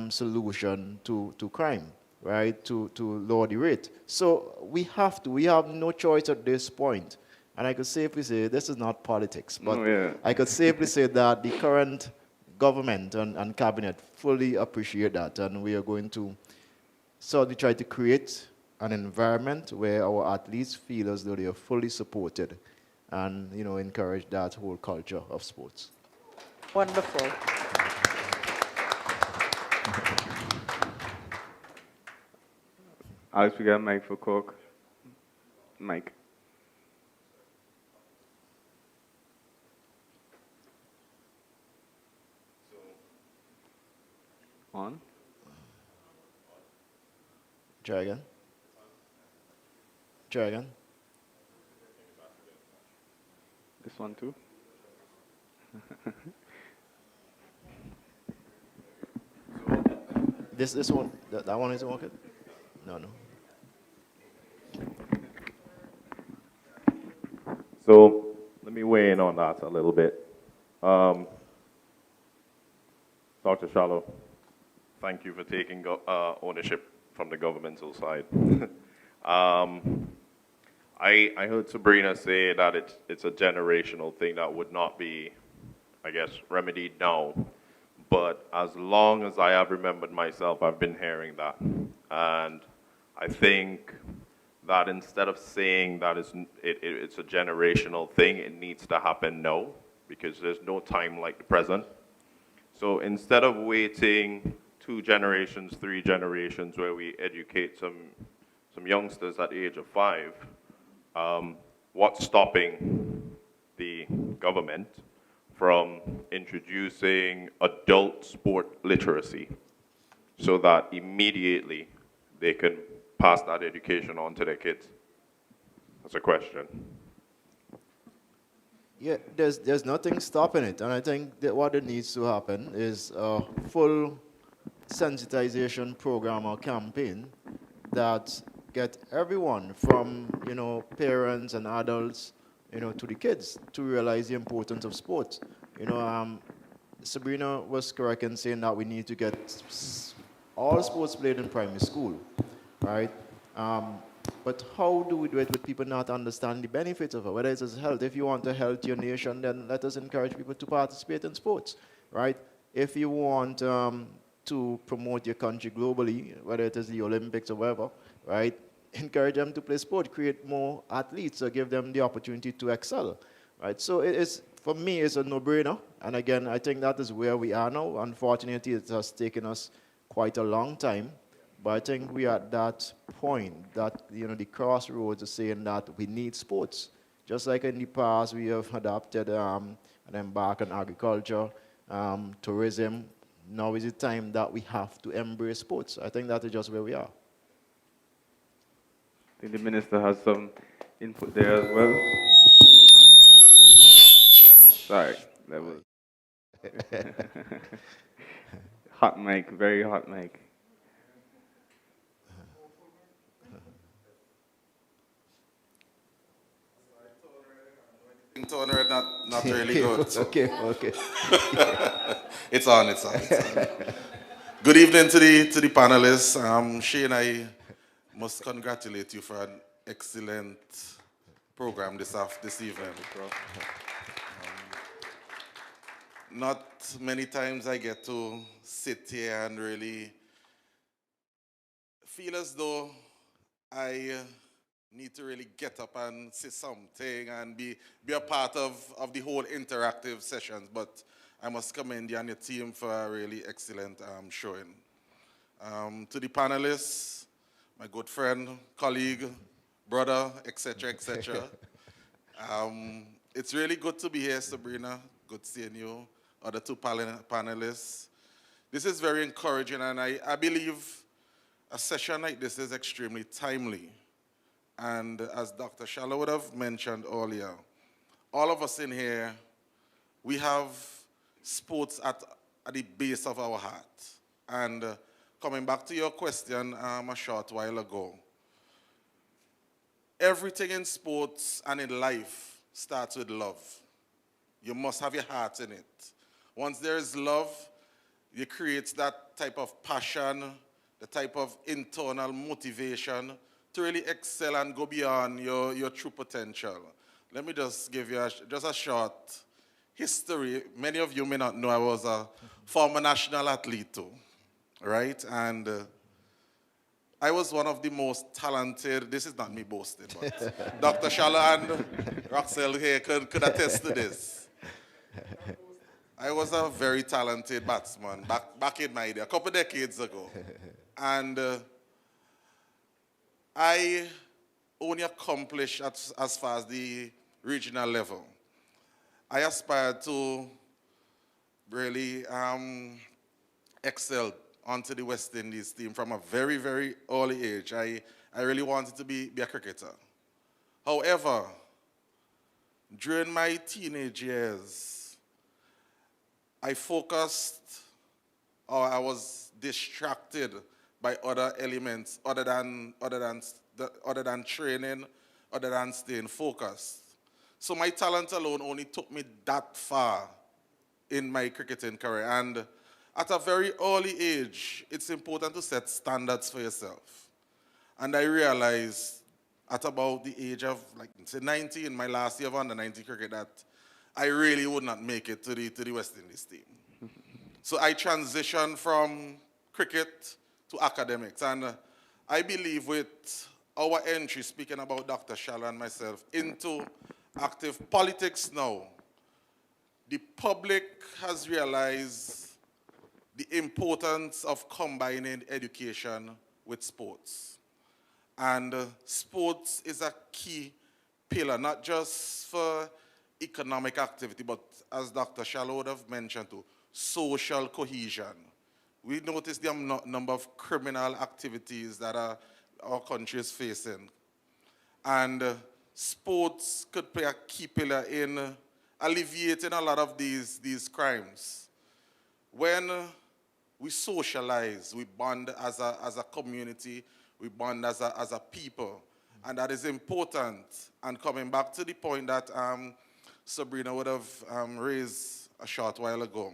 solution to crime, right, to lower the rate. So we have no choice at this point. And I could safely say, this is not politics, but I could safely say that the current government and cabinet fully appreciate that, and we are going to certainly try to create an environment where our athletes feel as though they are fully supported and, you know, encourage that whole culture of sports. Wonderful. Alex, we got a mic for Cork. Mike. On. Try again. Try again. This one too. This one, that one isn't working? No. So let me weigh in on that a little bit. Dr. Shallow, thank you for taking ownership from the governmental side. I heard Sabrina say that it's a generational thing that would not be, I guess, remedied now. But as long as I have remembered myself, I've been hearing that. And I think that instead of saying that it's a generational thing, it needs to happen now, because there's no time like the present. So instead of waiting 2 generations, 3 generations, where we educate some youngsters at the age of 5, what's stopping the government from introducing adult sport literacy so that immediately they can pass that education on to their kids? That's a question. Yeah, there's nothing stopping it, and I think that what it needs to happen is a full sensitization program or campaign that get everyone from, you know, parents and adults, you know, to the kids to realize the importance of sports. You know, Sabrina was correct in saying that we need to get all sports played in primary school, right? But how do we do it with people not understanding the benefits of it? Whether it's health, if you want to help your nation, then let us encourage people to participate in sports, right? If you want to promote your country globally, whether it is the Olympics or whatever, right? Encourage them to play sport, create more athletes, or give them the opportunity to excel, right? So it is, for me, it's a no-brainer. And again, I think that is where we are now. Unfortunately, it has taken us quite a long time. But I think we are at that point that, you know, the crossroads are saying that we need sports. Just like in the past, we have adopted and embarked on agriculture, tourism. Now is the time that we have to embrace sports. I think that is just where we are. I think the minister has some input there as well. Sorry, that was hot mic, very hot mic. Tone red, not really good. So. Okay. It's on. Good evening to the panelists. Shane, I must congratulate you for an excellent program this evening. Not many times I get to sit here and really feel as though I need to really get up and say something and be a part of the whole interactive sessions. But I must commend you and your team for a really excellent showing. To the panelists, my good friend, colleague, brother, etc., etc. It's really good to be here, Sabrina. Good seeing you. Other two panelists. This is very encouraging, and I believe a session like this is extremely timely. And as Dr. Shallow would have mentioned earlier, all of us in here, we have sports at the base of our heart. And coming back to your question a short while ago, everything in sports and in life starts with love. You must have your heart in it. Once there is love, it creates that type of passion, the type of internal motivation to really excel and go beyond your true potential. Let me just give you just a short history. Many of you may not know I was a former national athlete too, right? And I was one of the most talented, this is not me boasting, but Dr. Shala and Roxelle here could attest to this. I was a very talented batsman back in my day, a couple decades ago. And I only accomplished as far as the regional level. I aspired to really excel onto the West Indies team from a very, very early age. I really wanted to be a cricketer. However, during my teenage years, I focused, or I was distracted by other elements other than training, other than staying focused. So my talent alone only took me that far in my cricketing career. And at a very early age, it's important to set standards for yourself. And I realized at about the age of, like, say 19, my last year of under-19 cricket, that I really would not make it to the West Indies team. So I transitioned from cricket to academics. And I believe with our entry, speaking about Dr. Shala and myself, into active politics now, the public has realized the importance of combining education with sports. And sports is a key pillar, not just for economic activity, but as Dr. Shallow would have mentioned too, social cohesion. We notice the number of criminal activities that our country is facing. And sports could play a key pillar in alleviating a lot of these crimes. When we socialize, we bond as a community, we bond as a people, and that is important. And coming back to the point that Sabrina would have raised a short while ago,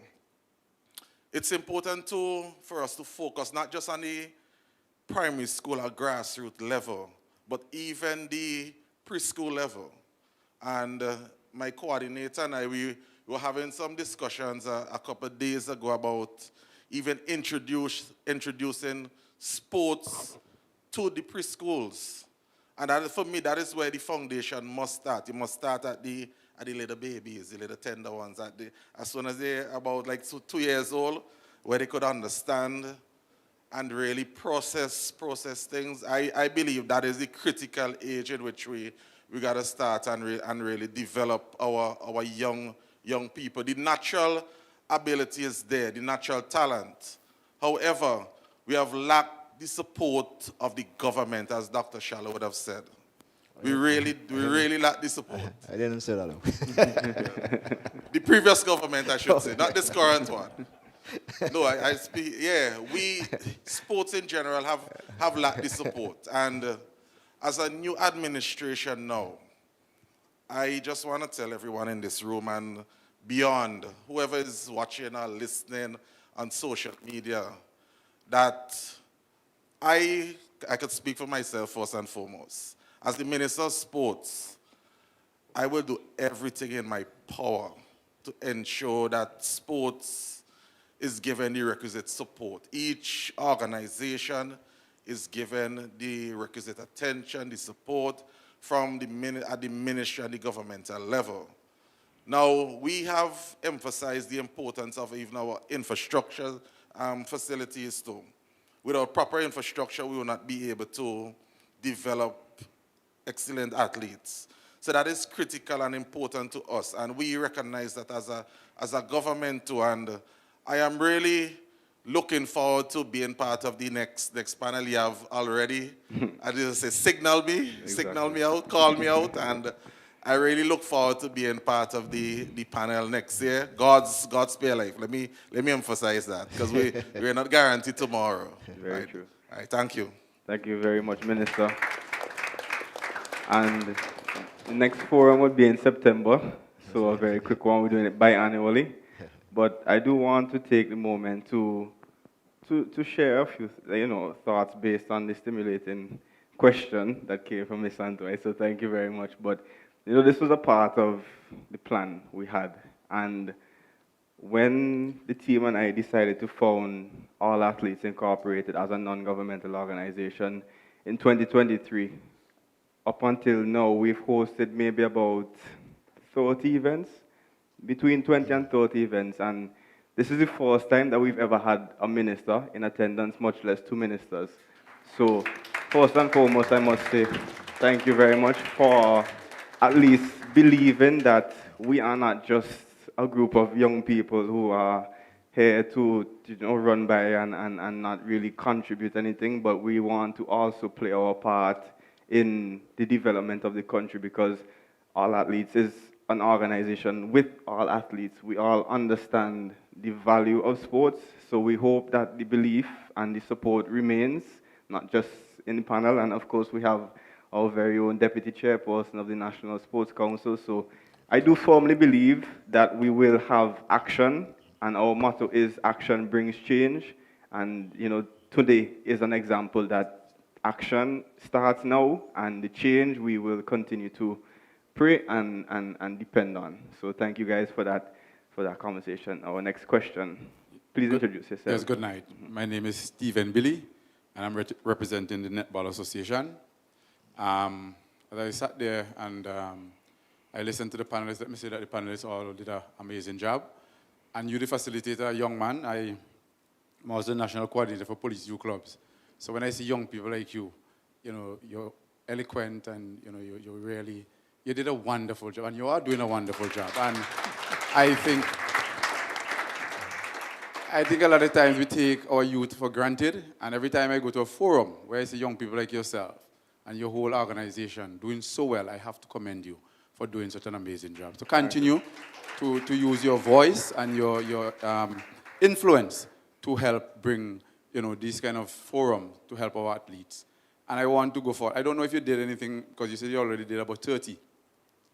it's important for us to focus not just on the primary school or grassroots level, but even the preschool level. And my coordinator and I, we were having some discussions a couple of days ago about even introducing sports to the preschools. And that, for me, that is where the foundation must start. You must start at the little babies, the little tender ones, as soon as they're about like 2 years old, where they could understand and really process things. I believe that is the critical age in which we got to start and really develop our young people. The natural ability is there, the natural talent. However, we have lacked the support of the government, as Dr. Shallow would have said. We really lack the support. I didn't say that. The previous government, I should say, not this current one. No, I speak, yeah, sports in general have lacked the support. And as a new administration now, I just want to tell everyone in this room and beyond, whoever is watching or listening on social media, that I could speak for myself first and foremost. As the Minister of Sports, I will do everything in my power to ensure that sports is given the requisite support. Each organization is given the requisite attention, the support from at the ministry and the governmental level. Now, we have emphasized the importance of even our infrastructure facilities too. Without proper infrastructure, we will not be able to develop excellent athletes. So that is critical and important to us, and we recognize that as a government too, and I am really looking forward to being part of the next panel you have already. I just say signal me out, call me out, and I really look forward to being part of the panel next year. God's spare life. Let me emphasize that, because we're not guaranteed tomorrow. Very true. All right, thank you. Thank you very much, Minister. And the next forum would be in September, so a very quick one. We're doing it biannually. But I do want to take the moment to share a few thoughts based on the stimulating question that came from Ms. Santoy. So thank you very much. But this was a part of the plan we had. And when the team and I decided to found All Athletes Incorporated as a non-governmental organization in 2023, up until now, we've hosted maybe about 30 events, between 20 and 30 events, and this is the first time that we've ever had a minister in attendance, much less two ministers. So, first and foremost, I must say thank you very much for at least believing that we are not just a group of young people who are here to run by and not really contribute anything, but we want to also play our part in the development of the country, because All Athletes is an organization with all athletes. We all understand the value of sports, so we hope that the belief and the support remains, not just in the panel, and of course we have our very own deputy chairperson of the National Sports Council. So I do firmly believe that we will have action, and our motto is action brings change, and today is an example that action starts now, and the change we will continue to pray and depend on. So thank you guys for that conversation. Our next question. Please introduce yourself. Yes, good night. My name is Stephen Billy, and I'm representing the Netball Association. As I sat there and I listened to the panelists, let me say that the panelists all did an amazing job. And you, the facilitator, young man, I'm also the national coordinator for police youth clubs. So when I see young people like you, you're eloquent, and you did a wonderful job, and you are doing a wonderful job. And I think a lot of times we take our youth for granted, and every time I go to a forum where I see young people like yourself and your whole organization doing so well, I have to commend you for doing such an amazing job. So continue to use your voice and your influence to help bring this kind of forum to help our athletes. And I want to go forward. I don't know if you did anything, because you said you already did about 30.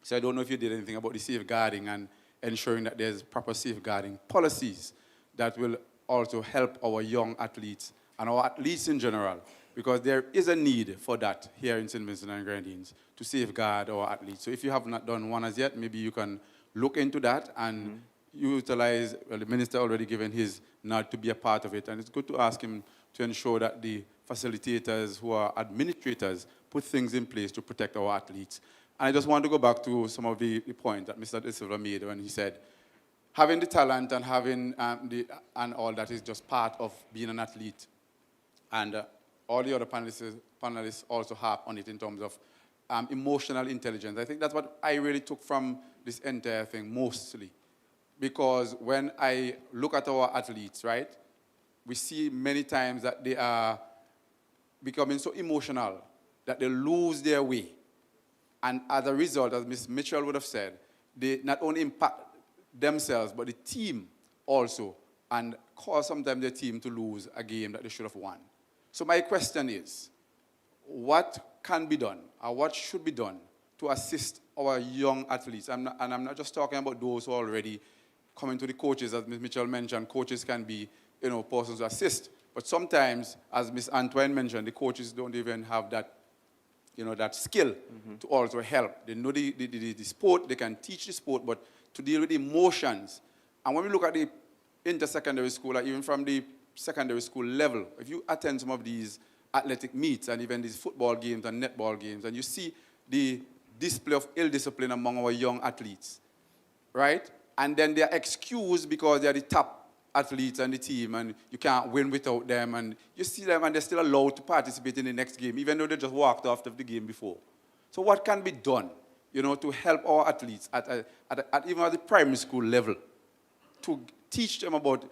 So I don't know if you did anything about the safeguarding and ensuring that there's proper safeguarding policies that will also help our young athletes and our athletes in general, because there is a need for that here in St. Vincent and Grenadines to safeguard our athletes. So if you have not done one as yet, maybe you can look into that and utilize, well, the minister already given his nod to be a part of it, and it's good to ask him to ensure that the facilitators who are administrators put things in place to protect our athletes. And I just want to go back to some of the points that Mr. De Silva made when he said, having the talent and having and all that is just part of being an athlete. And all the other panelists also harp on it in terms of emotional intelligence. I think that's what I really took from this entire thing mostly. Because when I look at our athletes, right, we see many times that they are becoming so emotional that they lose their way. And as a result, as Ms. Mitchell would have said, they not only impact themselves, but the team also, and cause sometimes the team to lose a game that they should have won. So my question is, what can be done, or what should be done to assist our young athletes? And I'm not just talking about those who are already coming to the coaches, as Ms. Mitchell mentioned. Coaches can be, persons who assist. But sometimes, as Ms. Antoine mentioned, the coaches don't even have that, that skill to also help. They know the sport, they can teach the sport, but to deal with emotions. And when we look at the inter-secondary school, like even from the secondary school level, if you attend some of these athletic meets and even these football games and netball games, and you see the display of ill discipline among our young athletes, right? And then they're excused because they're the top athletes on the team and you can't win without them, and you see them and they're still allowed to participate in the next game, even though they just walked off of the game before. So what can be done, to help our athletes even at the primary school level, to teach them about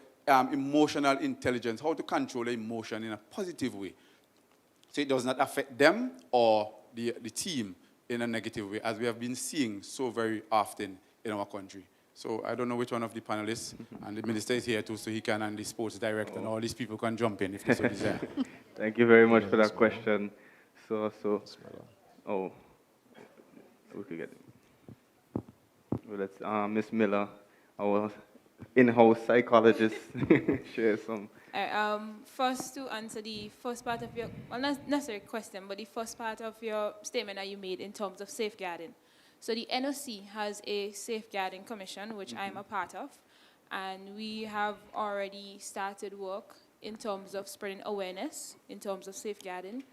emotional intelligence, how to control emotion in a positive way, so it does not affect them or the team in a negative way, as we have been seeing so very often in our country. So I don't know which one of the panelists, and the minister is here too, so he can, and the sports director, and all these people can jump in if they so desire. Thank you very much for that question. So, we could get it. Well, let's, Ms. Miller, our in-house psychologist, share some. First, to answer the first part of your, well, not necessarily question, but the first part of your statement that you made in terms of safeguarding. So the NOC has a safeguarding commission, which I'm a part of, and we have already started work in terms of spreading awareness in terms of safeguarding.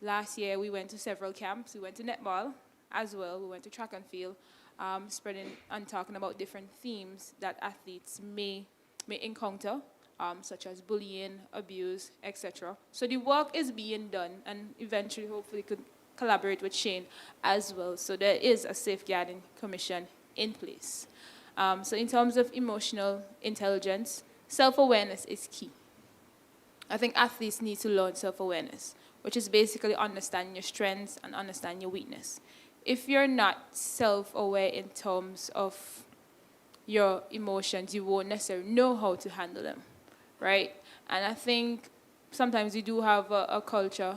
Last year, we went to several camps. We went to netball as well. We went to track and field, spreading and talking about different themes that athletes may encounter, such as bullying, abuse, etc. So the work is being done, and eventually, hopefully, could collaborate with Shane as well. So there is a safeguarding commission in place. So in terms of emotional intelligence, self-awareness is key. I think athletes need to learn self-awareness, which is basically understanding your strengths and understanding your weakness. If you're not self-aware in terms of your emotions, you won't necessarily know how to handle them, right? And I think sometimes we do have a culture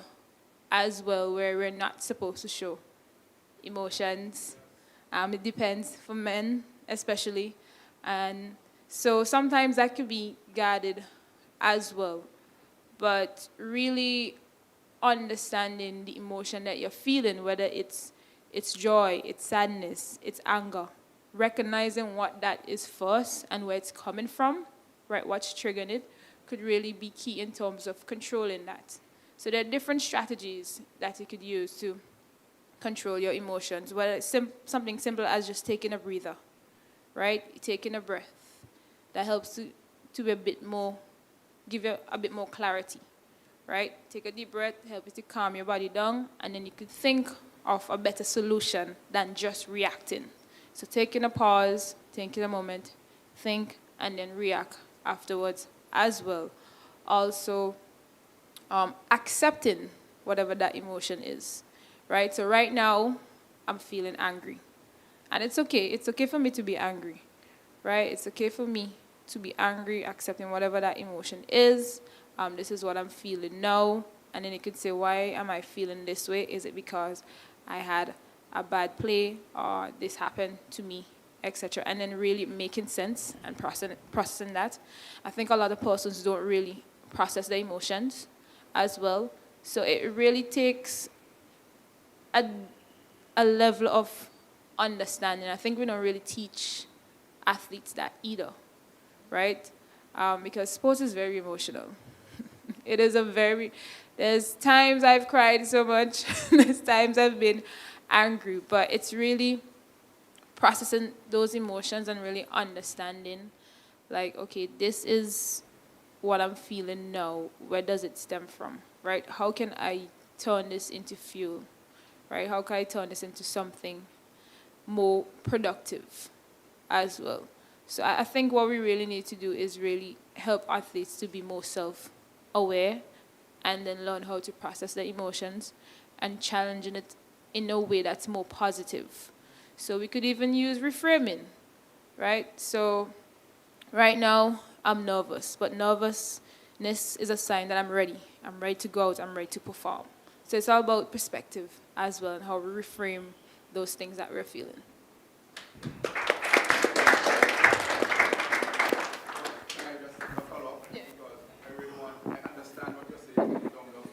as well where we're not supposed to show emotions. It depends for men especially. And so sometimes that could be guarded as well. But really understanding the emotion that you're feeling, whether it's joy, it's sadness, it's anger, recognizing what that is first and where it's coming from, right, what's triggering it, could really be key in terms of controlling that. So there are different strategies that you could use to control your emotions, whether it's something simple as just taking a breather, right? Taking a breath. That helps to be a bit more, give you a bit more clarity, right? Take a deep breath, help you to calm your body down, and then you could think of a better solution than just reacting. So taking a pause, taking a moment, think, and then react afterwards as well. Also, accepting whatever that emotion is, right? So right now, I'm feeling angry. And it's okay. It's okay for me to be angry, right? It's okay for me to be angry, accepting whatever that emotion is. This is what I'm feeling now. And then you could say, why am I feeling this way? Is it because I had a bad play or this happened to me, etc.? And then really making sense and processing that. I think a lot of persons don't really process their emotions as well. So it really takes a level of understanding. I think we don't really teach athletes that either, right? Because sports is very emotional. It is there's times I've cried so much, there's times I've been angry, but it's really processing those emotions and really understanding, like, okay, this is what I'm feeling now. Where does it stem from, right? How can I turn this into fuel, right? How can I turn this into something more productive as well? So I think what we really need to do is really help athletes to be more self-aware and then learn how to process their emotions and challenging it in a way that's more positive. So we could even use reframing, right? So right now, I'm nervous, but nervousness is a sign that I'm ready. I'm ready to go out, I'm ready to perform. So it's all about perspective as well and how we reframe those things that we're feeling. Can I just follow up? Yeah. Because I understand what you're saying in terms of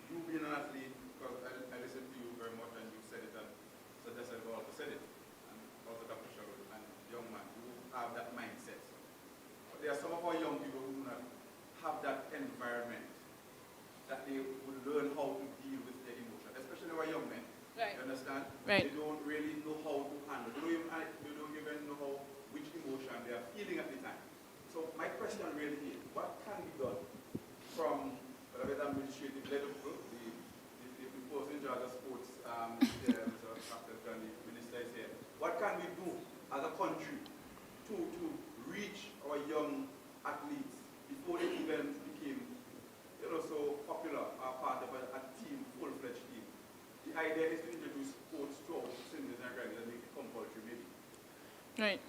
you being an athlete, because I listened to you very much and you said it, and so that's why I also said it, and also Dr. Sherwood, and your our young people who do not have that environment, that they would learn how to deal with their emotion, especially our young men. Right. You understand? Right. They don't really know how to handle. They don't even know which emotion they are feeling at the time. So my question really is, what can be done from whatever the administrative level, the person in charge of sports, Mr. Minister is here. What can we do as a country to reach our young athletes before they even became so popular or part of a team, full-fledged team? The idea is to introduce sports throughout Sindhis and Grannies and make it compulsory, maybe. Right.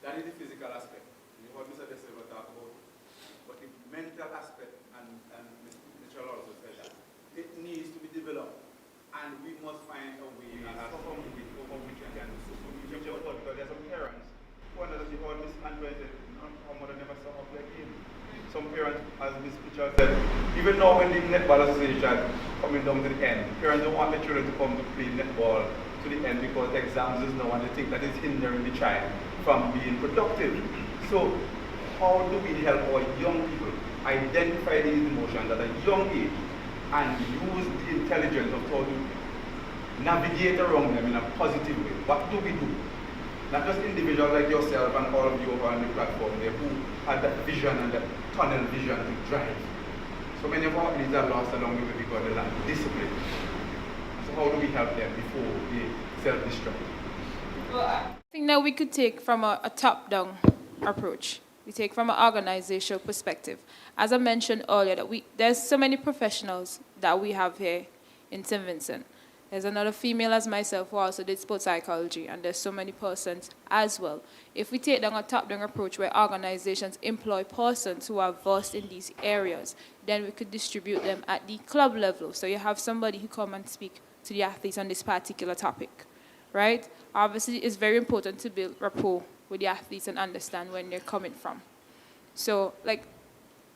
That is the physical aspect. You know what Mr. De Silva talked about. But the mental aspect, and Mr. also said that, it needs to be developed. And we must find a way as how which we can reach out, because there are some parents who understand how Miss Andrea said, our mother never saw her play a game. Some parents, as Ms. Pitcher said, even now when the Netball Association coming down to the end, parents don't want their children to come to play netball to the end because exams is now, and they think that is hindering the child from being productive. So how do we help our young people identify these emotions at a young age and use the intelligence of how to navigate around them in a positive way? What do we do? Not just individuals like yourself and all of you on the platform there who had that vision and that tunnel vision to drive. So many of our athletes are lost along the way because they lack discipline. So how do we help them before they self-destruct? Well, I think that we could take from a top-down approach. We take from an organizational perspective. As I mentioned earlier, that there's so many professionals that we have here in St. Vincent. There's another female as myself who also did sports psychology, and there's so many persons as well. If we take down a top-down approach where organizations employ persons who are versed in these areas, then we could distribute them at the club level. So you have somebody who come and speak to the athletes on this particular topic, right? Obviously, it's very important to build rapport with the athletes and understand when they're coming from. So, like,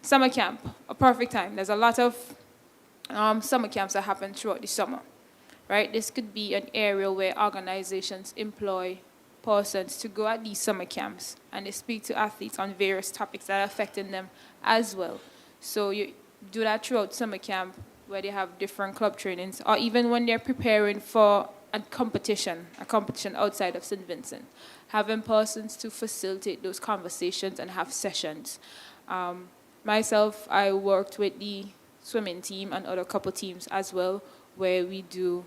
summer camp, a perfect time. There's a lot of summer camps that happen throughout the summer. Right? This could be an area where organizations employ persons to go at these summer camps and they speak to athletes on various topics that are affecting them as well. So you do that throughout summer camp where they have different club trainings, or even when they're preparing for a competition outside of St. Vincent, having persons to facilitate those conversations and have sessions. Myself, I worked with the swimming team and other couple teams as well, where we do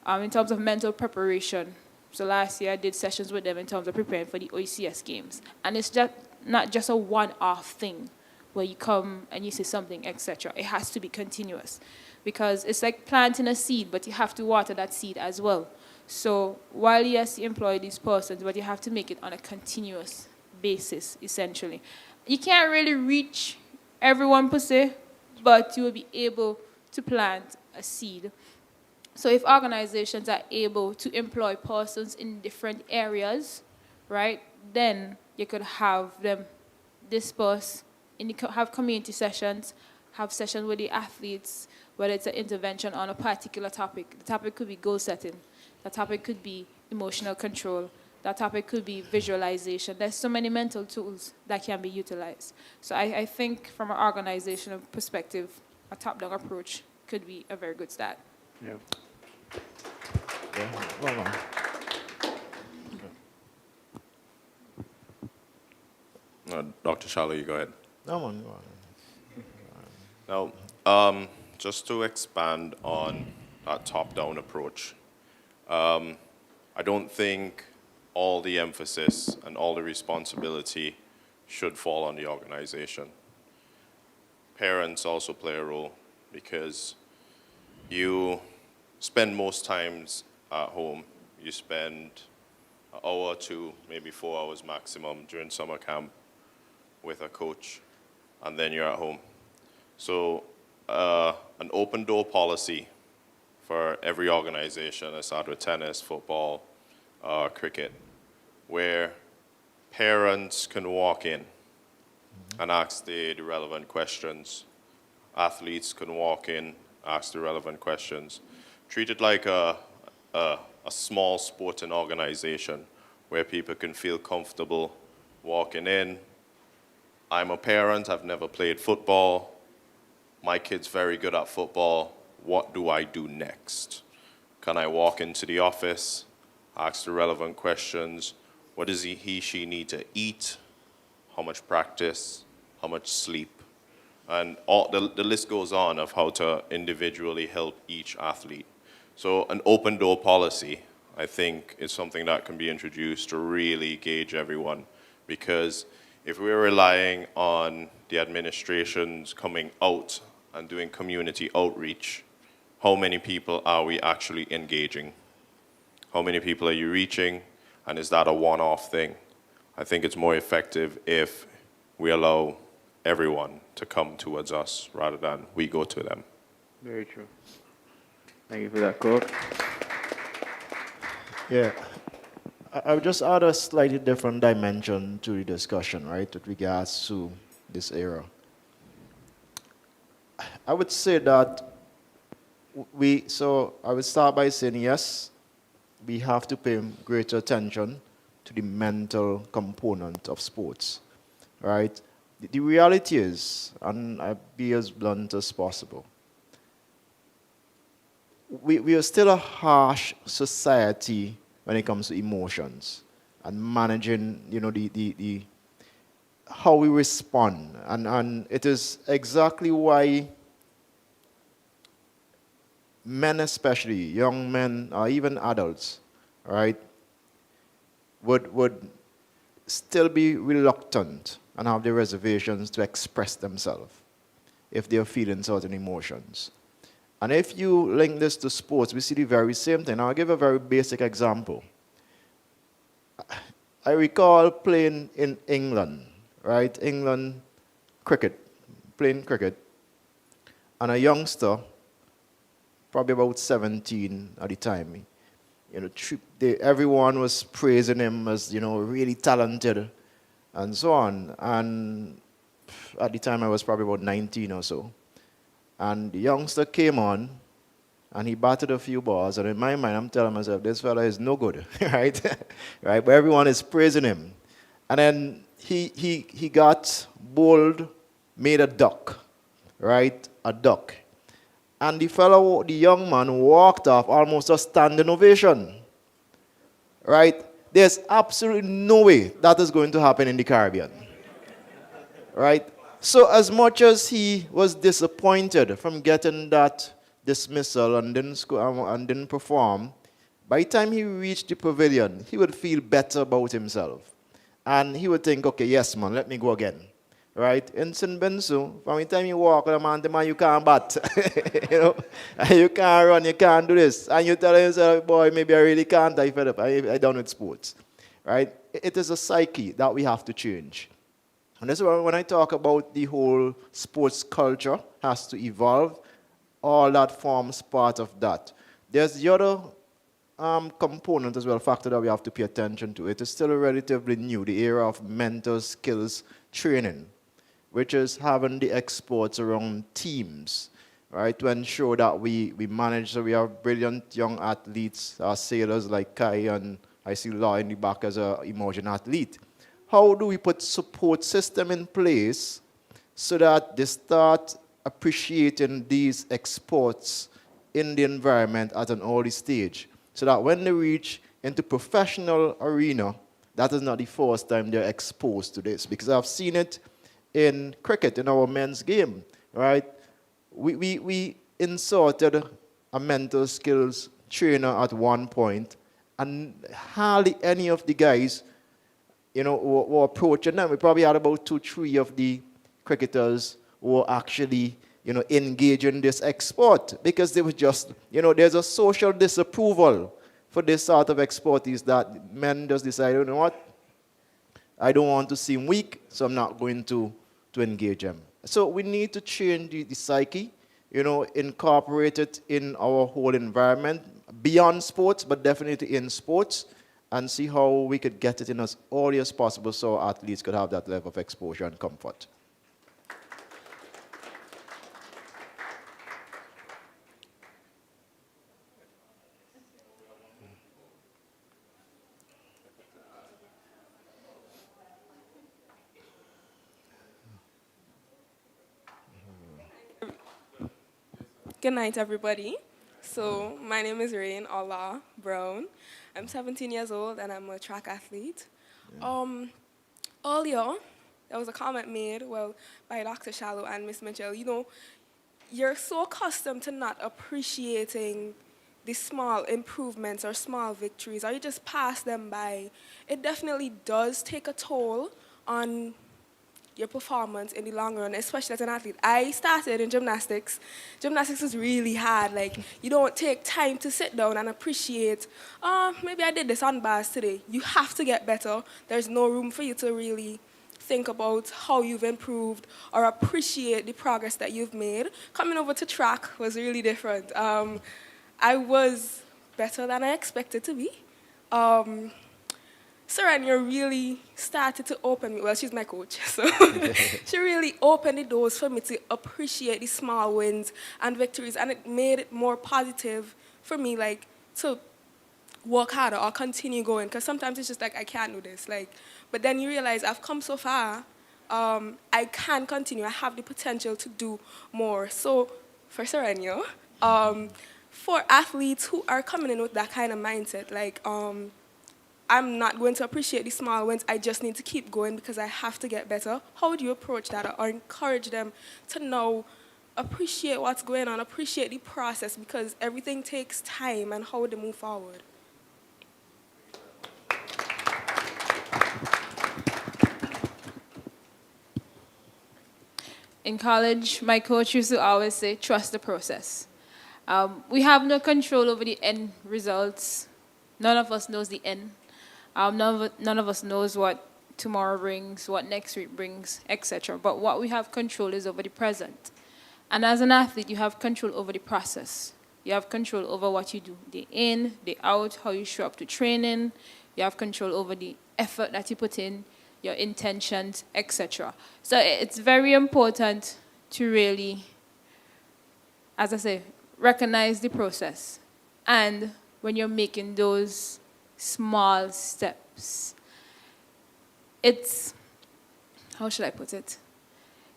in terms of mental preparation. So last year I did sessions with them in terms of preparing for the OECS games. And it's just not just a one-off thing where you come and you say something, etc. It has to be continuous, because it's like planting a seed, but you have to water that seed as well. So while, yes, you employ these persons, but you have to make it on a continuous basis, essentially. You can't really reach everyone per se, but you will be able to plant a seed. So if organizations are able to employ persons in different areas, right, then you could have them disperse, have community sessions, have sessions with the athletes, whether it's an intervention on a particular topic. The topic could be goal setting. The topic could be emotional control. That topic could be visualization. There's so many mental tools that can be utilized. So I think from an organizational perspective, a top-down approach could be a very good start. Yeah. Dr. Shallow, you go ahead. No, man, no. Now, just to expand on that top-down approach, I don't think all the emphasis and all the responsibility should fall on the organization. Parents also play a role, because you spend most times at home. You spend an hour or two, maybe 4 hours maximum during summer camp with a coach, and then you're at home. So an open door policy for every organization, I start with tennis, football, cricket, where parents can walk in and ask the relevant questions. Athletes can walk in, ask the relevant questions. Treat it like a small sporting organization where people can feel comfortable walking in, I'm a parent, I've never played football, my kid's very good at football, what do I do next? Can I walk into the office, ask the relevant questions, what does she need to eat, how much practice, how much sleep, and the list goes on of how to individually help each athlete. So an open door policy, I think, is something that can be introduced to really gauge everyone, because if we're relying on the administrations coming out and doing community outreach, how many people are we actually engaging? How many people are you reaching? And is that a one-off thing? I think it's more effective if we allow everyone to come towards us rather than we go to them. Very true. Thank you for that quote. Yeah. I would just add a slightly different dimension to the discussion, right, with regards to this era. I would say that I would start by saying, yes, we have to pay greater attention to the mental component of sports, right? The reality is, and I'll be as blunt as possible, we are still a harsh society when it comes to emotions and managing, the how we respond. And it is exactly why men especially, young men or even adults, right, would still be reluctant and have their reservations to express themselves if they are feeling certain emotions. And if you link this to sports, we see the very same thing. I'll give a very basic example. I recall playing in England, right? England cricket, playing cricket. And a youngster, probably about 17 at the time, everyone was praising him as, really talented and so on. And at the time I was probably about 19 or so. And the youngster came on, and he batted a few balls, and in my mind, I'm telling myself, this fella is no good, right? Right? But everyone is praising him. And then he got bowled, made a duck, right? A duck. And the young man walked off almost a standing ovation, right? There's absolutely no way that is going to happen in the Caribbean, right? So as much as he was disappointed from getting that dismissal and didn't perform, by the time he reached the pavilion, he would feel better about himself. And he would think, okay, yes, man, let me go again. Right? In St. Bensu, from the time you walk, man, you can't bat. You can't run, you can't do this. And you tell yourself, boy, maybe I really can't, I fed up, I done with sports. Right? It is a psyche that we have to change. And that's why when I talk about the whole sports culture has to evolve, all that forms part of that. There's the other component as well, factor that we have to pay attention to. It is still relatively new, the era of mental skills training, which is having the experts around teams, right, to ensure that we manage. So we have brilliant young athletes, sailors like Kai, and I see Law in the back as an emerging athlete. How do we put support system in place so that they start appreciating these exports in the environment at an early stage, so that when they reach into professional arena, that is not the first time they're exposed to this? Because I've seen it in cricket, in our men's game, right? We inserted a mental skills trainer at one point, and hardly any of the guys were approaching them. We probably had about 2-3 of the cricketers who were actually, engaging in this export, because they were just, there's a social disapproval for this sort of export, is that men just decide, you know what, I don't want to seem weak, so I'm not going to engage them. So we need to change the psyche, incorporate it in our whole environment, beyond sports, but definitely in sports, and see how we could get it in as early as possible so athletes could have that level of exposure and comfort. Good night, everybody. So, my name is Rain Allah Brown. I'm 17 years old and I'm a track athlete. Earlier, there was a comment made, well, by Dr. Shallow and Miss Mitchell. You know, you're so accustomed to not appreciating the small improvements or small victories, or you just pass them by. It definitely does take a toll on your performance in the long run, especially as an athlete. I started in gymnastics. Gymnastics is really hard. Like, you don't take time to sit down and appreciate, maybe I did this on bars today. You have to get better. There's no room for you to really think about how you've improved or appreciate the progress that you've made. Coming over to track was really different. I was better than I expected to be. Serenia really started to open me. Well, she's my coach, so she really opened the doors for me to appreciate the small wins and victories, and it made it more positive for me, like, to work harder or continue going. Because sometimes it's just like, I can't do this. Like, but then you realize I've come so far. I can continue. I have the potential to do more. So for Serenia, for athletes who are coming in with that kind of mindset, like, I'm not going to appreciate the small wins. I just need to keep going because I have to get better. How would you approach that or encourage them to now appreciate what's going on, appreciate the process, because everything takes time, and how would they move forward? In college, my coach used to always say, trust the process. We have no control over the end results. None of us knows the end. None of us knows what tomorrow brings, what next week brings, etc. But what we have control is over the present. And as an athlete, you have control over the process. You have control over what you do, day in, day out, how you show up to training. You have control over the effort that you put in, your intentions, etc. So it's very important to really, as I say, recognize the process. And when you're making those small steps, it's, how should I put it?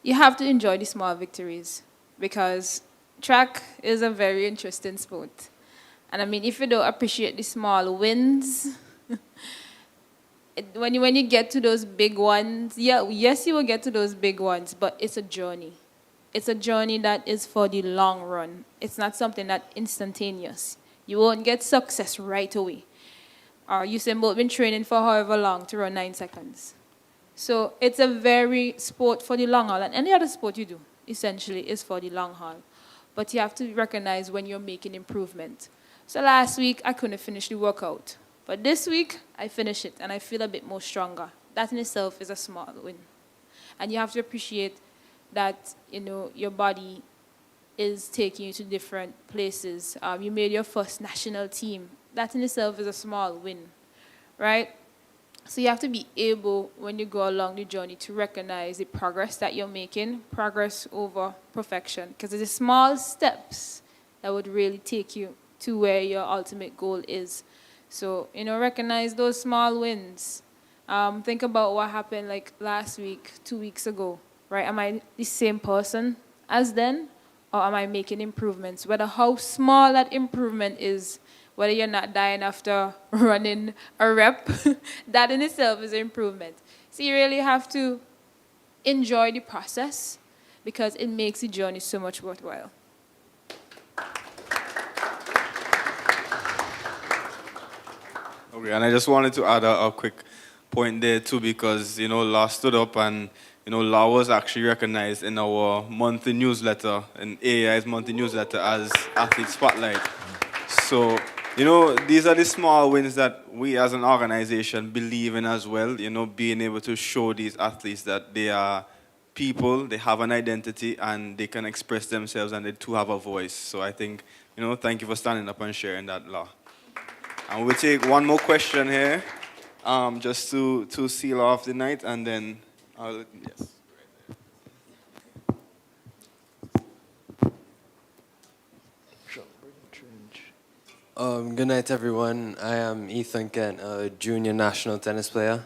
You have to enjoy the small victories, because track is a very interesting sport. And I mean, if you don't appreciate the small wins, when you get to those big ones, yes, you will get to those big ones, but it's a journey. It's a journey that is for the long run. It's not something that's instantaneous. You won't get success right away. Usain Bolt been training for however long to run 9 seconds. So it's a very sport for the long haul. And any other sport you do, essentially, is for the long haul. But you have to recognize when you're making improvement. So last week, I couldn't finish the workout. But this week, I finished it, and I feel a bit more stronger. That in itself is a small win. And you have to appreciate that, you know, your body is taking you to different places. You made your first national team. That in itself is a small win, right? So you have to be able, when you go along the journey, to recognize the progress that you're making, progress over perfection, because it's the small steps that would really take you to where your ultimate goal is. So, you know, recognize those small wins. Think about what happened like last week, 2 weeks ago, right? Am I the same person as then, or am I making improvements? Whether how small that improvement is, whether you're not dying after running a rep, that in itself is an improvement. So you really have to enjoy the process, because it makes the journey so much worthwhile. Okay, and I just wanted to add a quick point there too, because, you know, La stood up and, you know, La was actually recognized in our monthly newsletter, in AAI's monthly newsletter, as Athlete Spotlight. So, you know, these are the small wins that we as an organization believe in as well, you know, being able to show these athletes that they are people, they have an identity, and they can express themselves, and they too have a voice. So I think, you know, thank you for standing up and sharing that, La. And we'll take one more question here, just to seal off the night, and then, yes. Good night, everyone. I am Ethan Kent, a junior national tennis player.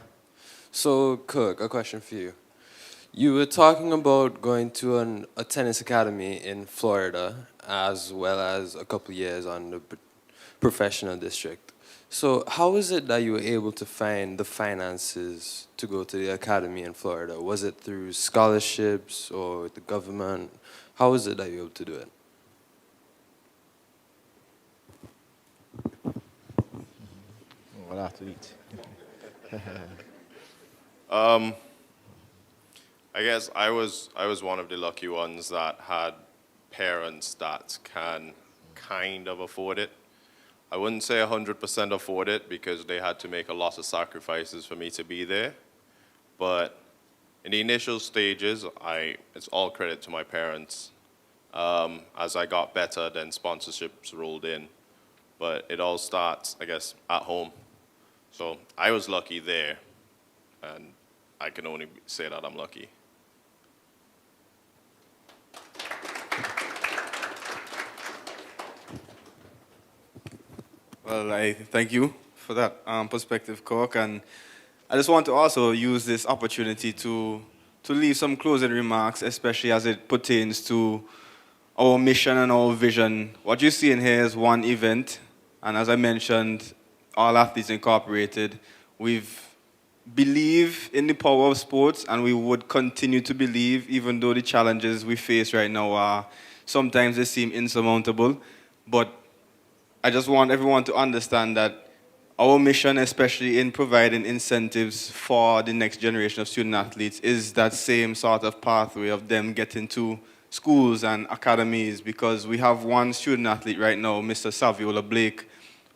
So, Cook, a question for you. You were talking about going to a tennis academy in Florida, as well as a couple years on the professional district. So how is it that you were able to find the finances to go to the academy in Florida? Was it through scholarships or the government? How is it that you were able to do it? We'll have to eat. I guess I was one of the lucky ones that had parents that can kind of afford it. I wouldn't say 100% afford it because they had to make a lot of sacrifices for me to be there. But in the initial stages, it's all credit to my parents. As I got better, then sponsorships rolled in. But it all starts, I guess, at home. So I was lucky there, and I can only say that I'm lucky. Well, I thank you for that perspective, Cork, and I just want to also use this opportunity to leave some closing remarks, especially as it pertains to our mission and our vision. What you see in here is one event, and as I mentioned, All Athletes Incorporated, we've believe in the power of sports, and we would continue to believe, even though the challenges we face right now are sometimes they seem insurmountable. But I just want everyone to understand that our mission, especially in providing incentives for the next generation of student athletes, is that same sort of pathway of them getting to schools and academies, because we have one student athlete right now, Mr. Saviola Blake,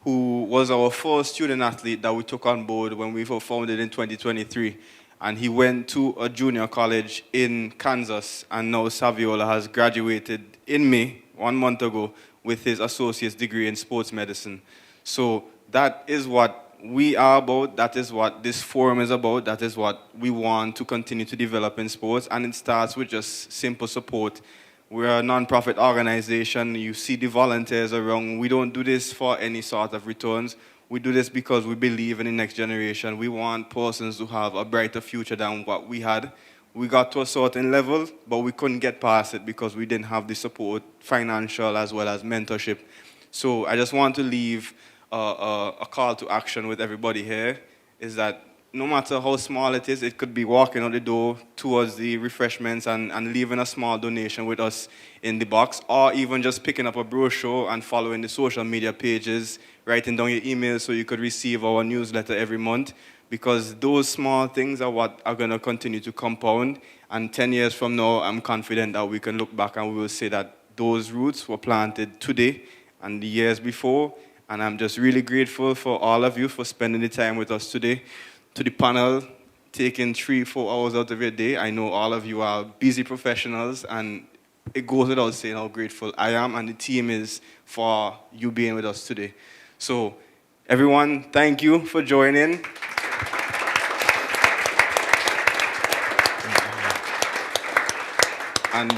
who was our first student athlete that we took on board when we were founded in 2023. And he went to a junior college in Kansas, and now Saviola has graduated in May, 1 month ago, with his associate's degree in sports medicine. So that is what we are about, that is what this forum is about, that is what we want to continue to develop in sports, and it starts with just simple support. We're a non-profit organization. You see the volunteers around. We don't do this for any sort of returns. We do this because we believe in the next generation. We want persons to have a brighter future than what we had. We got to a certain level, but we couldn't get past it because we didn't have the support, financial as well as mentorship. So I just want to leave a call to action with everybody here, is that no matter how small it is, it could be walking out the door towards the refreshments and leaving a small donation with us in the box, or even just picking up a brochure and following the social media pages, writing down your email so you could receive our newsletter every month, because those small things are what are going to continue to compound. And 10 years from now, I'm confident that we can look back and we will say that those roots were planted today and the years before. And I'm just really grateful for all of you for spending the time with us today. To the panel, taking 3-4 hours out of your day. I know all of you are busy professionals, and it goes without saying how grateful I am and the team is for you being with us today. So everyone, thank you for joining. And,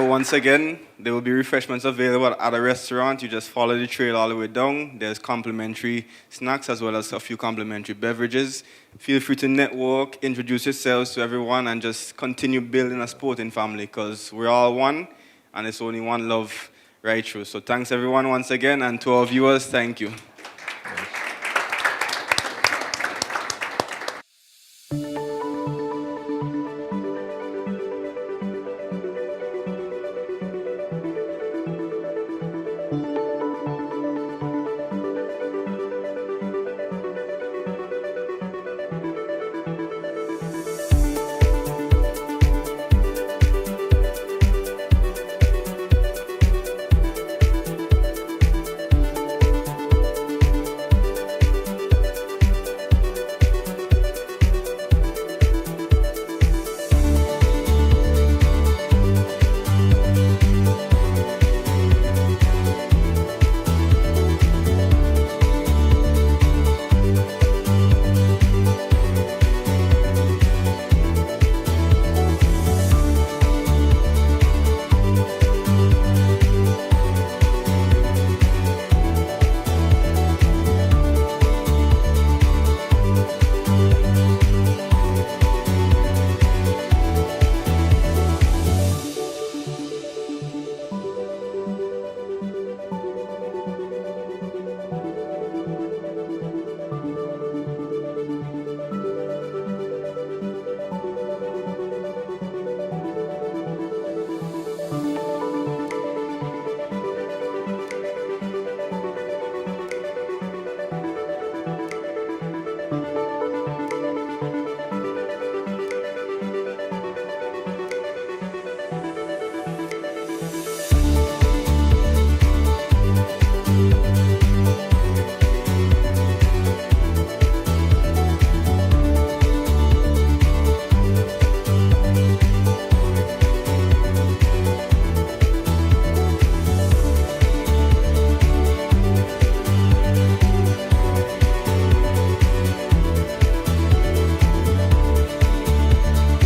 once again, there will be refreshments available at a restaurant. You just follow the trail all the way down. There's complimentary snacks as well as a few complimentary beverages. Feel free to network, introduce yourselves to everyone, and just continue building a sporting family, because we're all one, and it's only one love right through. So thanks, everyone, once again, and to our viewers, thank you.